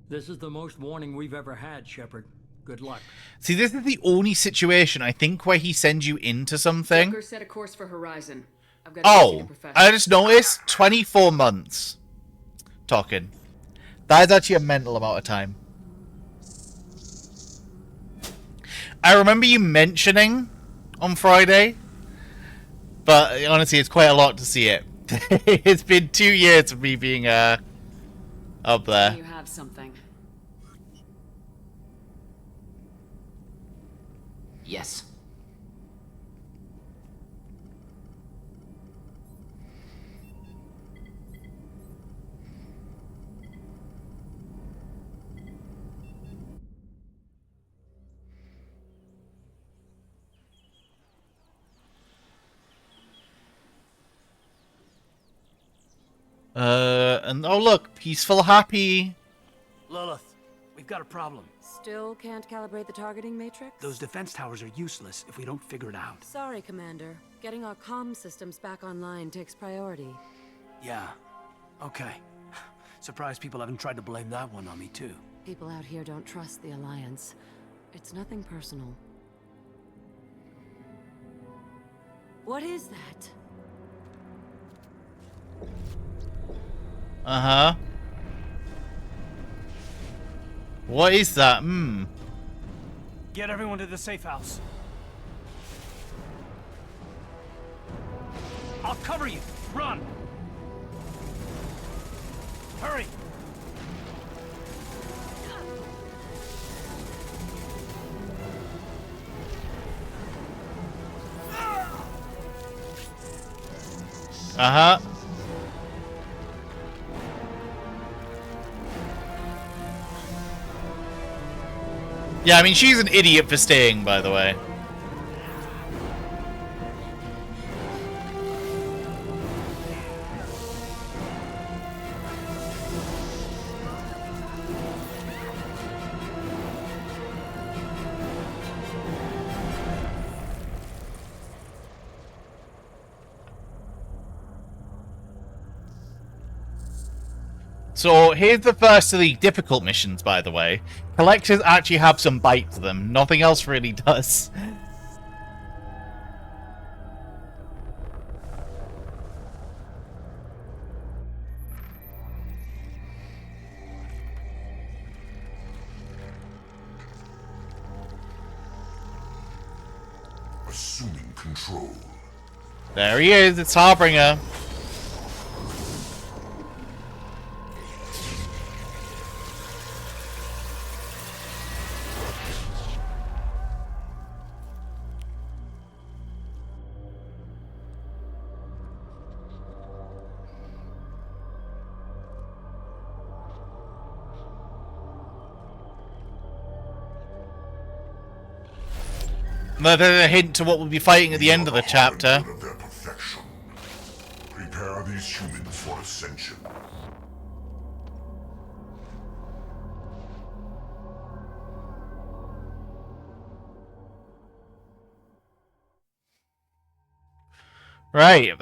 This is the most warning we've ever had, Shepard. Good luck. See, this is the only situation, I think, where he sends you into something. Joker set a course for Horizon. I've got to see the Oh, professor. I just noticed 24 months. Talking. That is actually a mental amount of time. I remember you mentioning on Friday, but honestly, it's quite a lot to see it. It's been 2 years of me being up there. You have something. Yes. And oh look, peaceful, happy. Lilith, we've got a problem. Still can't calibrate the targeting matrix? Those defense towers are useless if we don't figure it out. Sorry, Commander. Getting our comm systems back online takes priority. Yeah. Okay. Surprised people haven't tried to blame that one on me, too. People out here don't trust the Alliance. It's nothing personal. What is that? Uh-huh. What is that? Get everyone to the safe house. I'll cover you. Run. Hurry. Uh-huh. Yeah, I mean, she's an idiot for staying, by the way. So, here's the first of the difficult missions, by the way. Collectors actually have some bite to them. Nothing else really does. assuming control. There he is, it's Harbinger. Another hint to what we'll be fighting at the end of the chapter. Of their perfection. Prepare these humans for ascension. Right.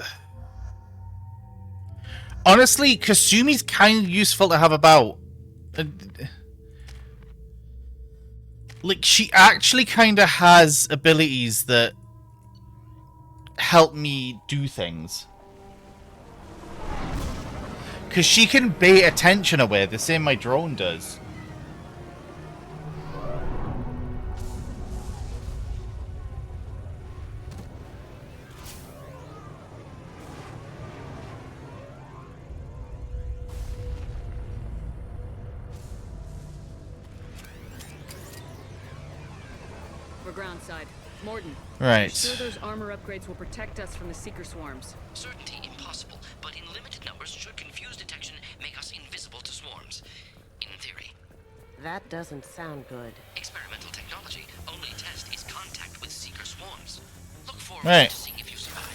Honestly, Kasumi's kind of useful to have about. Like, she actually kind of has abilities that help me do things. Because she can bait attention away, the same my drone does. We're groundside. Morton. Right. Sure those armor upgrades will protect us from the Seeker swarms? Certainty impossible, but in limited numbers should confuse detection make us invisible to swarms. In theory. That doesn't sound good. Experimental technology. Only test is contact with Seeker swarms. Look forward Right. to seeing if you survive.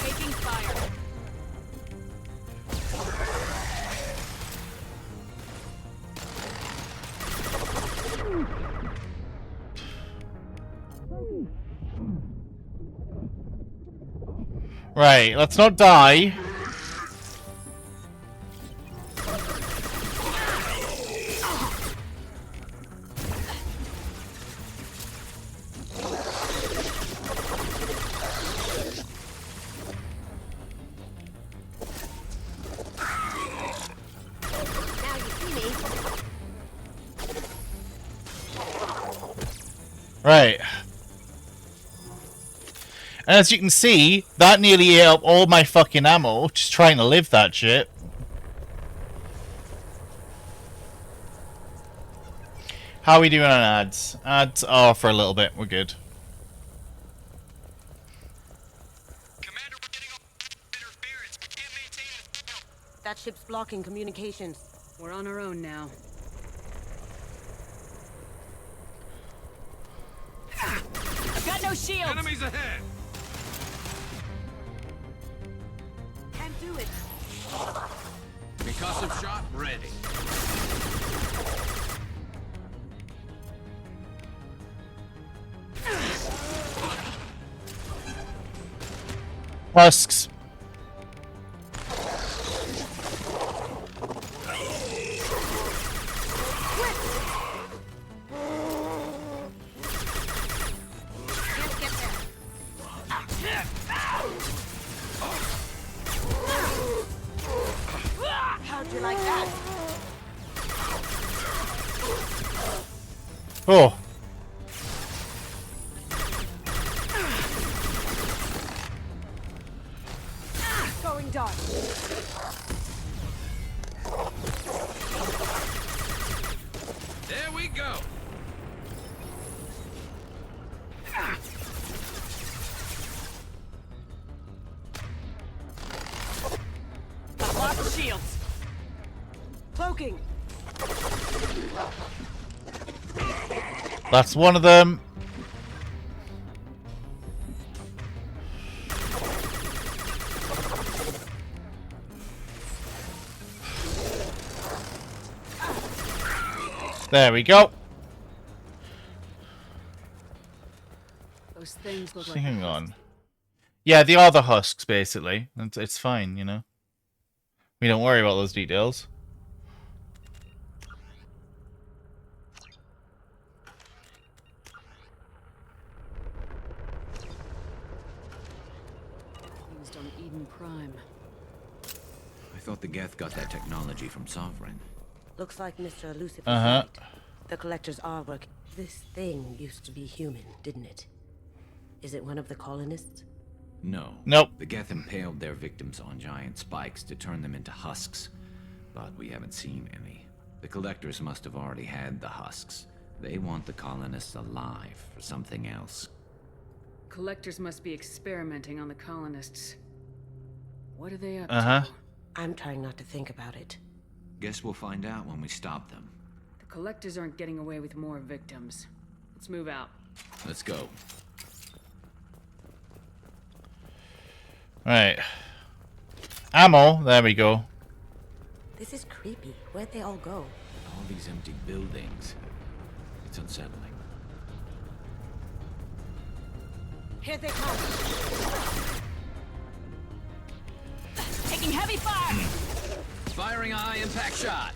Taking fire. Right, let's not die. Now you see me. Right. And as you can see, that nearly ate up all my fucking ammo, just trying to live that shit. How are we doing on ads? Ads are for a little bit, we're good. That ship's blocking communications. We're on our own now. I've got no shields! Enemies ahead! Can't do it. Concussive shot ready. Husks. How'd you like that? Oh. Going dark. There we go. Got lots of shields. Cloaking. That's one of them. There we go. Those things look like... Hang on. Yeah, they are the husks, basically. It's fine, you know. We don't worry about those details. thought the Geth got that technology from Sovereign. Looks like Mr. Elusive was Uh-huh. right. The collectors are working. This thing used to be human, didn't it? Is it one of the colonists? No. Nope. The Geth impaled their victims on giant spikes to turn them into husks, but we haven't seen any. The collectors must have already had the husks. They want the colonists alive for something else. Collectors must be experimenting on the colonists. What are they up Uh-huh. to? I'm trying not to think about it. Guess we'll find out when we stop them. The collectors aren't getting away with more victims. Let's move out. Let's go. Right. Ammo. There we go. This is creepy. Where'd they all go? All these empty buildings. It's unsettling. Here they come. Taking heavy fire! Firing a high impact shot.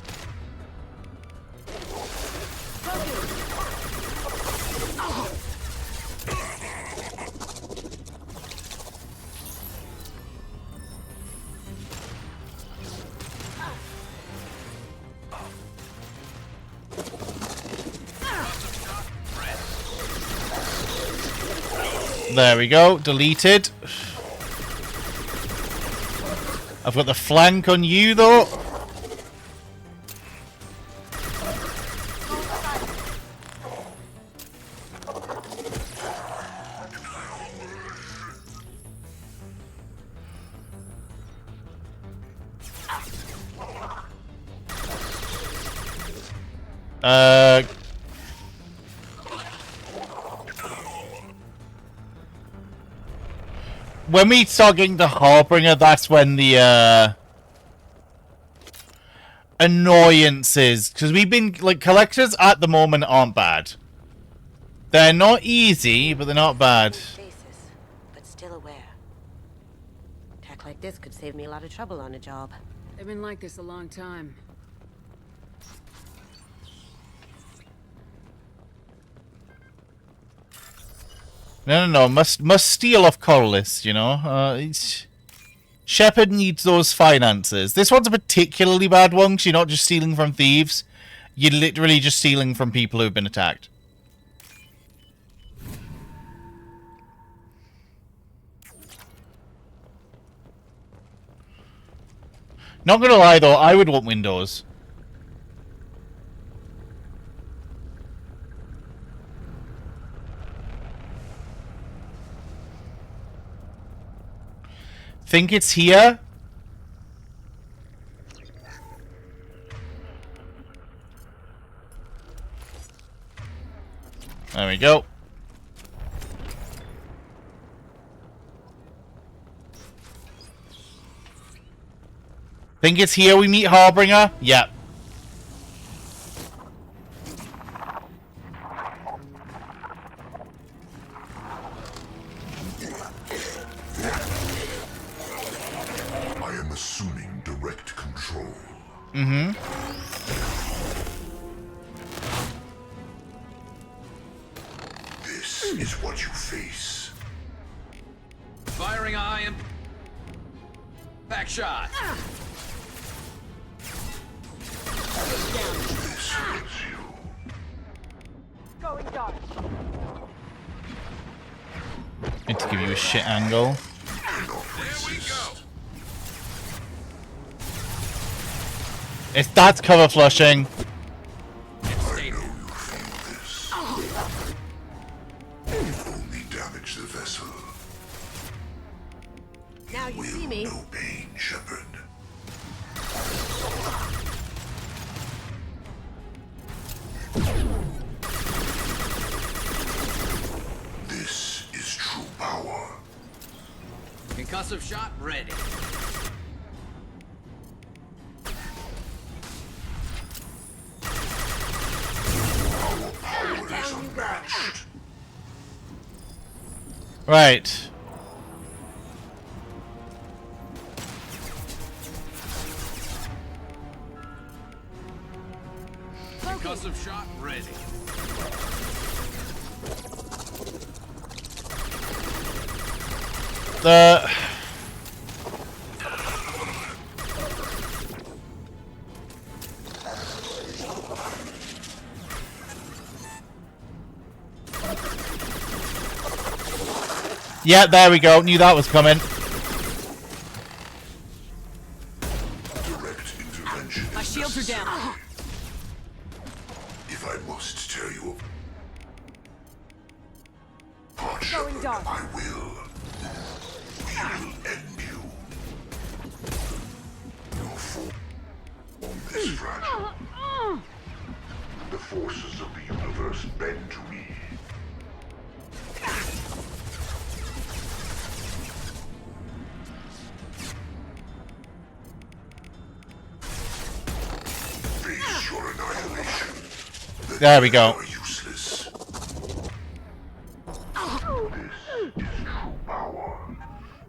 There we go. Deleted. I've got the flank on you, though. When we start getting to Harbinger, that's when the annoyances, because we've been like collectors at the moment aren't bad. They're not easy, but they're not bad. Stasis, but still aware. Tech like this could save me a lot of trouble on a job. They've been like this a long time. No. Must steal off colonists, you know. Shepard needs those finances. This one's a particularly bad one because you're not just stealing from thieves. You're literally just stealing from people who've been attacked. Not gonna lie though, I would want windows. Think it's here? There we go. Think it's here we meet Harbinger? Yep. I am assuming direct control. Mm-hmm. This is what you face. Firing a high impact shot. This hits you. Going dark. Need to give you a shit angle. That's cover flushing. Only damage the vessel. Now you see me. No pain, Shepard. This is true power. Concussive shot ready. Our power is unmatched. Right. Concussive shot ready. Yeah, there we go. Knew that was coming. Direct intervention. My shields are down. If I must tear you apart, Going Shepard, dark. I will. We will end you. Your form is fragile. The forces of the universe bend to me. Face your annihilation. There we go. Useless. This is true power.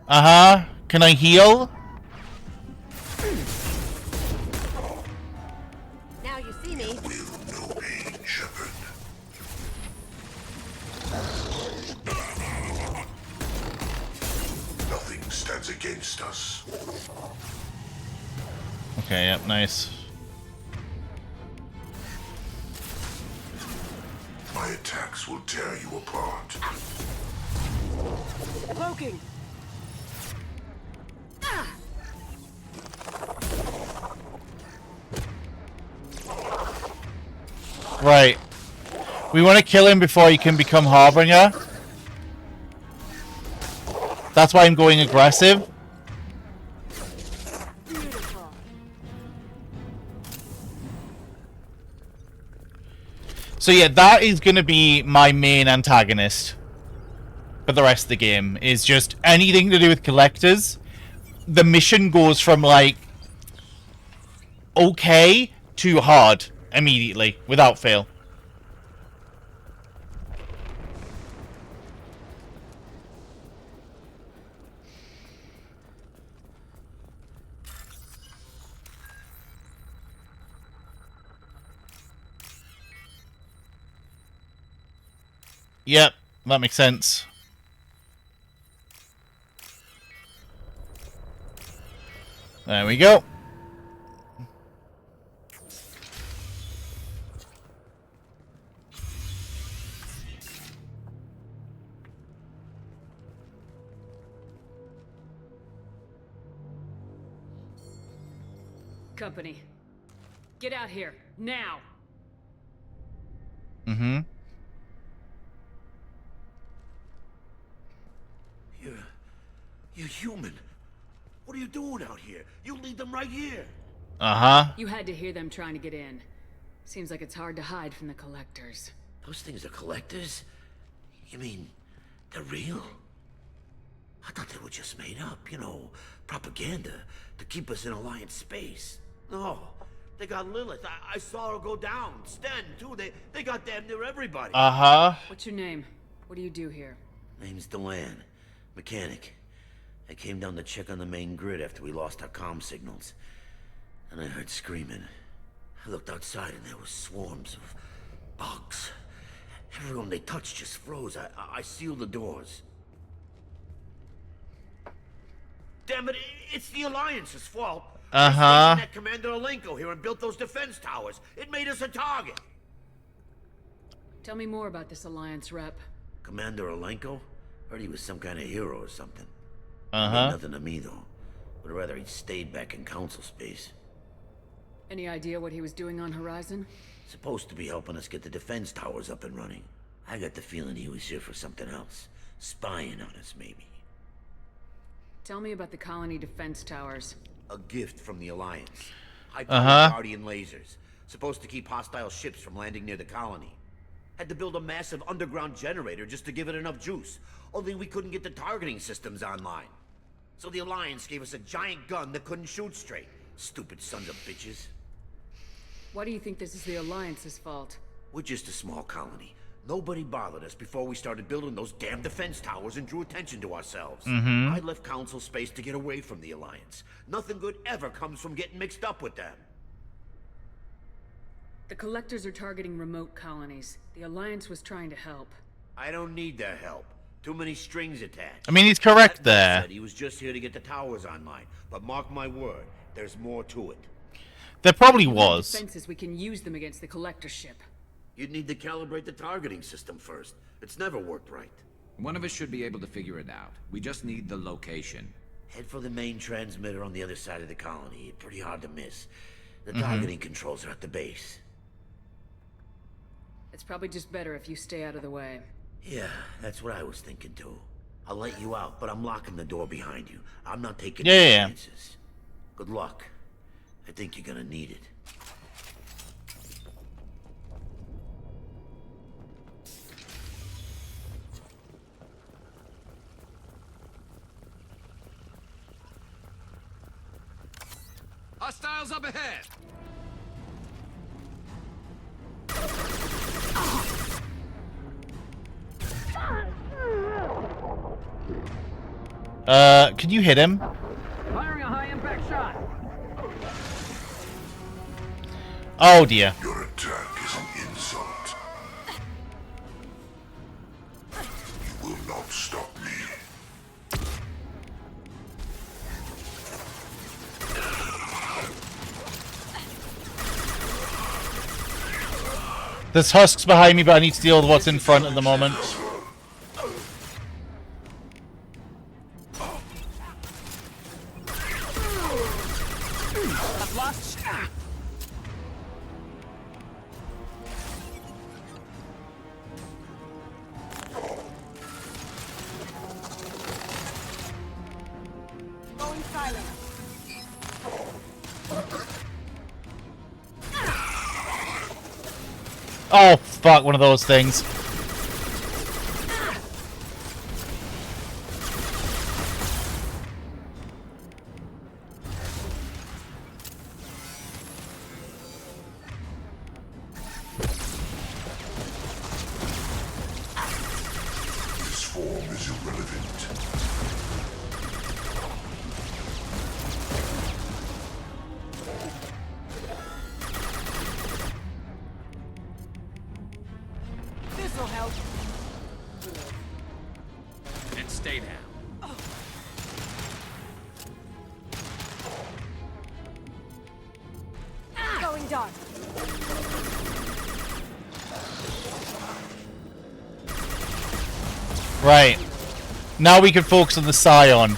Uh-huh. Can I heal? Now you see me. No pain, Shepard. Nothing stands against us. Okay, yep, nice. My attacks will tear you apart. Cloaking. Right. We want to kill him before he can become Harbinger. That's why I'm going aggressive. So yeah, that is going to be my main antagonist for the rest of the game. Is just anything to do with collectors. The mission goes from like okay to hard immediately, without fail. Yep, that makes sense. There we go. Company. Get out here, now! Mm-hmm. You're human. What are you doing out here? You lead them right here. Uh-huh. You had to hear them trying to get in. Seems like it's hard to hide from the collectors. Those things are collectors? You mean, they're real? I thought they were just made up, you know, propaganda to keep us in Alliance space. No, they got Lilith. I saw her go down. Sten, too. They got damn near everybody. Uh-huh. What's your name? What do you do here? Name's Delan, mechanic. I came down to check on the main grid after we lost our comm signals. And I heard screaming. I looked outside and there were swarms of bugs. Everyone they touched just froze. I sealed the doors. Damn it, it's the Alliance's fault. Uh-huh. That Commander Alenko here and built those defense towers. It made us a target. Tell me more about this Alliance rep. Commander Alenko? Heard he was some kind of hero or something. Uh-huh. Nothing to me, though. Would rather he'd stayed back in Council space. Any idea what he was doing on Horizon? Supposed to be helping us get the defense towers up and running. I got the feeling he was here for something else. Spying on us, maybe. Tell me about the colony defense towers. A gift from the Alliance. High-powered Guardian lasers. Supposed to keep hostile ships from landing near the colony. Had to build a massive underground generator just to give it enough juice. Only we couldn't get the targeting systems online. So the Alliance gave us a giant gun that couldn't shoot straight. Stupid sons of bitches. Why do you think this is the Alliance's fault? We're just a small colony. Nobody bothered us before we started building those damn defense towers and drew attention to ourselves. I left Council space to get away from the Alliance. Nothing good ever comes from getting mixed up with them. The Collectors are targeting remote colonies. The Alliance was trying to help. I don't need their help. Too many strings attached. I mean, he's correct That guy there. said he was just here to get the towers online. But mark my word, there's more to it. There probably We have was. defenses, we can use them against the Collector ship. You'd need to calibrate the targeting system first. It's never worked right. One of us should be able to figure it out. We just need the location. Head for the main transmitter on the other side of the colony. Pretty hard to miss. The targeting controls are at the base. It's probably just better if you stay out of the way. Yeah, that's what I was thinking too. I'll let you out, but I'm locking the door behind you. I'm not taking any chances. Good luck. I think you're gonna need it. Hostiles up ahead! Could you hit him? Firing a high impact shot. Oh dear. Your attack is an insult. You will not stop me. There's husks behind me, but I need to deal with what's in front at the moment. I've lost. Going silent. Oh, fuck, one of those things. This form is irrelevant. This'll help. And stay down. Going dark. Right. Now we can focus on the Scion.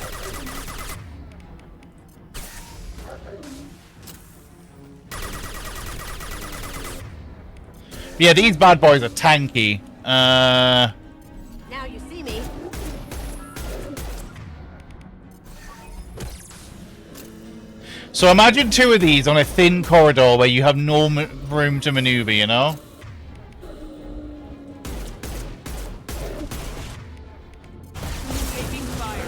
Yeah, these bad boys are tanky. Now you see me. So imagine two of these on a thin corridor where you have no room to maneuver, you know? Taking fire.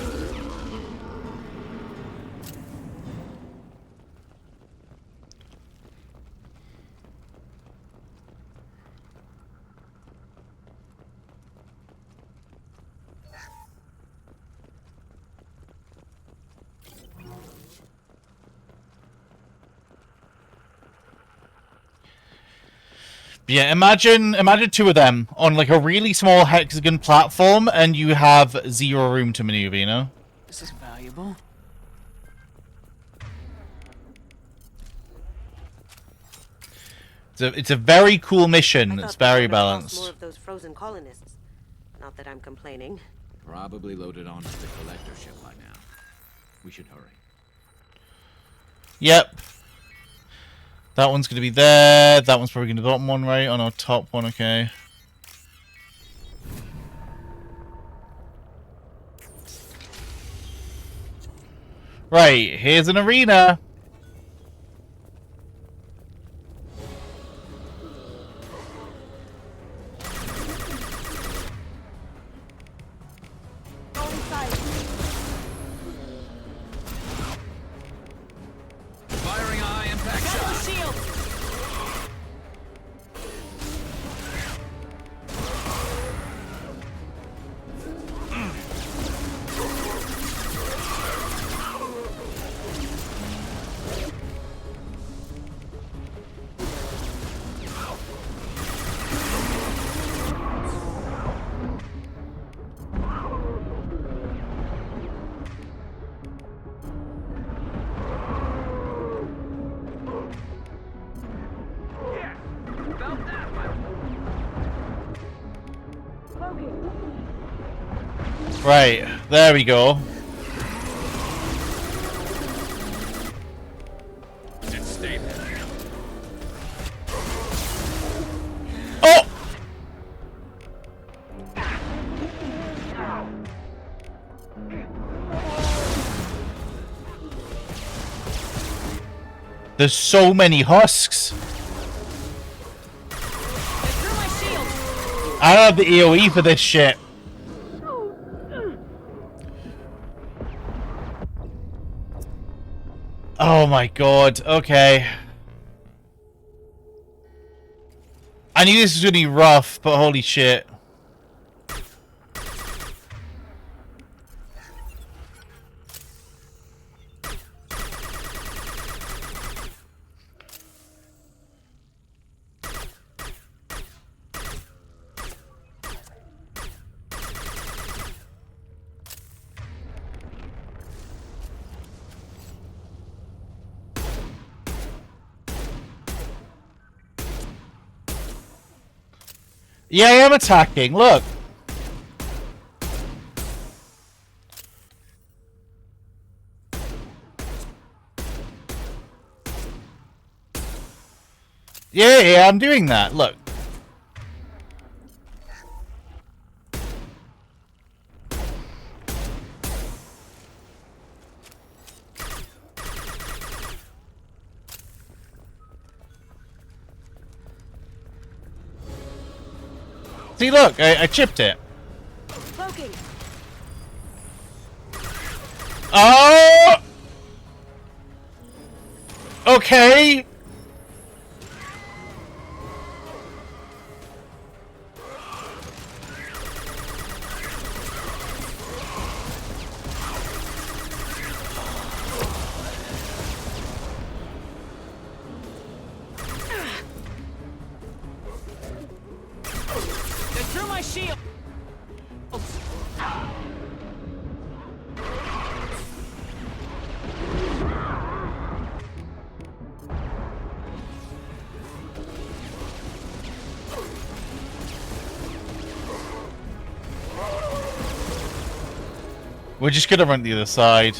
Yeah, imagine two of them on like a really small hexagon platform and you have zero room to maneuver, you know? This is valuable. It's a very cool mission. It's very More balanced. of those frozen colonists. Not that I'm complaining. Probably loaded onto the collector ship by now. We should hurry. Yep. That one's going to be there. That one's probably going to be the bottom one, right? On our top one, okay. Right, here's an arena. Going silent. Firing a high impact Got shot. the shield. Right, there we go. Stay there. Oh! There's so many husks. I don't have the AoE for this shit. Oh my god, okay. I knew this was gonna be rough, but holy shit. Yeah, I am attacking, look. Yeah, I'm doing that, look. See, look, I chipped it. Cloaking. Oh! Okay. They're through my shield. We're just gonna run the other side.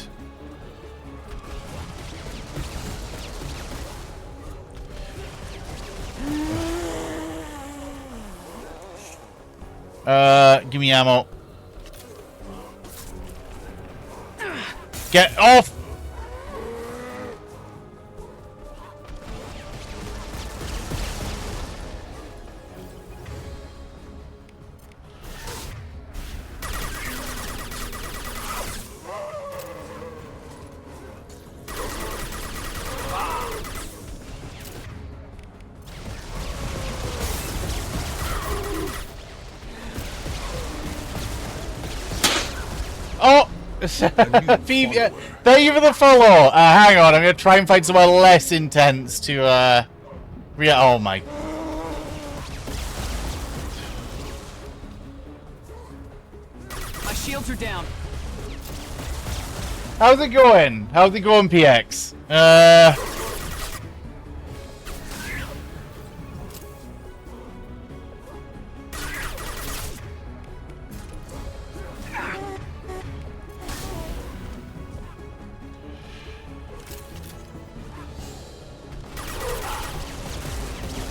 Give me ammo. Get off! Oh! Phoebe, thank you for the follow. Hang on, I'm gonna try and find somewhere less intense to, oh my. My shields are down. How's it going? How's it going, PX?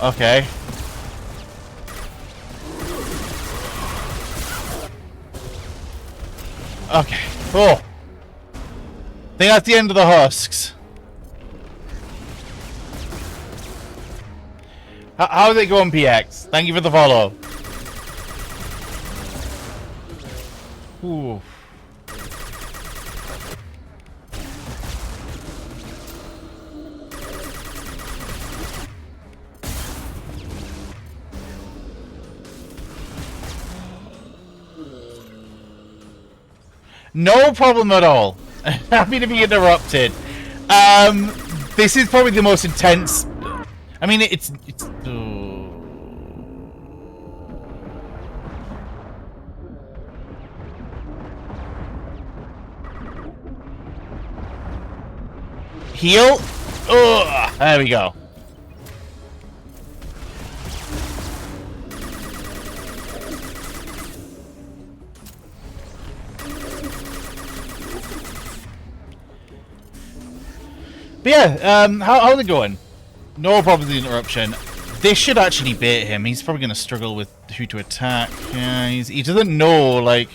Okay. Okay. Oh. I think that's the end of the husks. How's it going, PX? Thank you for the follow. Ooh. No problem at all. Happy to be interrupted. This is probably the most intense. I mean, it's. Heal. Ugh, there we go. But yeah, how's it going? No problem with the interruption. This should actually bait him. He's probably going to struggle with who to attack. Yeah, he doesn't know, like...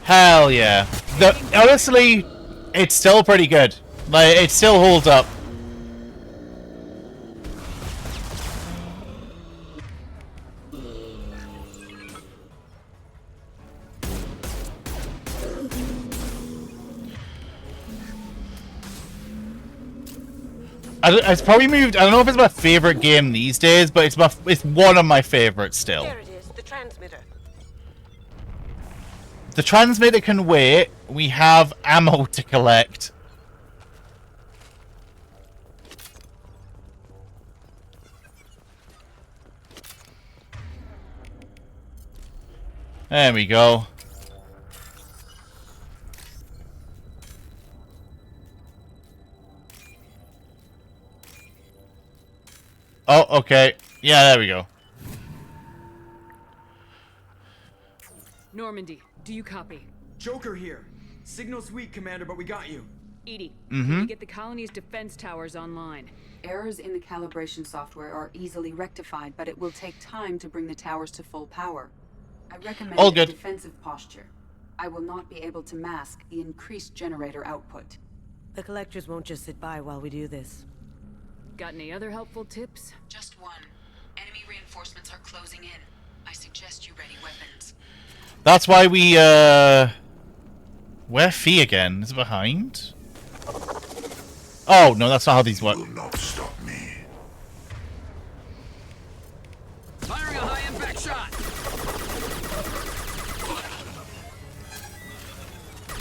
Hell yeah. Honestly, it's still pretty good. Like, it still holds up. It's probably moved. I don't know if it's my favorite game these days, but it's one of my favorites still. There it is, the transmitter. The transmitter can wait. We have ammo to collect. There we go. Oh, okay. Yeah, there we go. Normandy, do you copy? Joker here. Signal's weak, Commander, but we got you. Edie, can you get the colony's defense towers online? Errors in the calibration software are easily rectified, but it will take time to bring the towers to full power. I recommend All a good. defensive posture. I will not be able to mask the increased generator output. The collectors won't just sit by while we do this. Got any other helpful tips? Just one. Enemy reinforcements are closing in. I suggest you ready weapons. That's why we, Where Fee again? Is it behind? Oh, no, that's not how these work. Will not stop me. Firing a high impact shot.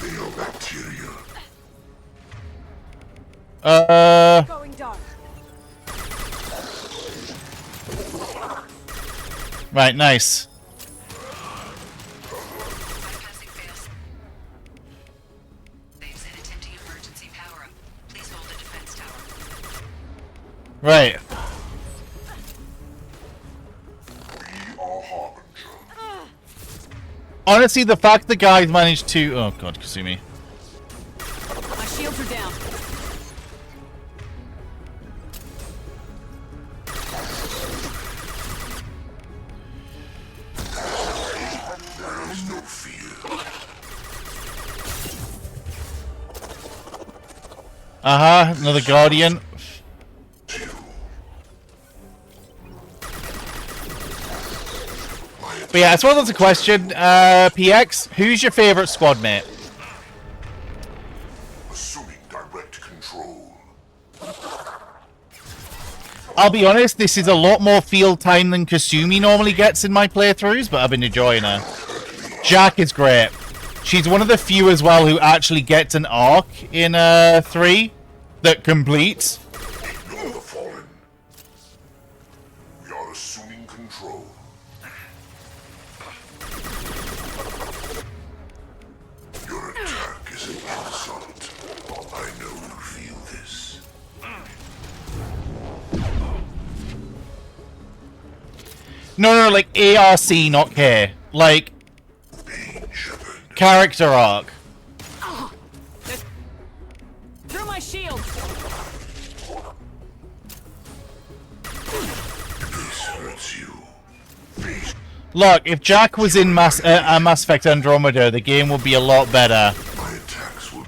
They are bacteria. Going dark. Right, nice. Right. Honestly, the fact the guys managed to... Oh god, Kasumi. My shields are down. There is no fear. Another Guardian. But yeah, as well as a question, PX, who's your favorite squad mate? Assuming direct control. I'll be honest, this is a lot more field time than Kasumi normally gets in my playthroughs, but I've been enjoying her. Jack is great. She's one of the few as well who actually gets an arc in 3 that completes. Ignore the fallen. We are assuming control. Your attack is an insult. I know you feel this. No, like ARC, not K. Like, character arc. Through my shield. This hurts you. Look, if Jack was in Mass Effect Andromeda, the game would be a lot better. My attacks will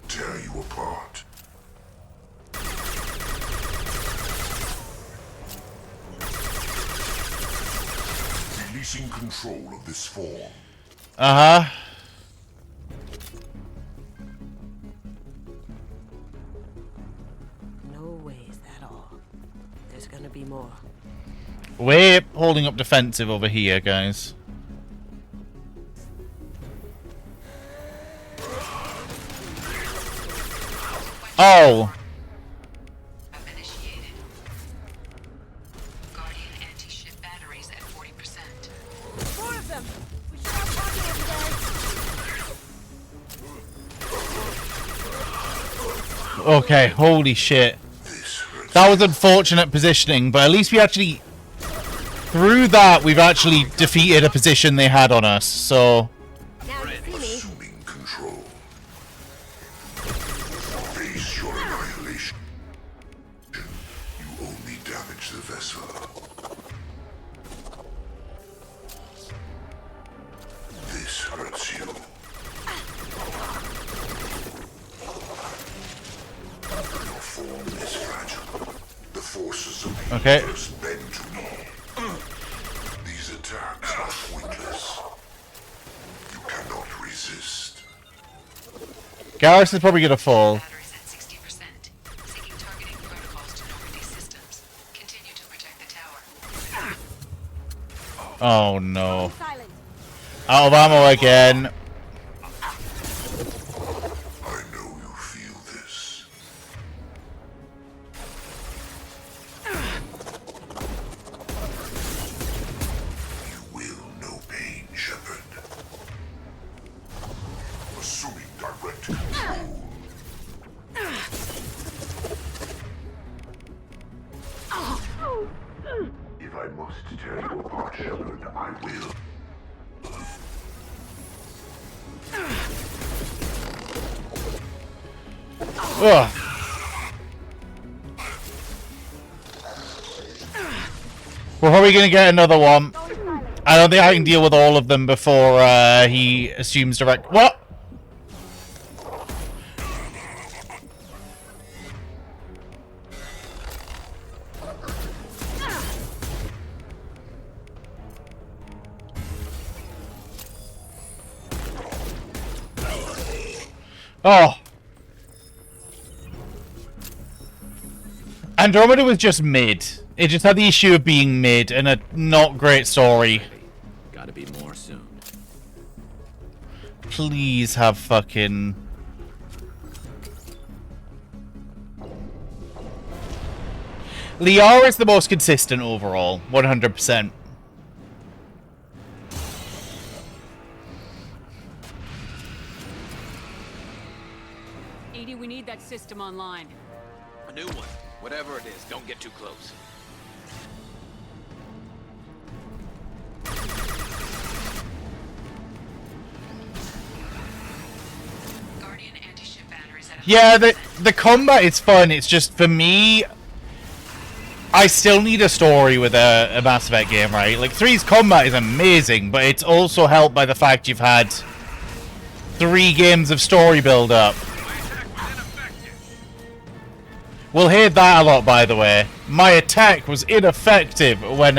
tear you apart. Releasing control of this form. No ways at all. There's gonna be more. We're holding up defensive over here, guys. Oh! More of them! We should have talking today. Okay, holy shit. That was unfortunate positioning, but at least we actually through that, we've actually defeated a position they had on us, so... Assuming control. Face your annihilation. You only damage the vessel. This hurts you. Your form is fragile. The forces of the universe bend to me. These attacks are pointless. You cannot resist. Garrus is probably gonna fall. Oh no. Out of ammo again. I know you feel this. You will know pain, Shepard. Assuming direct control. If I must tear you apart, Shepard, I will. Ugh. We're probably gonna get another one. I don't think I can deal with all of them before he assumes direct. What? Oh. Andromeda was just mid. It just had the issue of being mid and a not great story. Gotta be more soon. Please have fucking... Liara is the most consistent overall, 100%. Edie, we need that system online. A new one. Whatever it is, don't get too close. Yeah, the combat is fun. It's just, for me, I still need a story with a Mass Effect game, right? Like, 3's combat is amazing, but it's also helped by the fact you've had 3 games of story build-up. We'll hear that a lot, by the way. My attack was ineffective when,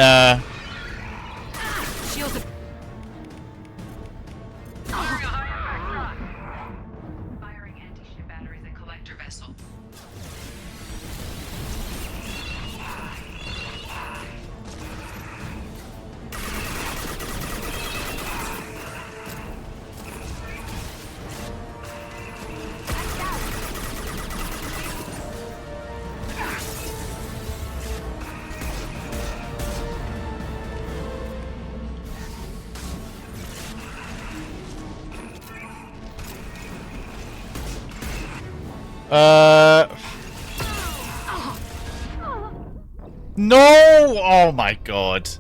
No! Oh my god.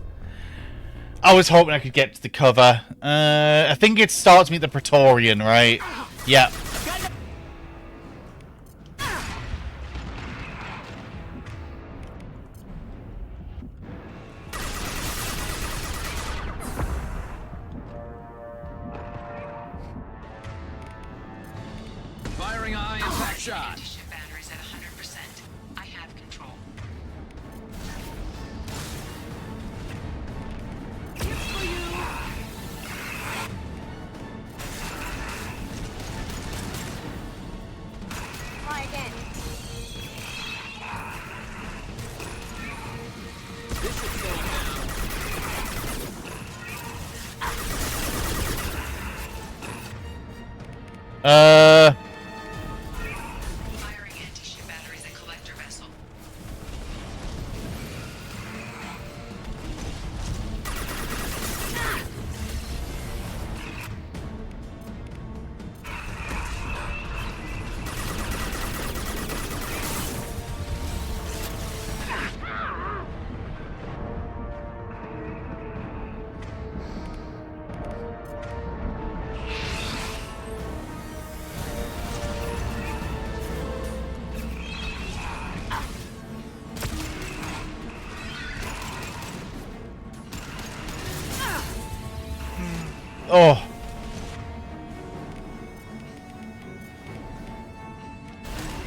I was hoping I could get to the cover. I think it starts me at the Praetorian, right? Yeah. Firing a high impact shot. Oh.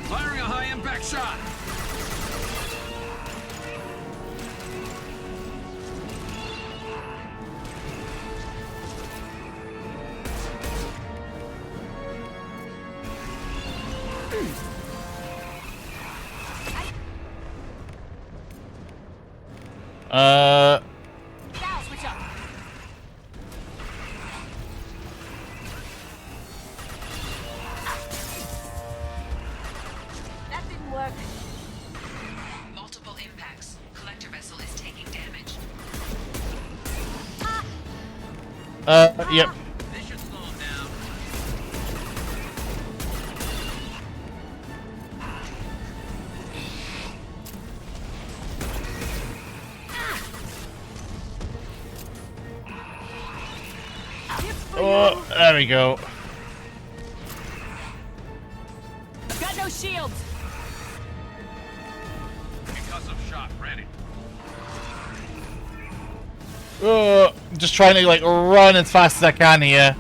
Firing a high impact shot. Now switch up. That didn't work. Multiple impacts. Collector vessel is taking damage. Yep. This should slow him down. Oh, there we go. I've got no shields. Concussive shot ready. Oh, I'm just trying to like run as fast as I can here.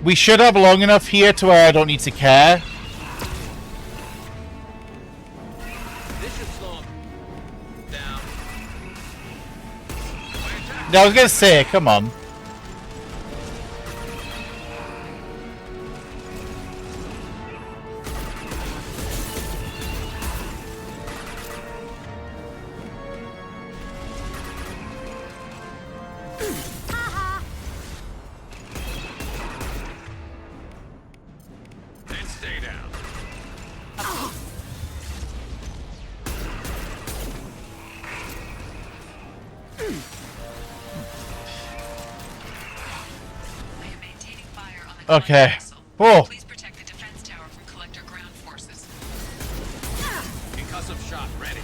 We should have long enough here to where I don't need to care. This should slow him down. No, I was gonna say, come on. And stay down. Okay. Oh. Please protect the defense tower from collector ground forces. Concussive shot ready.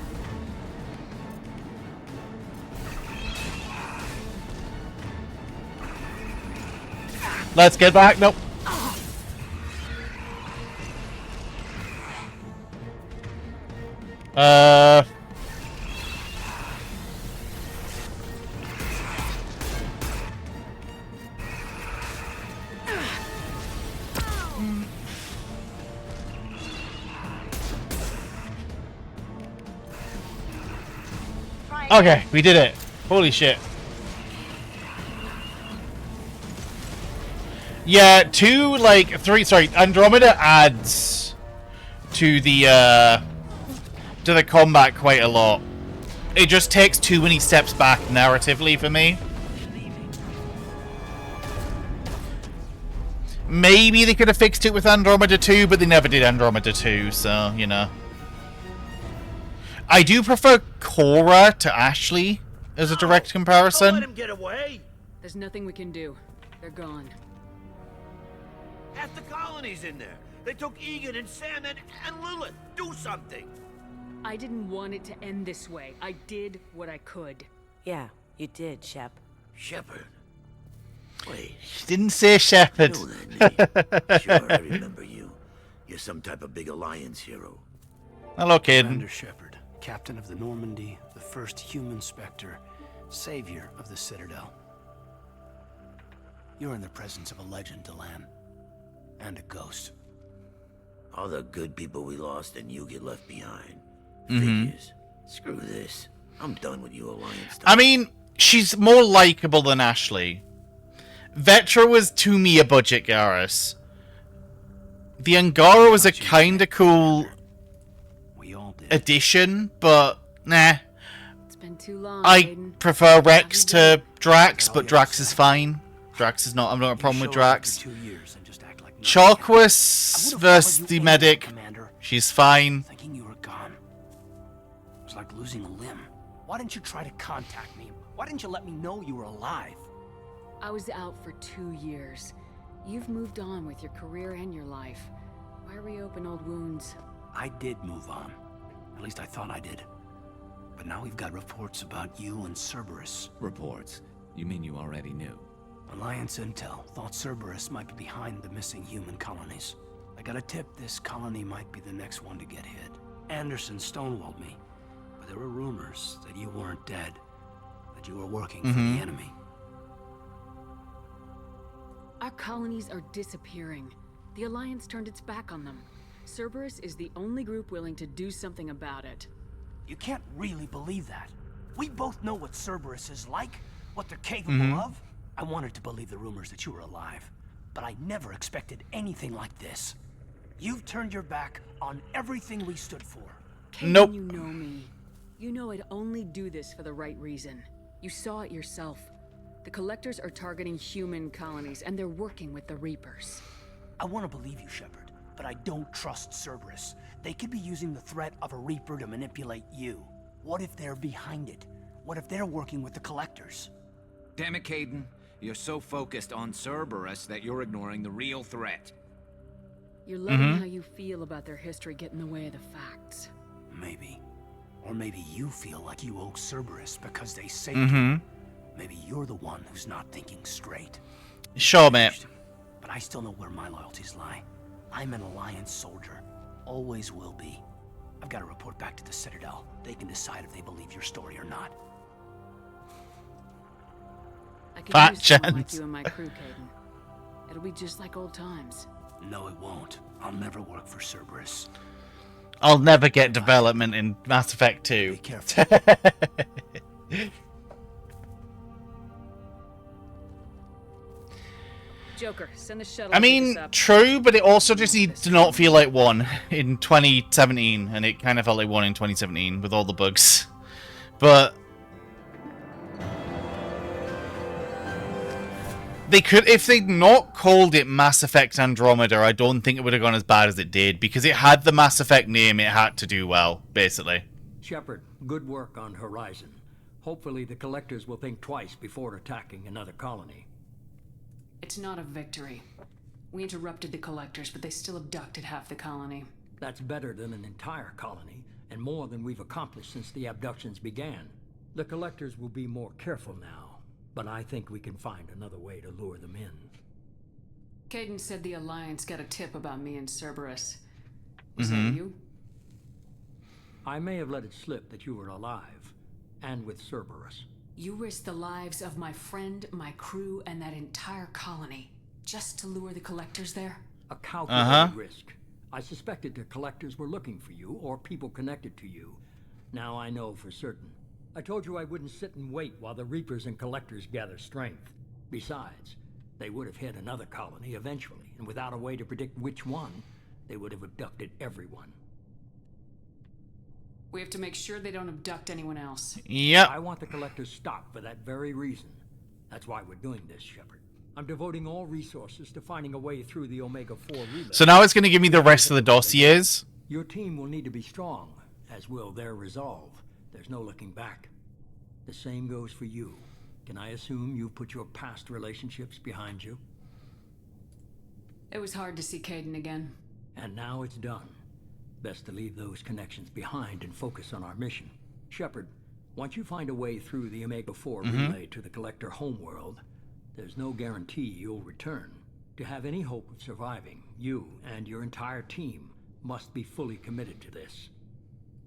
Let's get back. Nope. Okay, we did it. Holy shit. Yeah, Andromeda adds to the combat quite a lot. It just takes too many steps back narratively for me. Maybe they could have fixed it with Andromeda 2, but they never did Andromeda 2, so, you know. I do prefer Cora to Ashley as a direct comparison. Don't let him get away. There's nothing we can do. They're gone. Half the colony's in there. They took Egan and Sam and Lilith. Do something. I didn't want it to end this way. I did what I could. Yeah, you did, Shep. Shepard. Wait. She didn't say Shepard. I know that name. Sure, I remember you. You're some type of big Alliance hero. Hello, kid. Commander Shepard, captain of the Normandy, the first human Spectre, savior of the Citadel. You're in the presence of a legend, Delan. And a ghost. All the good people we lost and you get left behind. Mm-hmm. Figures. Screw this. I'm done with you Alliance stuff. I mean, she's more likable than Ashley. Vetra was, to me, a budget Garrus. The Angara was a kinda cool addition, but nah. It's been too long, I Aiden. prefer Rex to Drax, but Drax is fine. Drax is not, I've not a problem with Drax. Chalquis versus the medic. She's fine. Thinking you were gone. It was like losing a limb. Why didn't you try to contact me? Why didn't you let me know you were alive? I was out for 2 years. You've moved on with your career and your life. Why reopen old wounds? I did move on. At least I thought I did. But now we've got reports about you and Cerberus. Reports? You mean you already knew? Alliance intel thought Cerberus might be behind the missing human colonies. I got a tip this colony might be the next one to get hit. Anderson stonewalled me, but there were rumors that you weren't dead, that you were working for the enemy. Our colonies are disappearing. The Alliance turned its back on them. Cerberus is the only group willing to do something about it. You can't really believe that. We both know what Cerberus is like, what they're capable of. I wanted to believe the rumors that you were alive, but I never expected anything like this. You've turned your back on everything we stood for. Nope. You know me. You know I'd only do this for the right reason. You saw it yourself. The Collectors are targeting human colonies, and they're working with the Reapers. I want to believe you, Shepard, but I don't trust Cerberus. They could be using the threat of a Reaper to manipulate you. What if they're behind it? What if they're working with the Collectors? Damn it, Caden. You're so focused on Cerberus that you're ignoring the real threat. You're letting how you feel about their history get in the way of the facts. Maybe. Or maybe you feel like you owe Cerberus because they saved you. Maybe you're the one who's not thinking straight. Sure, mate. But I still know where my loyalties lie. I'm an Alliance soldier. Always will be. I've got to report back to the Citadel. They can decide if they believe your story or not. I could use someone like you in my crew, Caden. It'll be just like old times. No, it won't. I'll never work for Cerberus. I'll never get development in Mass Effect 2. Be careful. Joker, send the shuttle. I mean, true, but it also just needs to not feel like one in 2017, and it kind of felt like one in 2017 with all the bugs. But they could, if they'd not called it Mass Effect Andromeda, I don't think it would have gone as bad as it did, because it had the Mass Effect name, it had to do well, basically. Shepard, good work on Horizon. Hopefully the Collectors will think twice before attacking another colony. It's not a victory. We interrupted the Collectors, but they still abducted half the colony. That's better than an entire colony, and more than we've accomplished since the abductions began. The Collectors will be more careful now, but I think we can find another way to lure them in. Caden said the Alliance got a tip about me and Cerberus. Was that you? I may have let it slip that you were alive, and with Cerberus. You risked the lives of my friend, my crew, and that entire colony, just to lure the Collectors there? A calculated risk. I suspected the Collectors were looking for you, or people connected to you. Now I know for certain. I told you I wouldn't sit and wait while the Reapers and Collectors gather strength. Besides, they would have hit another colony eventually, and without a way to predict which one, they would have abducted everyone. We have to make sure they don't abduct anyone else. Yep. I want the Collectors stopped for that very reason. That's why we're doing this, Shepard. I'm devoting all resources to finding a way through the Omega-4 relay. So now it's going to give me the rest of the dossiers. Your team will need to be strong, as will their resolve. There's no looking back. The same goes for you. Can I assume you've put your past relationships behind you? It was hard to see Caden again. And now it's done. Best to leave those connections behind and focus on our mission. Shepard, once you find a way through the Omega-4 relay to the Collector homeworld, there's no guarantee you'll return. To have any hope of surviving, you and your entire team must be fully committed to this.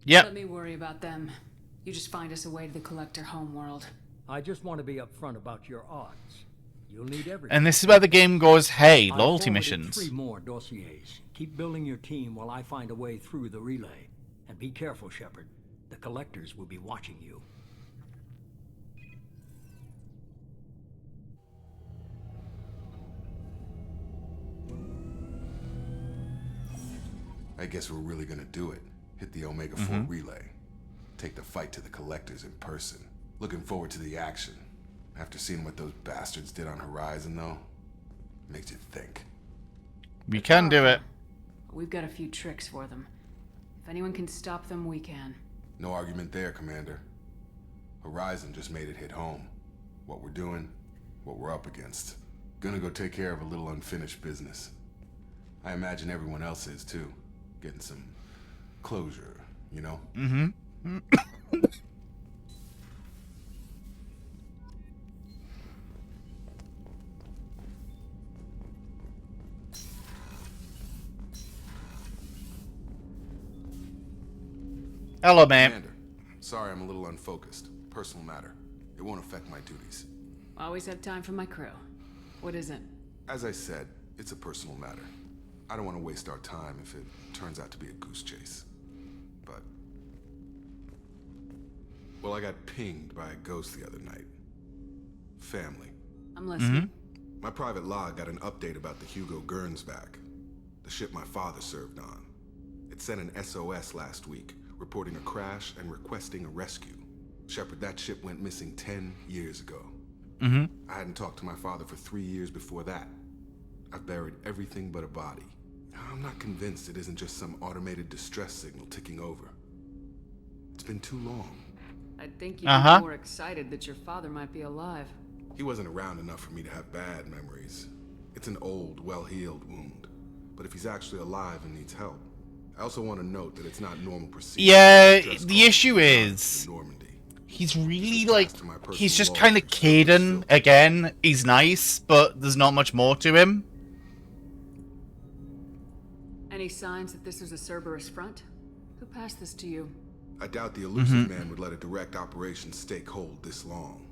Yep. Let me worry about them. You just find us a way to the Collector homeworld. I just want to be upfront about your odds. You'll need everything. And this is where the game goes, hey, loyalty missions. 3 more dossiers. Keep building your team while I find a way through the relay. And be careful, Shepard. The Collectors will be watching you. I guess we're really gonna do it. Hit the Omega-4 relay. Take the fight to the Collectors in person. Looking forward to the action. After seeing what those bastards did on Horizon, though, makes you think. We can do it. We've got a few tricks for them. If anyone can stop them, we can. No argument there, Commander. Horizon just made it hit home. What we're doing, what we're up against. Gonna go take care of a little unfinished business. I imagine everyone else is too. Getting some closure, you know? Mm-hmm. Hello, man. Commander, sorry I'm a little unfocused. Personal matter. It won't affect my duties. Always have time for my crew. What is it? As I said, it's a personal matter. I don't want to waste our time if it turns out to be a goose chase. But... well, I got pinged by a ghost the other night. Family. I'm listening. My private log got an update about the Hugo Gernsback, the ship my father served on. It sent an SOS last week, reporting a crash and requesting a rescue. Shepard, that ship went missing 10 years ago. I hadn't talked to my father for 3 years before that. I've buried everything but a body. I'm not convinced it isn't just some automated distress signal ticking over. It's been too long. I think you'd be more excited that your father might be alive. He wasn't around enough for me to have bad memories. It's an old, well-healed wound. But if he's actually alive and needs help, I also want to note that it's not normal procedure. Yeah, the issue is he's really like, he's just kind of Caden again. He's nice, but there's not much more to him. Any signs that this is a Cerberus front? Who passed this to you? I doubt the elusive man would let a direct operation stake hold this long.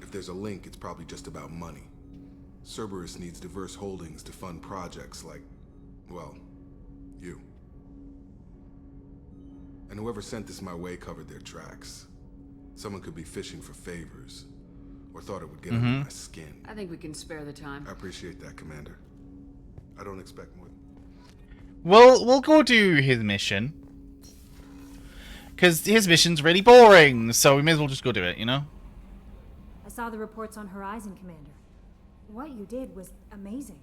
If there's a link, it's probably just about money. Cerberus needs diverse holdings to fund projects like, well, you. And whoever sent this my way covered their tracks. Someone could be fishing for favors, or thought it would get under my skin. I think we can spare the time. I appreciate that, Commander. I don't expect more. Well, we'll go do his mission. Because his mission's really boring, so we may as well just go do it, you know? I saw the reports on Horizon, Commander. What you did was amazing.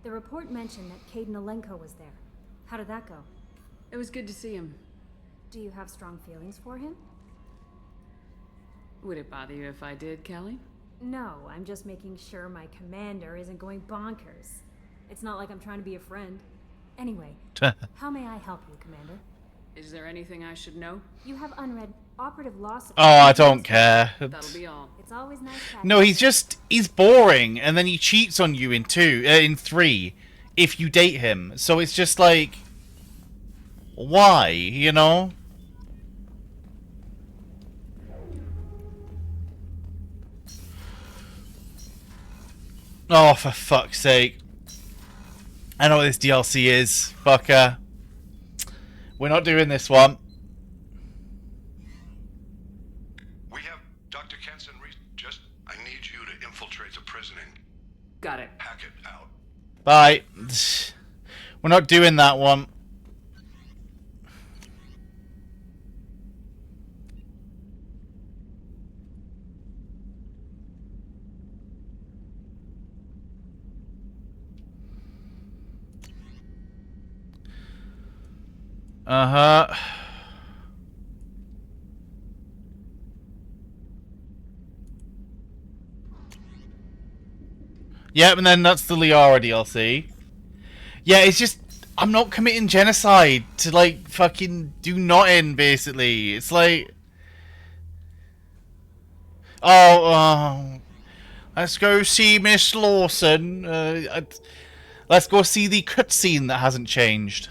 The report mentioned that Caden Alenko was there. How did that go? It was good to see him. Do you have strong feelings for him? Would it bother you if I did, Kelly? No, I'm just making sure my commander isn't going bonkers. It's not like I'm trying to be a friend. Anyway, how may I help you, Commander? Is there anything I should know? You have unread operative loss. Oh, I don't care. That'll be all. It's always nice. No, he's boring, and then he cheats on you in 3, if you date him. So it's just like, why, you know? Oh, for fuck's sake. I know what this DLC is, fucker. We're not doing this one. We have Dr. Kenson. I need you to infiltrate the prisoning. Got it. Hack it out. Bye. We're not doing that one. Yep, and then that's the Liara DLC. Yeah, it's just, I'm not committing genocide to, like, fucking do nothing, basically. It's like... let's go see Miss Lawson. Let's go see the cutscene that hasn't changed.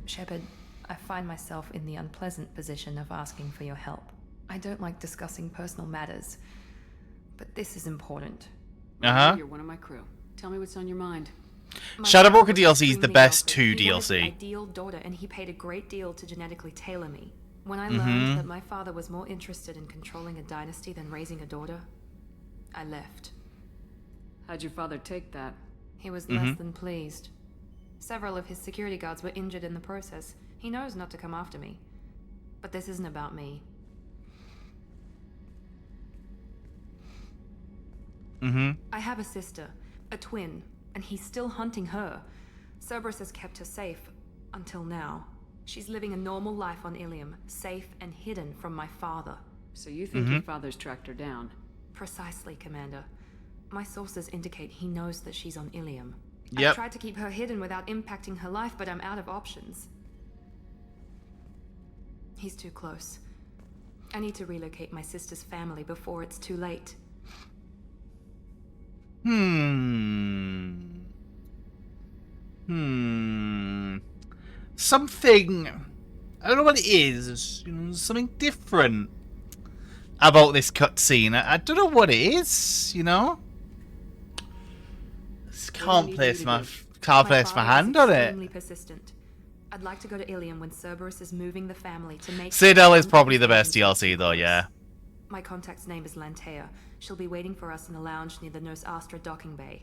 Shepard, I find myself in the unpleasant position of asking for your help. I don't like discussing personal matters, but this is important. You're one of my crew. Tell me what's on your mind. Shadow Broker DLC is the best 2 DLC. He ideal daughter, and he paid a great deal to genetically tailor me. When I learned that my father was more interested in controlling a dynasty than raising a daughter, I left. How'd your father take that? He was less than pleased. Several of his security guards were injured in the process. He knows not to come after me. But this isn't about me. I have a sister, a twin, and he's still hunting her. Cerberus has kept her safe, until now. She's living a normal life on Ilium, safe and hidden from my father. So you think your father's tracked her down? Precisely, Commander. My sources indicate he knows that she's on Ilium. Yep. I've tried to keep her hidden without impacting her life, but I'm out of options. He's too close. I need to relocate my sister's family before it's too late. Something, I don't know what it is, you know, something different about this cutscene. I don't know what it is, you know? Just can't place my hand on it. Extremely persistent. I'd like to go to Ilium when Cerberus is moving the family to make... Citadel is probably the best DLC though, yeah. My contact's name is Lantea. She'll be waiting for us in a lounge near the Nos Astra docking bay.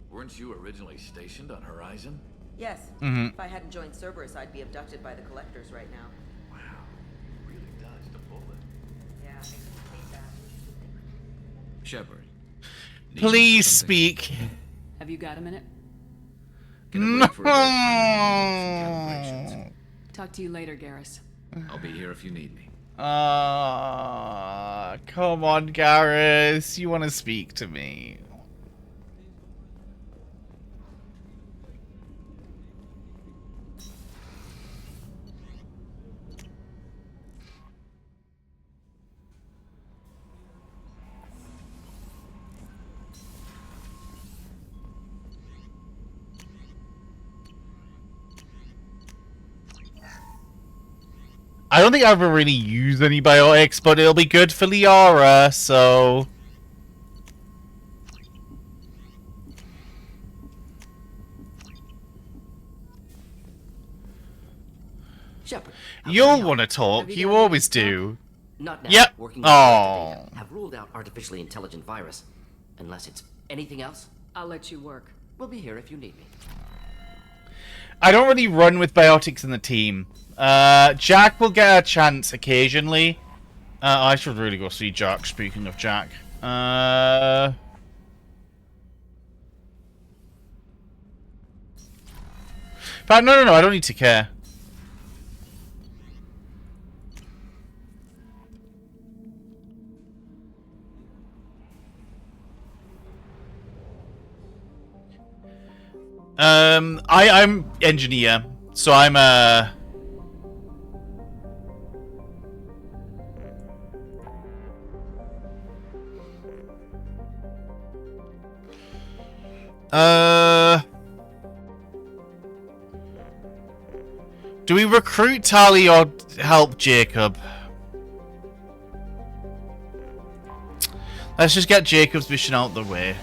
Weren't you originally stationed on Horizon? Yes. Mm-hmm. If I hadn't joined Cerberus, I'd be abducted by the Collectors right now. Wow. Really dodged a bullet. Yeah, I hate that. Shepard. Please speak. Have you got a minute? No. Talk to you later, Garrus. I'll be here if you need me. Come on, Garrus. You want to speak to me. I don't think I ever really used any biotics, but it'll be good for Liara, so... Shepard, you'll want to talk. You always do. Not now. Yep. Working with data have ruled out artificially intelligent virus. Unless it's anything else. I'll let you work. We'll be here if you need me. I don't really run with biotics in the team. Jack will get a chance occasionally. I should really go see Jack, speaking of Jack. But no, I don't need to care. I'm engineer, so I'm do we recruit Tali or help Jacob? Let's just get Jacob's mission out of the way.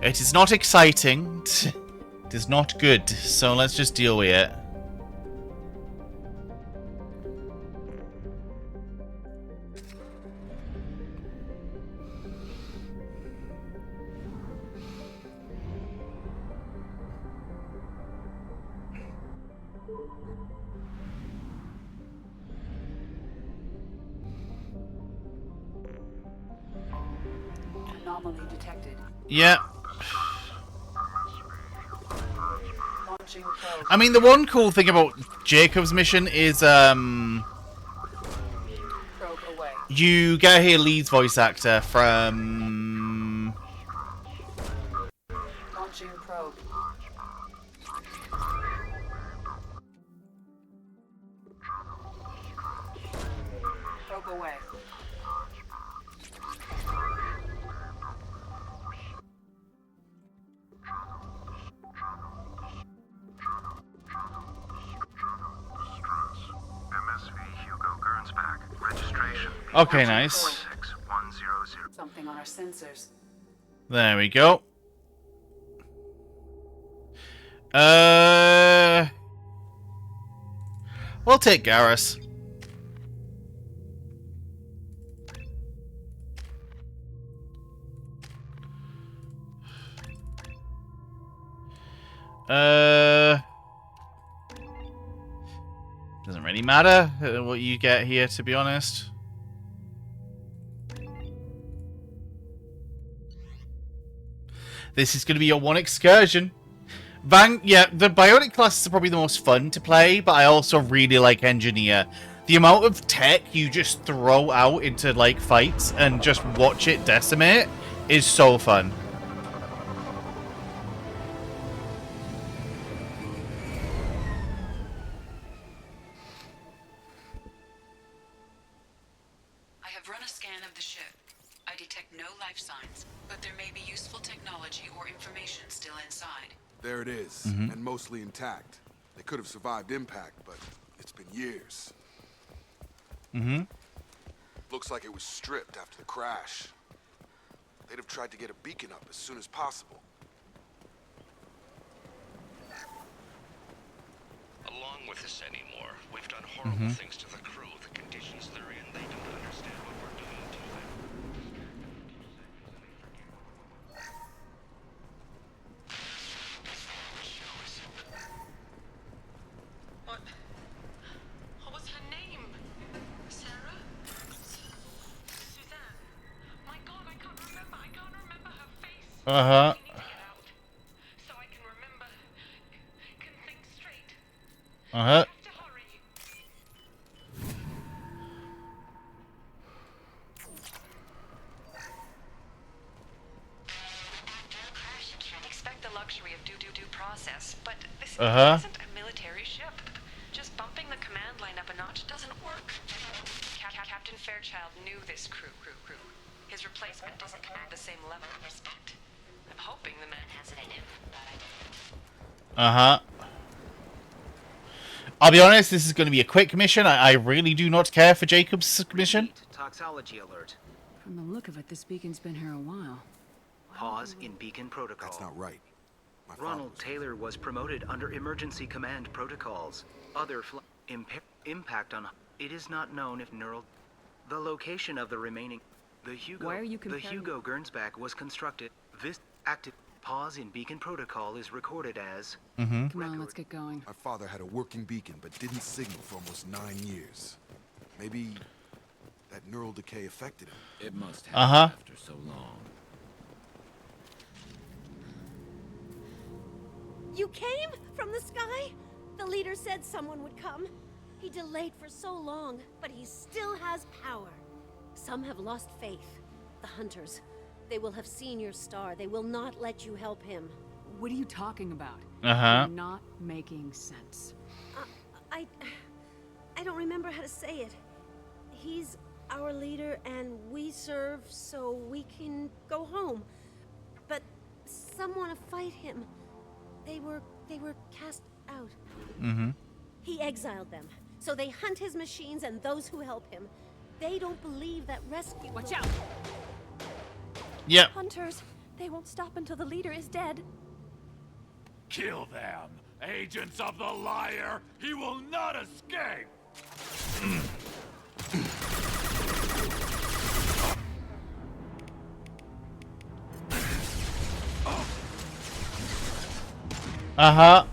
It is not exciting. It is not good. So let's just deal with it. Anomaly detected. Yeah. I mean, the one cool thing about Jacob's mission is, you get to hear Lee's voice actor from... Launching probe. Probe away. Okay, nice. Something on our sensors. There we go. We'll take Garrus. Doesn't really matter what you get here, to be honest. This is going to be your one excursion. Yeah, the Bionic classes are probably the most fun to play, but I also really like Engineer. The amount of tech you just throw out into, like, fights and just watch it decimate is so fun. I have run a scan of the ship. I detect no life signs, but there may be useful technology or information still inside. There it is, and mostly intact. They could have survived impact, but it's been years. Looks like it was stripped after the crash. They'd have tried to get a beacon up as soon as possible. Along with this anymore, we've done horrible things to the crew. The conditions they're in, they don't understand what we're doing to them. What? What was her name? Sarah? Suzanne? My God, I can't remember. I can't remember her face. Uh-huh. So I can remember, can think straight. Uh-huh. Expect the luxury of due process, but this isn't a military ship. Just bumping the command line up a notch doesn't work. Captain Fairchild knew this crew. His replacement doesn't command the same level of respect. I'm hoping the man has it in him. Uh-huh. I'll be honest, this is going to be a quick mission. I really do not care for Jacob's mission. Toxology alert. From the look of it, this beacon's been here a while. Pause in beacon protocol. That's not right. Ronald Taylor was promoted under emergency command protocols. Other impact on... It is not known if neural... The location of the remaining... The Hugo Gernsback was constructed. This active... Pause in beacon protocol is recorded as... Come on, let's get going. My father had a working beacon, but didn't signal for almost 9 years. Maybe that neural decay affected him. It must have after so long. You came from the sky? The leader said someone would come. He delayed for so long, but he still has power. Some have lost faith. The hunters. They will have seen your star. They will not let you help him. What are you talking about? Uh-huh. You're not making sense. I don't remember how to say it. He's our leader and we serve so we can go home. But some want to fight him. They were cast out. He exiled them. So they hunt his machines and those who help him. They don't believe that rescue... Watch out! Yep. Hunters, they won't stop until the leader is dead. Kill them! Agents of the liar! He will not escape! Uh-huh.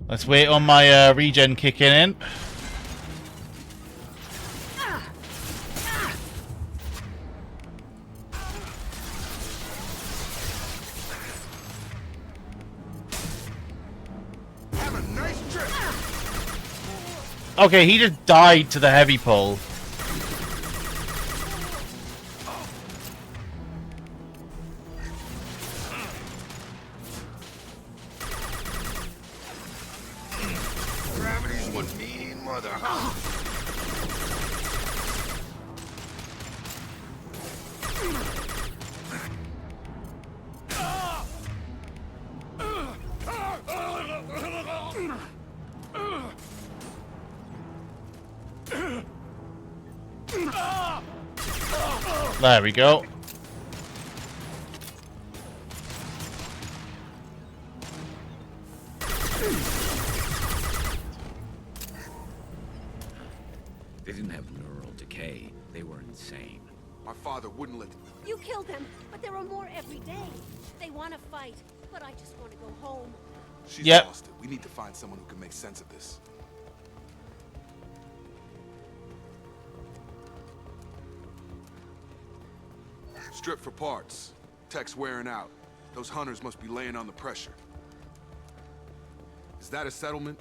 Let's wait on my regen kicking in. Have a nice trip. Okay, he just died to the heavy pull. Gravity's one mean mother, huh? There we go. They didn't have neural decay. They were insane. My father wouldn't let them. You killed them, but there are more every day. They want to fight, but I just want to go home. She's Yep. lost it. We need to find someone who can make sense of this. Strip for parts. Tech's wearing out. Those hunters must be laying on the pressure. Is that a settlement?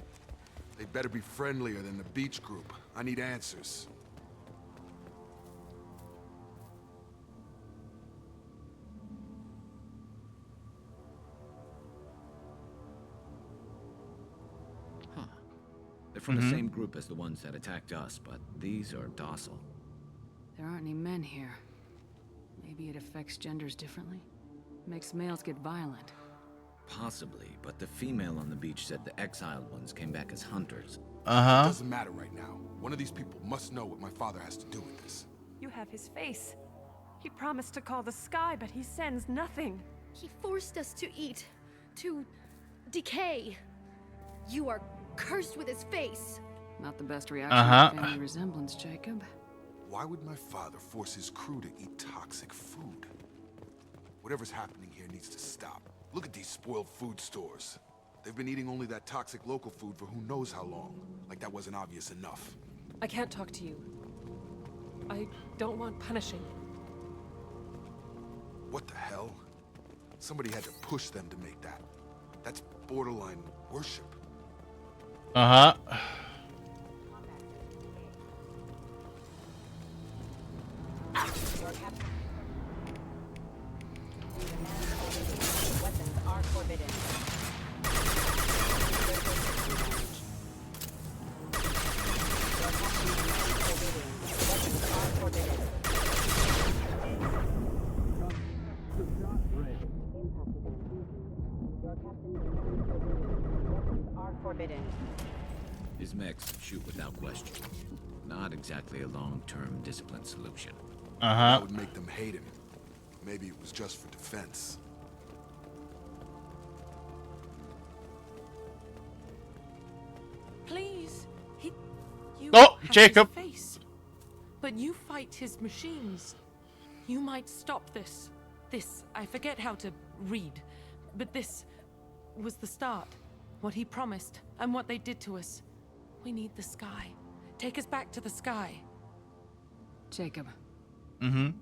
They better be friendlier than the beach group. I need answers. They're from the same group as the ones that attacked us, but these are docile. There aren't any men here. Maybe it affects genders differently. Makes males get violent. Possibly, but the female on the beach said the exiled ones came back as hunters. It doesn't matter right now. One of these people must know what my father has to do with this. You have his face. He promised to call the sky, but he sends nothing. He forced us to eat, to decay. You are cursed with his face. Not the best reaction to family resemblance, Jacob. Why would my father force his crew to eat toxic food? Whatever's happening here needs to stop. Look at these spoiled food stores. They've been eating only that toxic local food for who knows how long. Like that wasn't obvious enough. I can't talk to you. I don't want punishing. What the hell? Somebody had to push them to make that. That's borderline worship. Weapons are forbidden. Forbidden. His mechs shoot without question. Not exactly a long-term discipline solution. That would make them hate him. Maybe it was just for defense. Please, you Oh, have Jacob. his face. But you fight his machines. You might stop this. This, I forget how to read, but this was the start. What he promised, and what they did to us. We need the sky. Take us back to the sky. Jacob.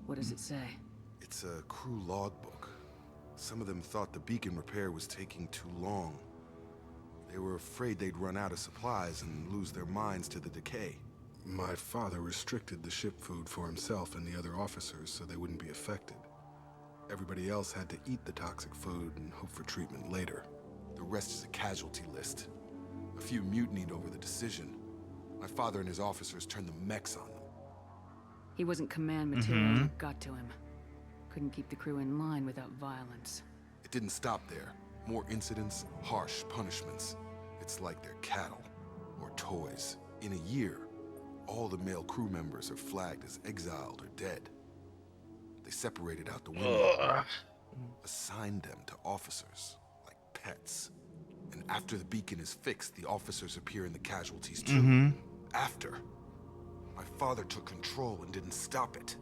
What does it say? It's a crew logbook. Some of them thought the beacon repair was taking too long. They were afraid they'd run out of supplies and lose their minds to the decay. My father restricted the ship food for himself and the other officers so they wouldn't be affected. Everybody else had to eat the toxic food and hope for treatment later. The rest is a casualty list. A few mutinied over the decision. My father and his officers turned the mechs on them. He wasn't command material when it got to him. Couldn't keep the crew in line without violence. It didn't stop there. More incidents, harsh punishments. It's like they're cattle or toys. In a year, all the male crew members are flagged as exiled or dead. They separated out the women, assigned them to officers, like pets. And after the beacon is fixed, the officers appear in the casualties too. After. My father took control and didn't stop it.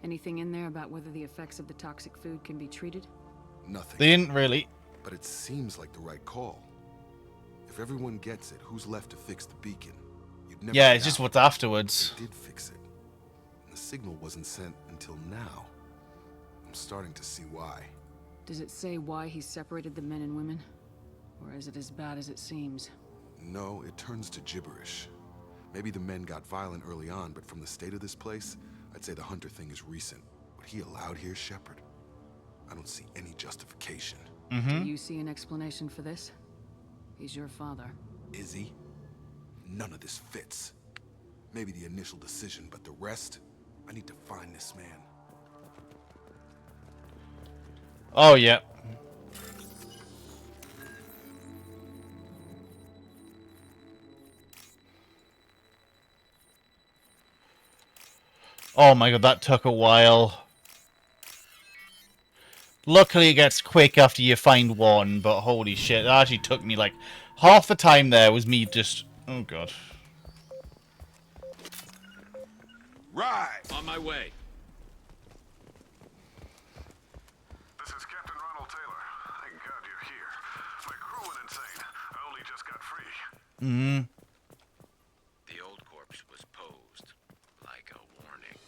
Anything in there about whether the effects of the toxic food can be treated? Nothing. They didn't really. But it seems like the right call. If everyone gets it, who's left to fix the beacon? You'd never Yeah, it's just what's afterwards. They did fix it. And the signal wasn't sent until now. I'm starting to see why. Does it say why he separated the men and women? Or is it as bad as it seems? No, it turns to gibberish. Maybe the men got violent early on, but from the state of this place, I'd say the Hunter thing is recent. What he allowed here, Shepard, I don't see any justification. Do you see an explanation for this? He's your father. Is he? None of this fits. Maybe the initial decision, but the rest? I need to find this man. Oh, yeah. Oh my god, that took a while. Luckily it gets quick after you find one, but holy shit, it actually took me like half the time there was me just... Oh god. Right! On my way. This is Captain Ronald Taylor. Thank God you're here. My crew went insane. I only just got free. The old corpse was posed like a warning.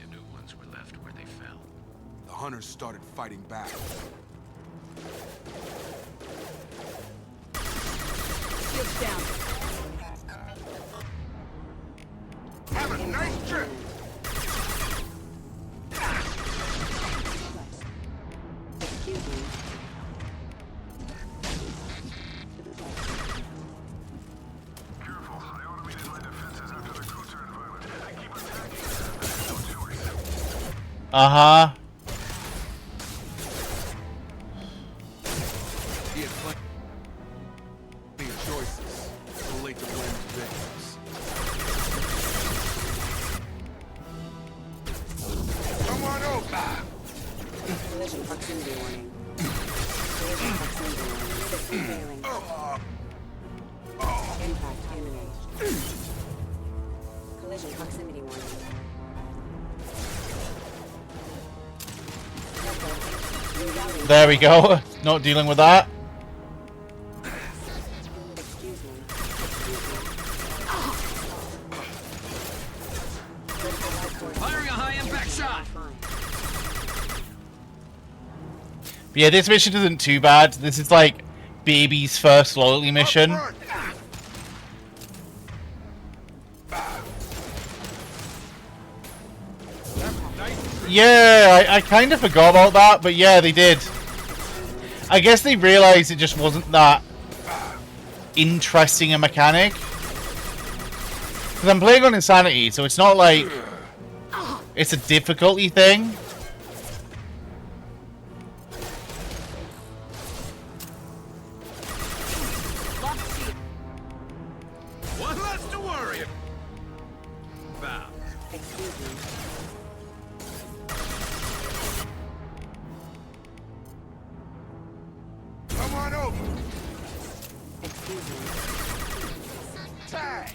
The new ones were left where they The hunters started fighting back. Shields down. Have a nice trip. Excuse me. Careful, I automated my defenses after the cruiser environment. They keep attacking us. There's no choice. Uh-huh. He had plenty of choices. Too late to blame the victims. Come on over. Collision proximity warning. Collision proximity warning. System failing. Impact imminent. Collision proximity warning. There we go. Not dealing with that. Excuse me. Firing a high-impact shot! But yeah, this mission isn't too bad. This is like baby's first loyalty mission. Yeah, I kind of forgot about that, but yeah, they did. I guess they realized it just wasn't that interesting a mechanic. Because I'm playing on Insanity, so it's not like it's a difficulty thing. One less to worry about. Excuse me. Come on over. Excuse me. Tag.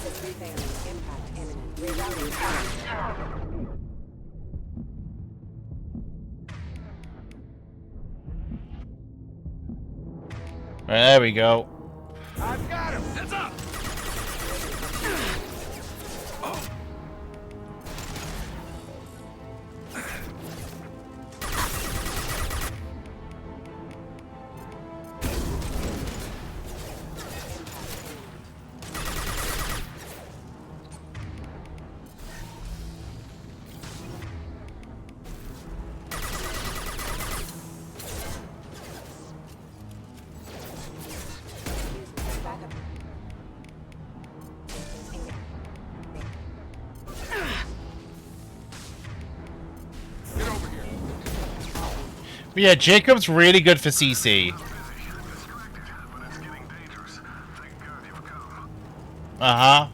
System failing. Impact imminent. Rerouting power. Right, there we go. I've got him. Heads up! Get over here. But yeah, Jacob's really good for CC. Uh-huh.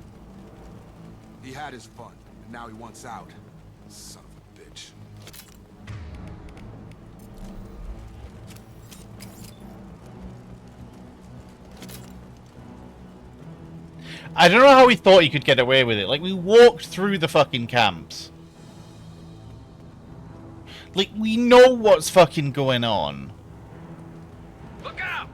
He had his fun, and now he wants out. Son of a bitch. I don't know how he thought he could get away with it. Like, we walked through the fucking camps. Like, we know what's fucking going on. Look out!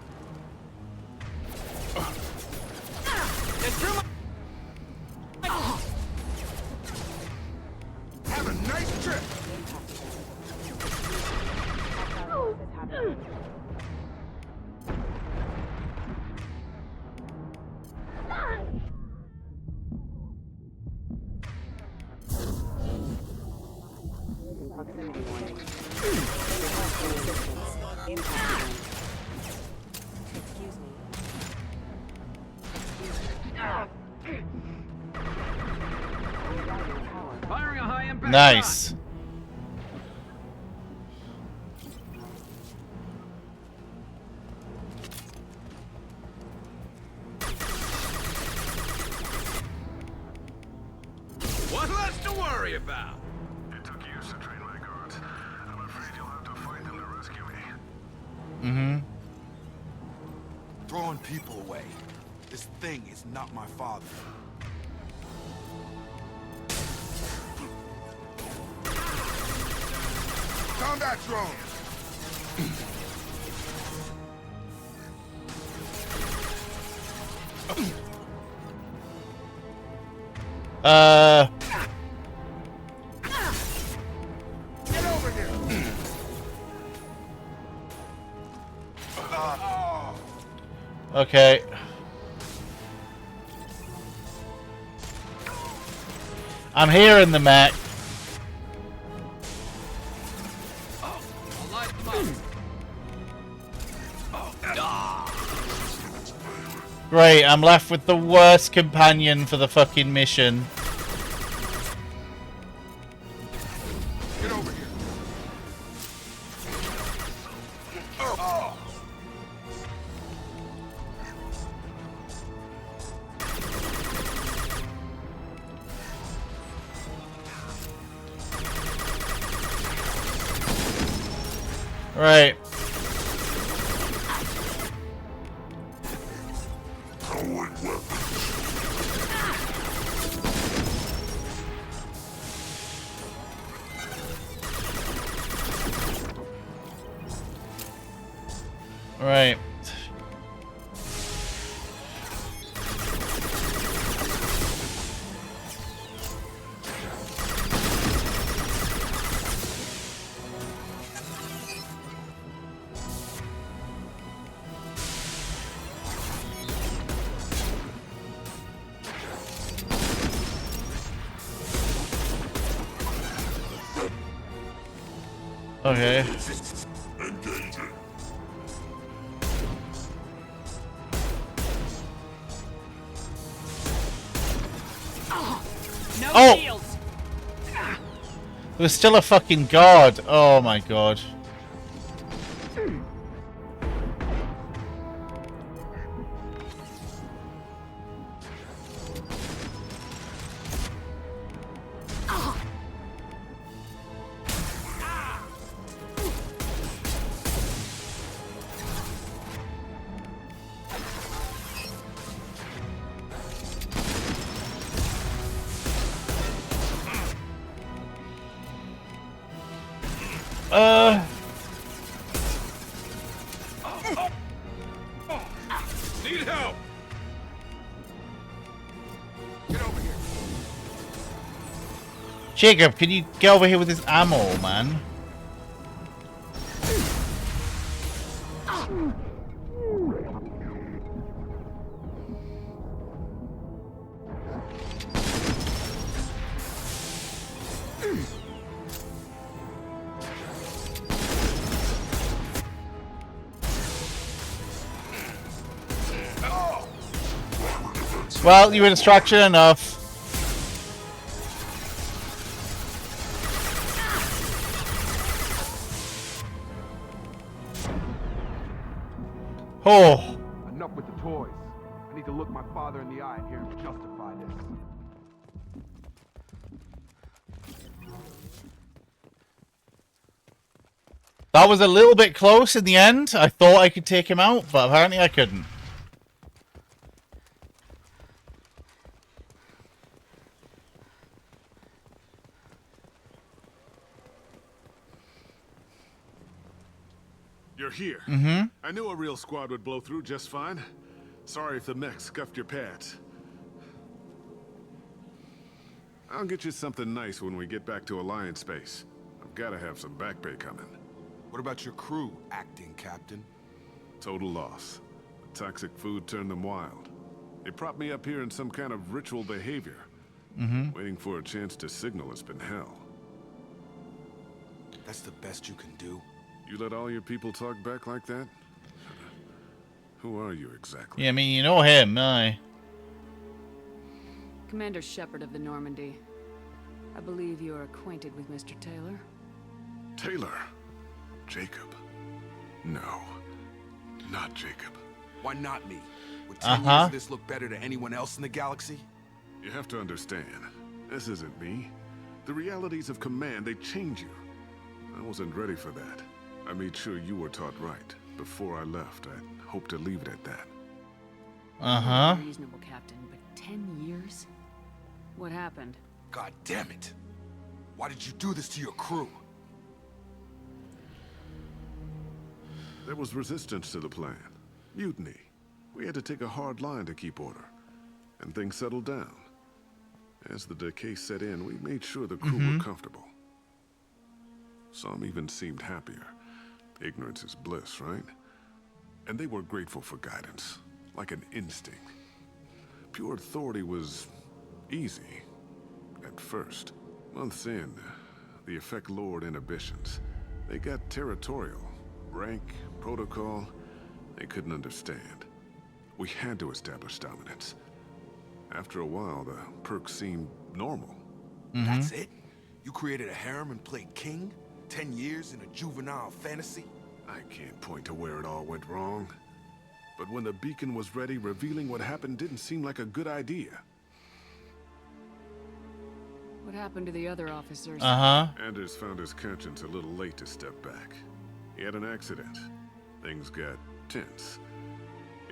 Have a nice trip. Proximity warning. Requesting assistance. Impact imminent. Excuse me. Rerouting power. Firing a high-impact Nice. shot! One less to worry about. It took years to train my guards. I'm afraid you'll have to fight them to rescue me. Mm-hmm. Throwing people away. This thing is not my father. Combat drone. Get over here. Okay. I'm hearing the mech. Great, I'm left with the worst companion for the fucking mission. Get over here. Right. Right. Okay. No Oh! shields. There's still a fucking guard. Oh my god. Need help. Jacob, can you get over here with this ammo, man? Well, you were distracted enough. Oh. Enough with the toys. I need to look my father in the eye and hear him justify this. That was a little bit close in the end. I thought I could take him out, but apparently I couldn't. You're here. Mm-hmm. I knew a real squad would blow through just fine. Sorry if the mech scuffed your pads. I'll get you something nice when we get back to Alliance space. I've got to have some back pay coming. What about your crew, acting captain? Total loss. The toxic food turned them wild. They propped me up here in some kind of ritual behavior. Waiting for a chance to signal has been hell. That's the best you can do? You let all your people talk back like that? Who are you exactly? Yeah, I mean, you know him, aye. Commander Shepard of the Normandy. I believe you are acquainted with Mr. Taylor. Taylor? Jacob? No. Not Jacob. Why not me? Would 10 years of this look better to anyone else in the galaxy? You have to understand, this isn't me. The realities of command, they change you. I wasn't ready for that. I made sure you were taught right. Before I left, I hoped to leave it at that. Reasonable, Captain, but 10 years? What happened? God damn it! Why did you do this to your crew? There was resistance to the plan. Mutiny. We had to take a hard line to keep order. And things settled down. As the decay set in, we made sure the crew were comfortable. Some even seemed happier. Ignorance is bliss, right? And they were grateful for guidance, like an instinct. Pure authority was easy, at first. Months in, the effect lowered inhibitions. They got territorial. Rank, protocol, they couldn't understand. We had to establish dominance. After a while, the perks seemed normal. That's it? You created a harem and played king? 10 years in a juvenile fantasy? I can't point to where it all went wrong. But when the beacon was ready, revealing what happened didn't seem like a good idea. What happened to the other officers? Anders found his conscience a little late to step back. He had an accident. Things got tense.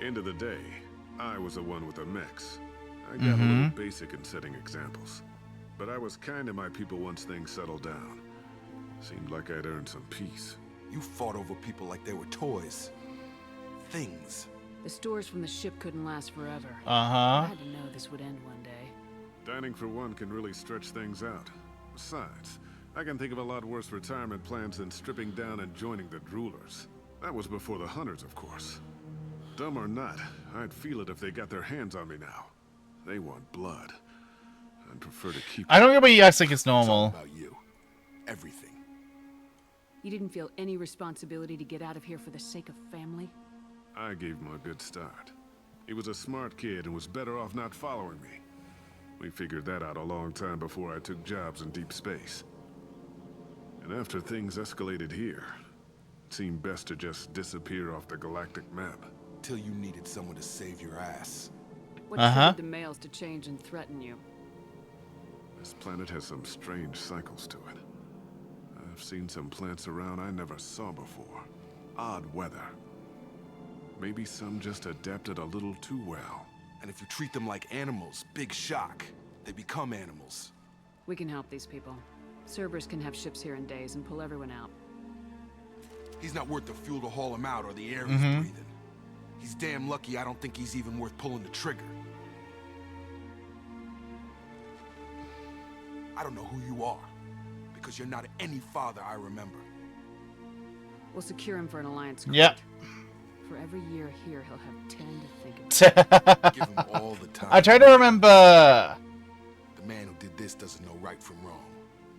End of the day, I was the one with the mechs. I got a little basic in setting examples. But I was kind to my people once things settled down. Seemed like I'd earned some peace. You fought over people like they were toys. Things. The stores from the ship couldn't last forever. Uh-huh. I had to know this would end one day. Dining for one can really stretch things out. Besides, I can think of a lot worse retirement plans than stripping down and joining the Droolers. That was before the Hunters, of course. Dumb or not, I'd feel it if they got their hands on me now. They want blood. I'd prefer to keep... I don't get why you act like it's normal. It's all about you. Everything. You didn't feel any responsibility to get out of here for the sake of family? I gave him a good start. He was a smart kid and was better off not following me. We figured that out a long time before I took jobs in deep space. And after things escalated here, it seemed best to just disappear off the galactic map. Till you needed someone to save your ass. What triggered the males to change and threaten you? This planet has some strange cycles to it. I've seen some plants around I never saw before. Odd weather. Maybe some just adapted a little too well. And if you treat them like animals, big shock. They become animals. We can help these people. Cerberus can have ships here in days and pull everyone out. He's not worth the fuel to haul him out or the air he's breathing. He's damn lucky I don't think he's even worth pulling the trigger. I don't know who you are, because you're not any father I remember. We'll secure him for an alliance. Yep. For every year here, he'll have 10 to think about. Give him all the time. I try to remember. The man who did this doesn't know right from wrong.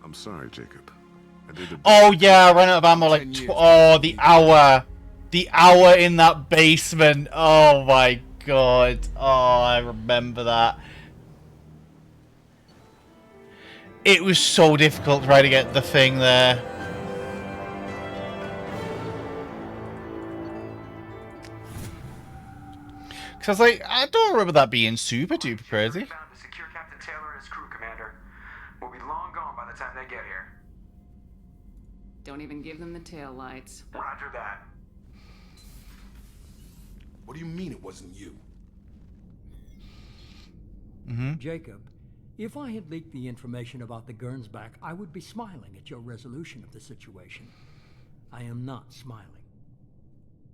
I'm sorry, Jacob. I did the Oh yeah, I ran out of ammo like the hour in that basement. Oh my god. Oh, I remember that. It was so difficult trying to get the thing there. Because I was like, I don't remember that being super duper crazy. Found to secure Captain Taylor and his crew, Commander. We'll be long gone by the time they get here. Don't even give them the tail lights. Roger that. What do you mean it wasn't you? Jacob, if I had leaked the information about the Gernsback, I would be smiling at your resolution of the situation. I am not smiling.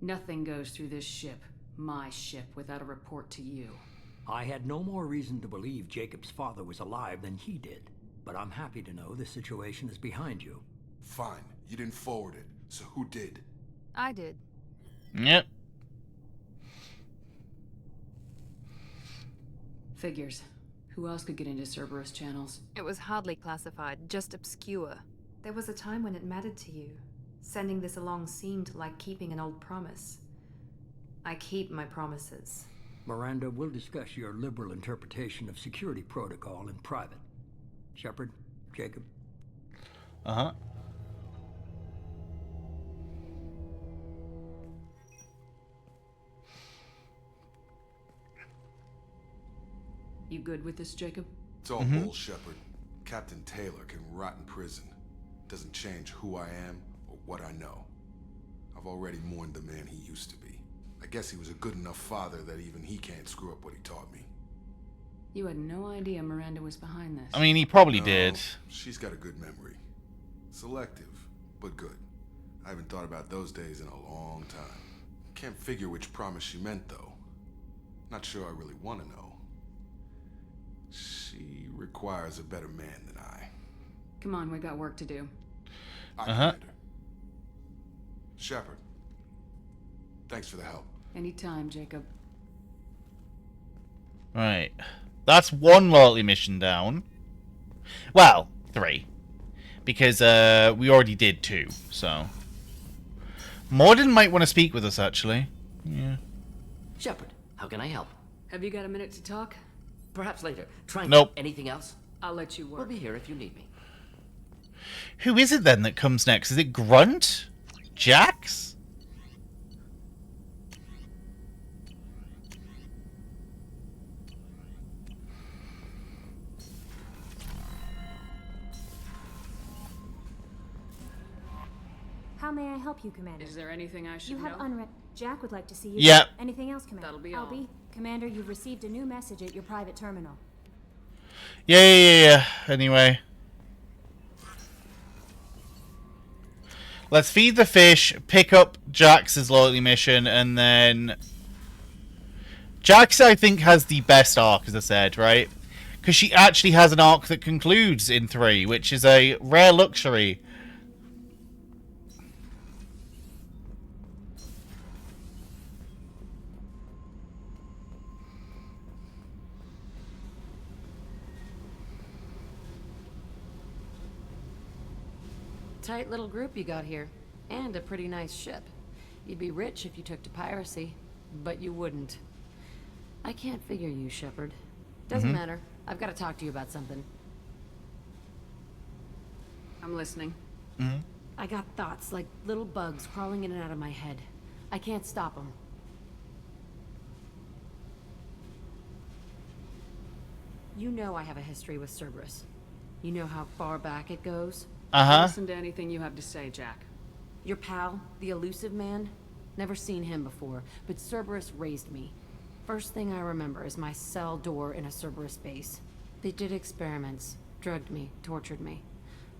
Nothing goes through this ship, my ship, without a report to you. I had no more reason to believe Jacob's father was alive than he did, but I'm happy to know the situation is behind you. Fine, you didn't forward it, so who did? I did. Yep. Figures. Who else could get into Cerberus channels? It was hardly classified, just obscure. There was a time when it mattered to you. Sending this along seemed like keeping an old promise. I keep my promises. Miranda, we'll discuss your liberal interpretation of security protocol in private. Shepard, Jacob. Uh-huh. You good with this, Jacob? It's all bull, Shepard. Captain Taylor can rot in prison. Doesn't change who I am or what I know. I've already mourned the man he used to be. I guess he was a good enough father that even he can't screw up what he taught me. You had no idea Miranda was behind this. I mean, he probably did. She's got a good memory. Selective, but good. I haven't thought about those days in a long time. Can't figure which promise she meant, though. Not sure I really want to know. She requires a better man than I. Come on, we got work to do. Commander. Shepard, thanks for the help. Anytime, Jacob. Right. That's one loyalty mission down. Well, 3. Because we already did 2, so... Morden might want to speak with us, actually. Yeah. Shepard, how can I help? Have you got a minute to talk? Perhaps later. Try Nope. Anything else? I'll let you work. We'll be here if you need me. Who is it then that comes next? Is it Grunt? Jax? How may I help you, Commander? Is there anything I should You have know? unread. Jack would like to see you. Yep. Anything else, Commander? That'll be I'll all. be. Commander, you've received a new message at your private terminal. Yeah. Anyway. Let's feed the fish, pick up Jax's loyalty mission, and then... Jax, I think, has the best arc, as I said, right? Because she actually has an arc that concludes in 3, which is a rare luxury. Tight little group you got here. And a pretty nice ship. You'd be rich if you took to piracy, but you wouldn't. I can't figure you, Shepard. Doesn't matter. I've got to talk to you about something. I'm listening. I got thoughts like little bugs crawling in and out of my head. I can't stop them. You know I have a history with Cerberus. You know how far back it goes? I'll listen to anything you have to say, Jack. Your pal, the elusive man? Never seen him before, but Cerberus raised me. First thing I remember is my cell door in a Cerberus base. They did experiments, drugged me, tortured me.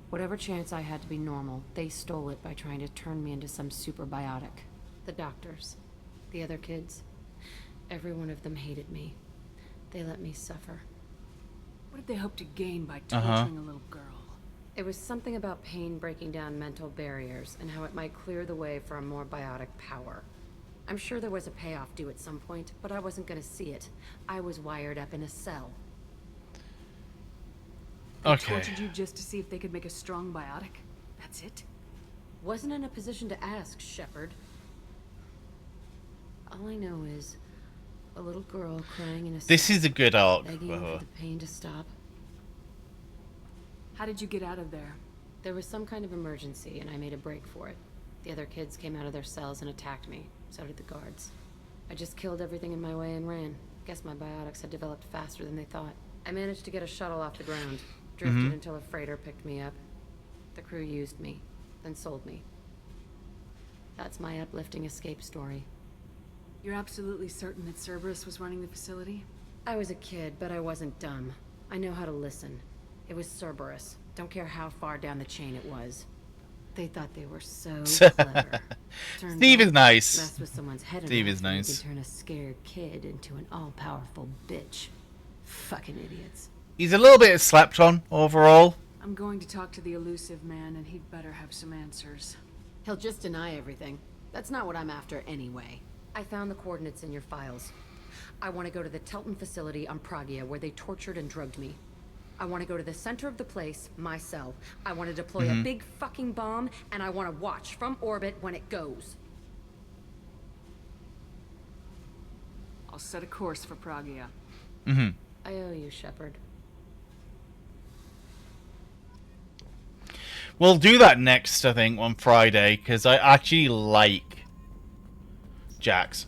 Whatever chance I had to be normal, they stole it by trying to turn me into some superbiotic. The doctors, the other kids, every one of them hated me. They let me suffer. What did they hope to gain by torturing a little girl? It was something about pain breaking down mental barriers and how it might clear the way for a more biotic power. I'm sure there was a payoff due at some point, but I wasn't gonna see it. I was wired up in a cell. They tortured you just to see if they could make a strong biotic? That's it? Wasn't in a position to ask, Shepard. All I know is a little girl crying in a This cell, is a good arc begging for for her. the pain to stop. How did you get out of there? There was some kind of emergency, and I made a break for it. The other kids came out of their cells and attacked me. So did the guards. I just killed everything in my way and ran. Guess my biotics had developed faster than they thought. I managed to get a shuttle off the ground. Drifted until a freighter picked me up. The crew used me, then sold me. That's my uplifting escape story. You're absolutely certain that Cerberus was running the facility? I was a kid, but I wasn't dumb. I know how to listen. It was Cerberus. Don't care how far down the chain it was. They thought they were so clever. Steve is nice. Mess with someone's head Steve enough is and you nice. can turn a scared kid into an all-powerful bitch. Fucking idiots. He's a little bit slept on overall. I'm going to talk to the elusive man, and he'd better have some answers. He'll just deny everything. That's not what I'm after anyway. I found the coordinates in your files. I want to go to the Telton facility on Pragia where they tortured and drugged me. I want to go to the center of the place, my cell. I want to deploy a big fucking bomb, and I want to watch from orbit when it goes. I'll set a course for Pragia. I owe you, Shepard. We'll do that next, I think, on Friday, because I actually like Jax.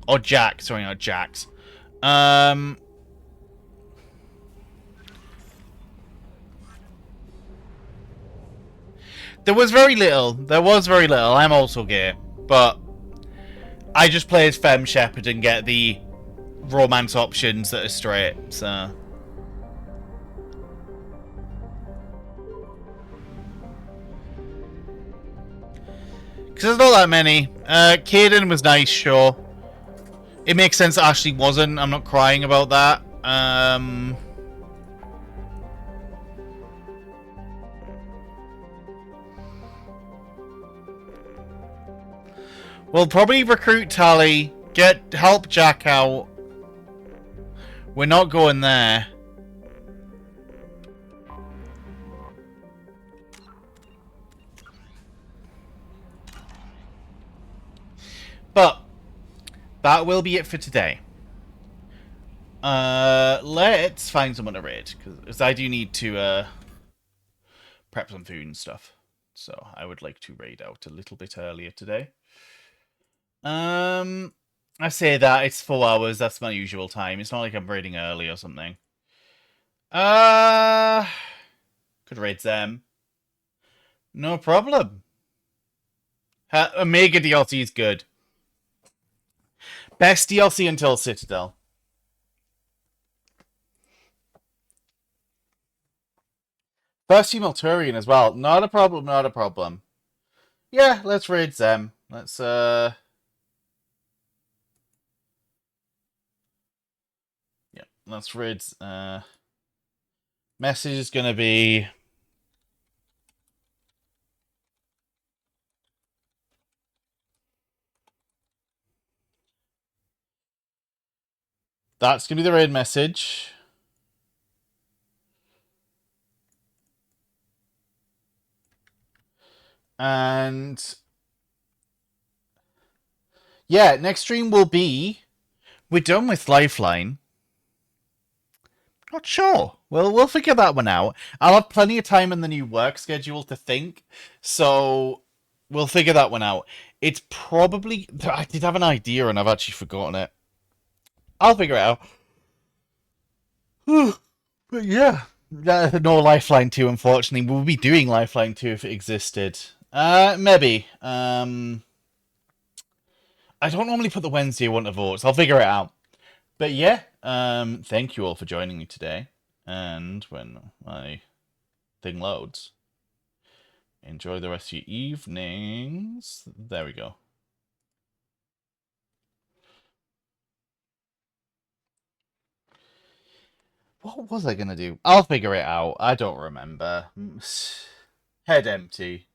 Or Jack, sorry, not Jax. There was very little. I'm also gay. But I just play as Femme Shepherd and get the romance options that are straight, so... Because there's not that many. Kaden was nice, sure. It makes sense that Ashley wasn't. I'm not crying about that. We'll probably recruit Tally, help Jack out. We're not going there. But that will be it for today. Let's find someone to raid, because I do need to prep some food and stuff. So I would like to raid out a little bit earlier today. I say that it's 4 hours. That's my usual time. It's not like I'm raiding early or something. Could raid them. No problem. Omega DLC is good. Best DLC until Citadel. First female Turian as well. Not a problem, not a problem. Yeah, let's raid them. Let's, yeah, let's raid, message is gonna be... That's gonna be the raid message. And yeah, next stream will be... We're done with Lifeline. Not sure. We'll figure that one out. I'll have plenty of time in the new work schedule to think, so we'll figure that one out. It's probably... I did have an idea and I've actually forgotten it. I'll figure it out. But yeah, no Lifeline 2, unfortunately. We'll be doing Lifeline 2 if it existed. Maybe. I don't normally put the Wednesday one to votes. I'll figure it out. But yeah, thank you all for joining me today. And when my thing loads, enjoy the rest of your evenings. There we go. What was I going to do? I'll figure it out. I don't remember. Head empty.